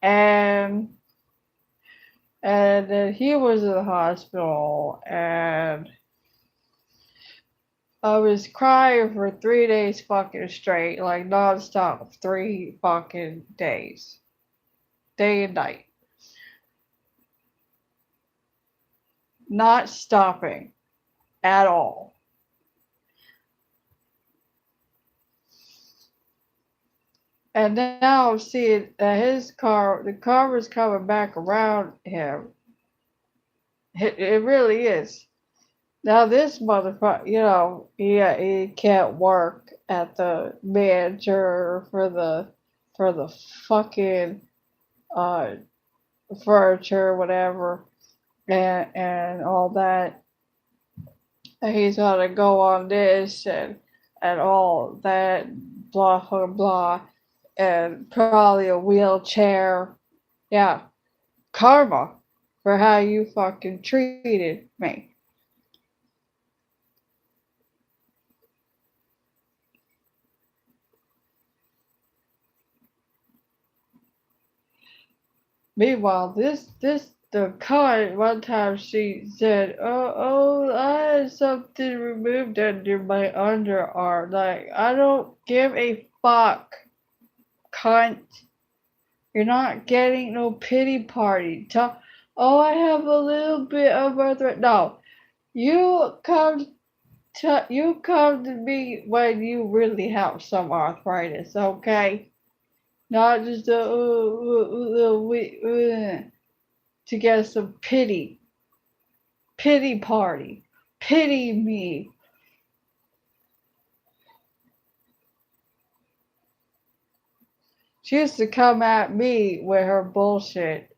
and then he was in the hospital, and I was crying for 3 days fucking straight, like nonstop, 3 fucking days, day and night, not stopping at all. And now I'm seeing that the car was coming back around him. It really is. Now this motherfucker, he can't work at the manager for the fucking uh furniture, whatever, and all that. And he's gotta go on this and all that, blah blah blah, and probably a wheelchair. Yeah, karma for how you fucking treated me. Meanwhile, the con one time she said, I had something removed under my underarm. Like, I don't give a fuck, cunt. You're not getting no pity party. Oh, I have a little bit of arthritis. No, you come to me when you really have some arthritis, okay? Not just to get some pity party, pity me. She used to come at me with her bullshit,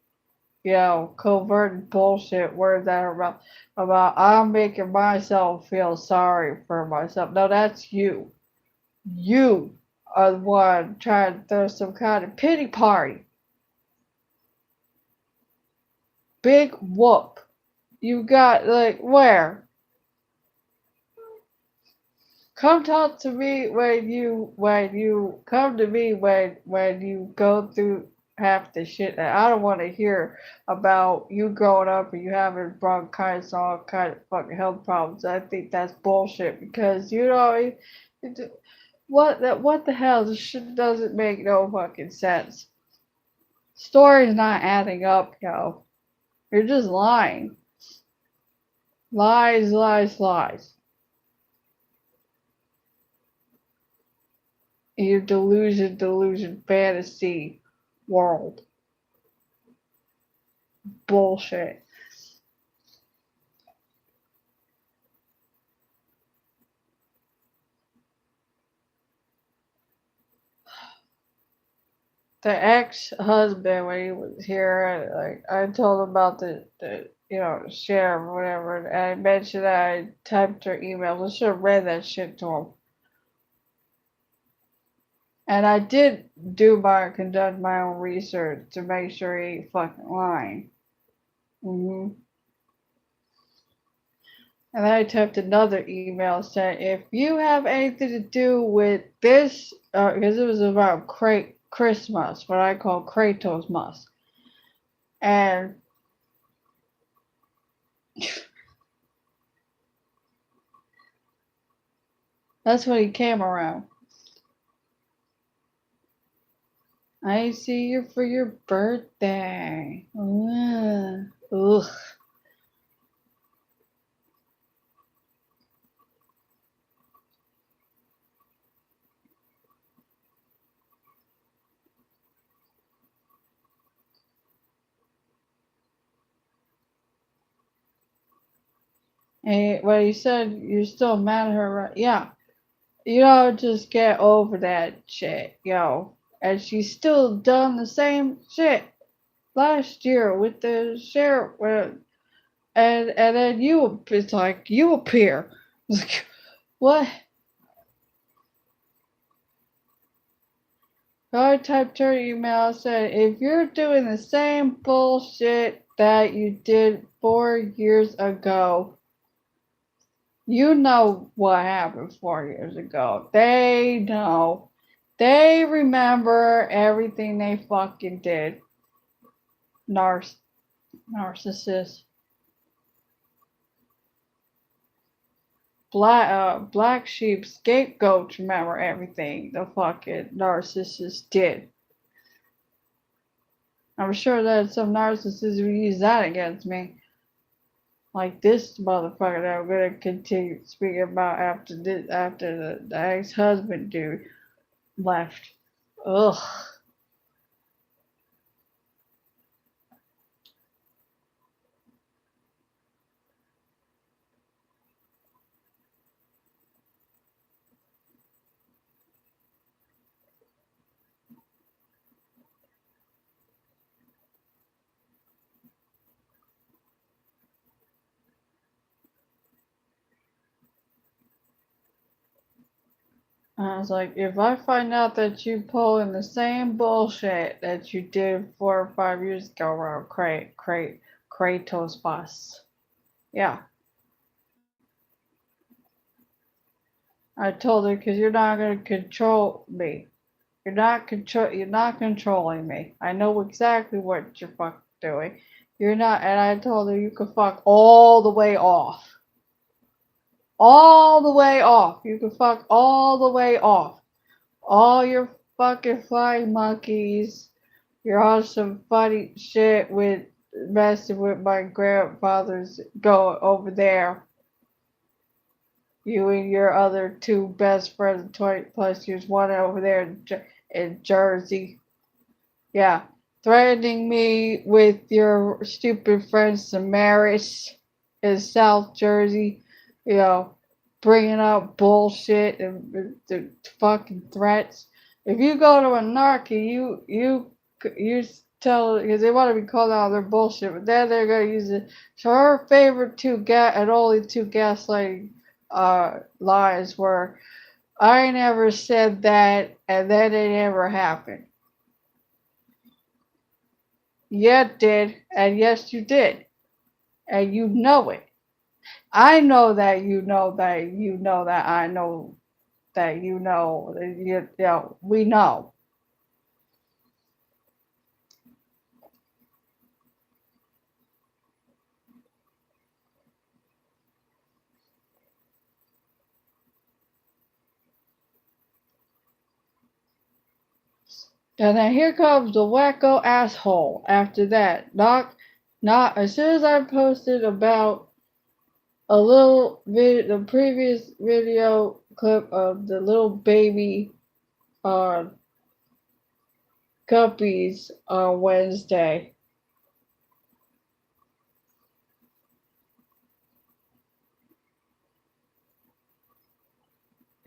covert bullshit words out of her mouth about I'm making myself feel sorry for myself. No, that's you. You are the one trying to throw some kind of pity party. Big whoop. You got like where? Come talk to me when you come to me when you go through half the shit that I don't want to hear about you growing up and you having bronchitis and all kind of fucking health problems. I think that's bullshit because what the hell? This shit doesn't make no fucking sense. Story's not adding up, yo. You're just lying. Lies, lies, lies. Your delusion, fantasy world. Bullshit. The ex-husband, when he was here, like I told him about the sheriff or whatever, and I mentioned that I typed her email. I should have read that shit to him. And I did conduct my own research to make sure he ain't fucking lying. And then I typed another email saying, if you have anything to do with this, because it was about Christmas, what I call Kratos Mas. And that's when he came around. I see you for your birthday. Ugh. And well, you said you're still mad at her, right? Yeah. Just get over that shit, yo. And she's still done the same shit last year with the sheriff. And then it's like you appear. It's like, what? So I typed her email and said, if you're doing the same bullshit that you did 4 years ago, you know what happened 4 years ago. They know. They remember everything they fucking did. Narcissist. Black sheep scapegoats remember everything the fucking narcissist did. I'm sure that some narcissists will use that against me. Like this motherfucker that I'm gonna continue speaking about after the ex-husband dude left. Ugh. I was like, if I find out that you pulling the same bullshit that you did 4 or 5 years ago around Kratos bus. Yeah. I told her because you're not gonna control me. You're not controlling me. I know exactly what you're fucking doing. You're not and I told her you could fuck all the way off. All the way off. You can fuck all the way off. All your fucking flying monkeys. You're on some funny shit with messing with my grandfather's go over there. You and your other two best friends, 20 plus years, one over there in Jersey. Yeah. Threatening me with your stupid friend Samaris in South Jersey. You know, bringing up bullshit and the fucking threats. If you go to Anarchy, you tell, because they want to be called out on their bullshit, but then they're gonna use it. So her favorite and only two gaslighting lines were, "I never said that," and then it never happened. Yeah, it did, and yes, you did, and you know it. I know that you know that you know that I know that you know. You know, we know. And then here comes the wacko asshole. After that, not as soon as I posted about the previous video clip of the little baby uh guppies on Wednesday.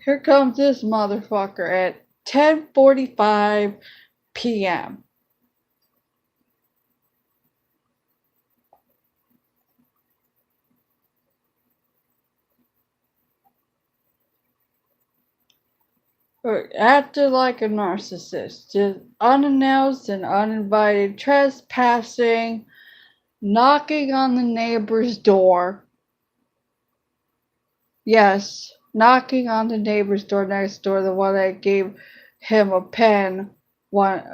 Here comes this motherfucker at 10:45 p.m. Acted like a narcissist, just unannounced and uninvited, trespassing, knocking on the neighbor's door. Yes, knocking on the neighbor's door next door, the one that gave him a pen. What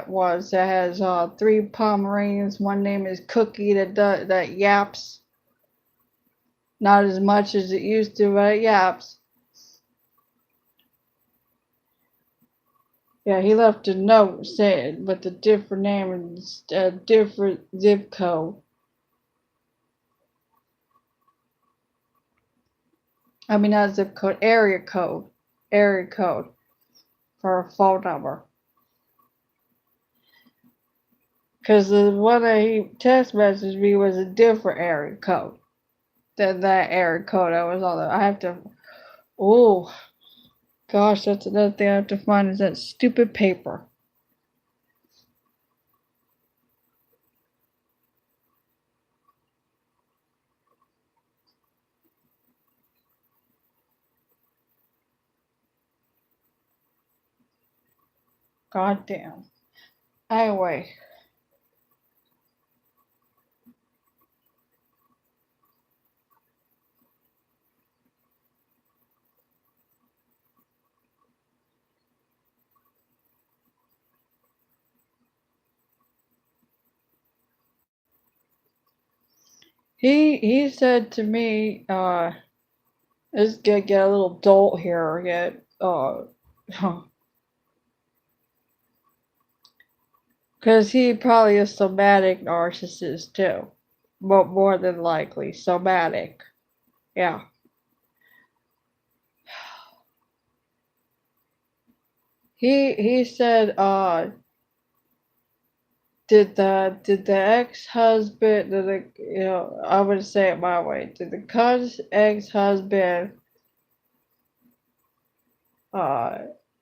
was that has three Pomeranians. One name is Cookie that yaps. Not as much as it used to, but it yaps. Yeah, he left a note saying with a different name and a different zip code. I mean, not zip code, area code. Area code for a phone number. Because the one that he text messaged me was a different area code than that area code I was on. I have to. Oh, gosh, that's another thing I have to find is that stupid paper. God damn. Anyway, he said to me, let's get a little dolt here, because he probably a somatic narcissist too. But more than likely, somatic. Yeah. He said, did the ex-husband, I'm gonna say it my way. Did the ex-husband uh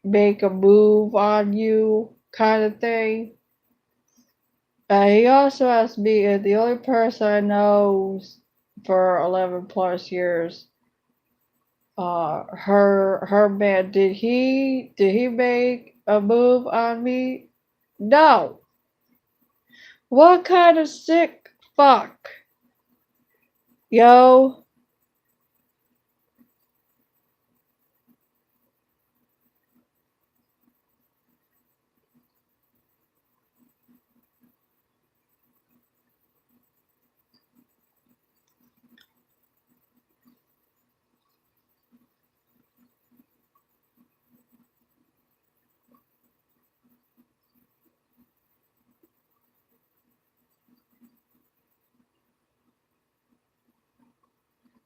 make a move on you kind of thing? He also asked me if the only person I know for 11 plus years, her man, did he make a move on me? No. What kind of sick fuck? Yo.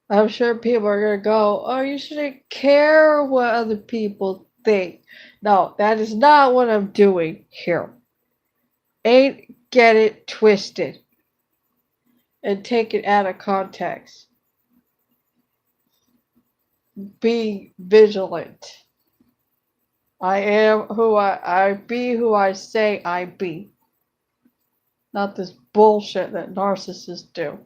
I'm sure people are gonna go, oh, you shouldn't care what other people think. No, that is not what I'm doing here. Ain't get it twisted and take it out of context. Be vigilant. I am who I be who I say I be. Not this bullshit that narcissists do.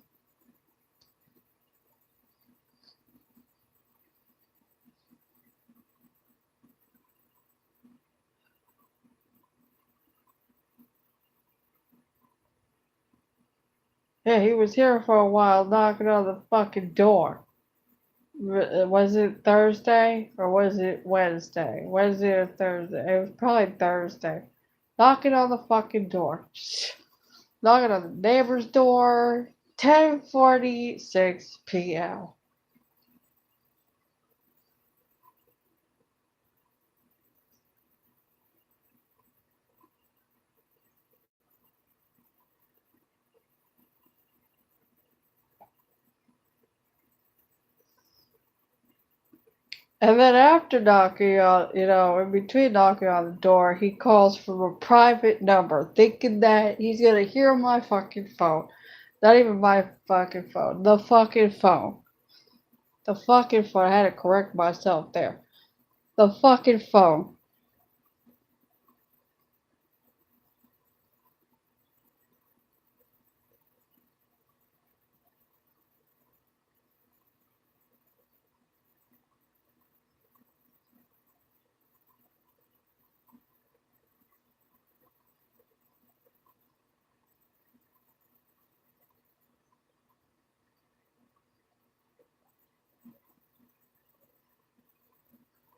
Yeah, he was here for a while knocking on the fucking door. Was it Thursday or was it Wednesday? Wednesday or Thursday? It was probably Thursday. Knocking on the fucking door. Knocking on the neighbor's door. 10:46 p.m. And then after knocking on, in between knocking on the door, he calls from a private number, thinking that he's gonna hear my fucking phone. Not even my fucking phone. The fucking phone. The fucking phone. I had to correct myself there. The fucking phone.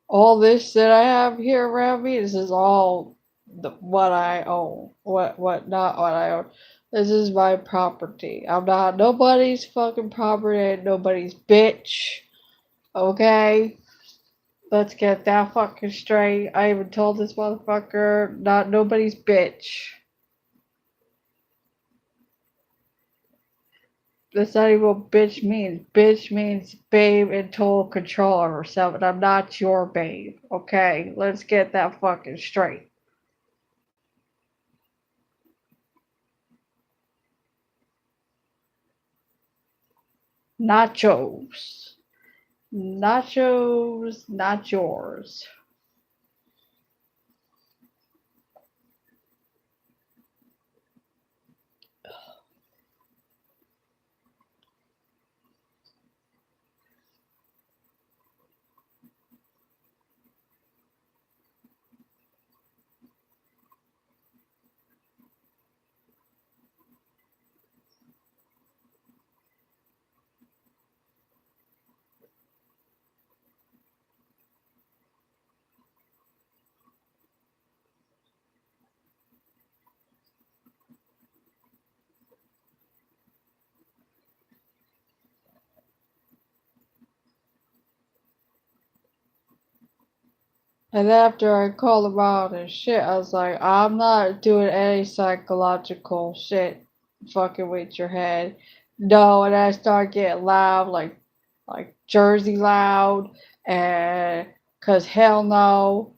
All this that I have here around me, this is all what I own. What not what I own. This is my property. I'm not nobody's fucking property, nobody's bitch. Okay? Let's get that fucking straight. I even told this motherfucker, not nobody's bitch. That's not even what bitch means. Bitch means babe in total control of herself, and I'm not your babe. Okay? Let's get that fucking straight. Nachos. Nachos, not yours. And after I called him out and shit, I was like, I'm not doing any psychological shit fucking with your head. No, and I started getting loud, like Jersey loud, and cause hell no.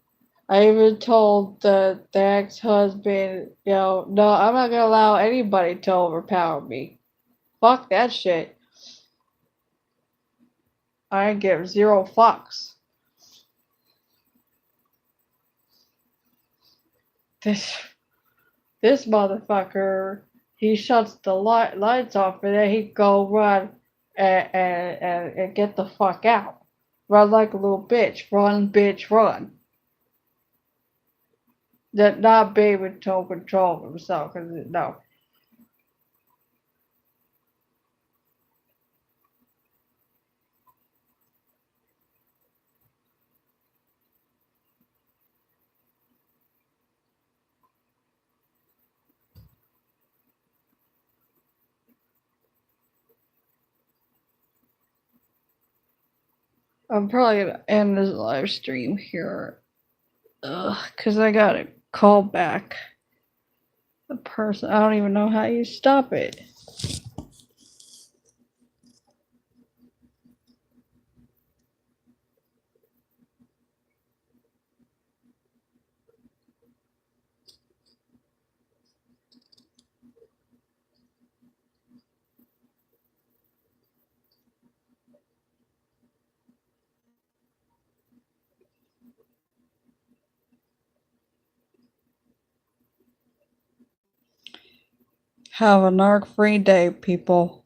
I even told the ex-husband, no, I'm not gonna allow anybody to overpower me. Fuck that shit. I give zero fucks. This this motherfucker, he shuts the lights off and then he go run and get the fuck out. Run like a little bitch. Run, bitch, run. That not be able to control himself. Cause no. I'm probably gonna end this live stream here. Cause I gotta call back the person. I don't even know how you stop it. Have a narc free day, people.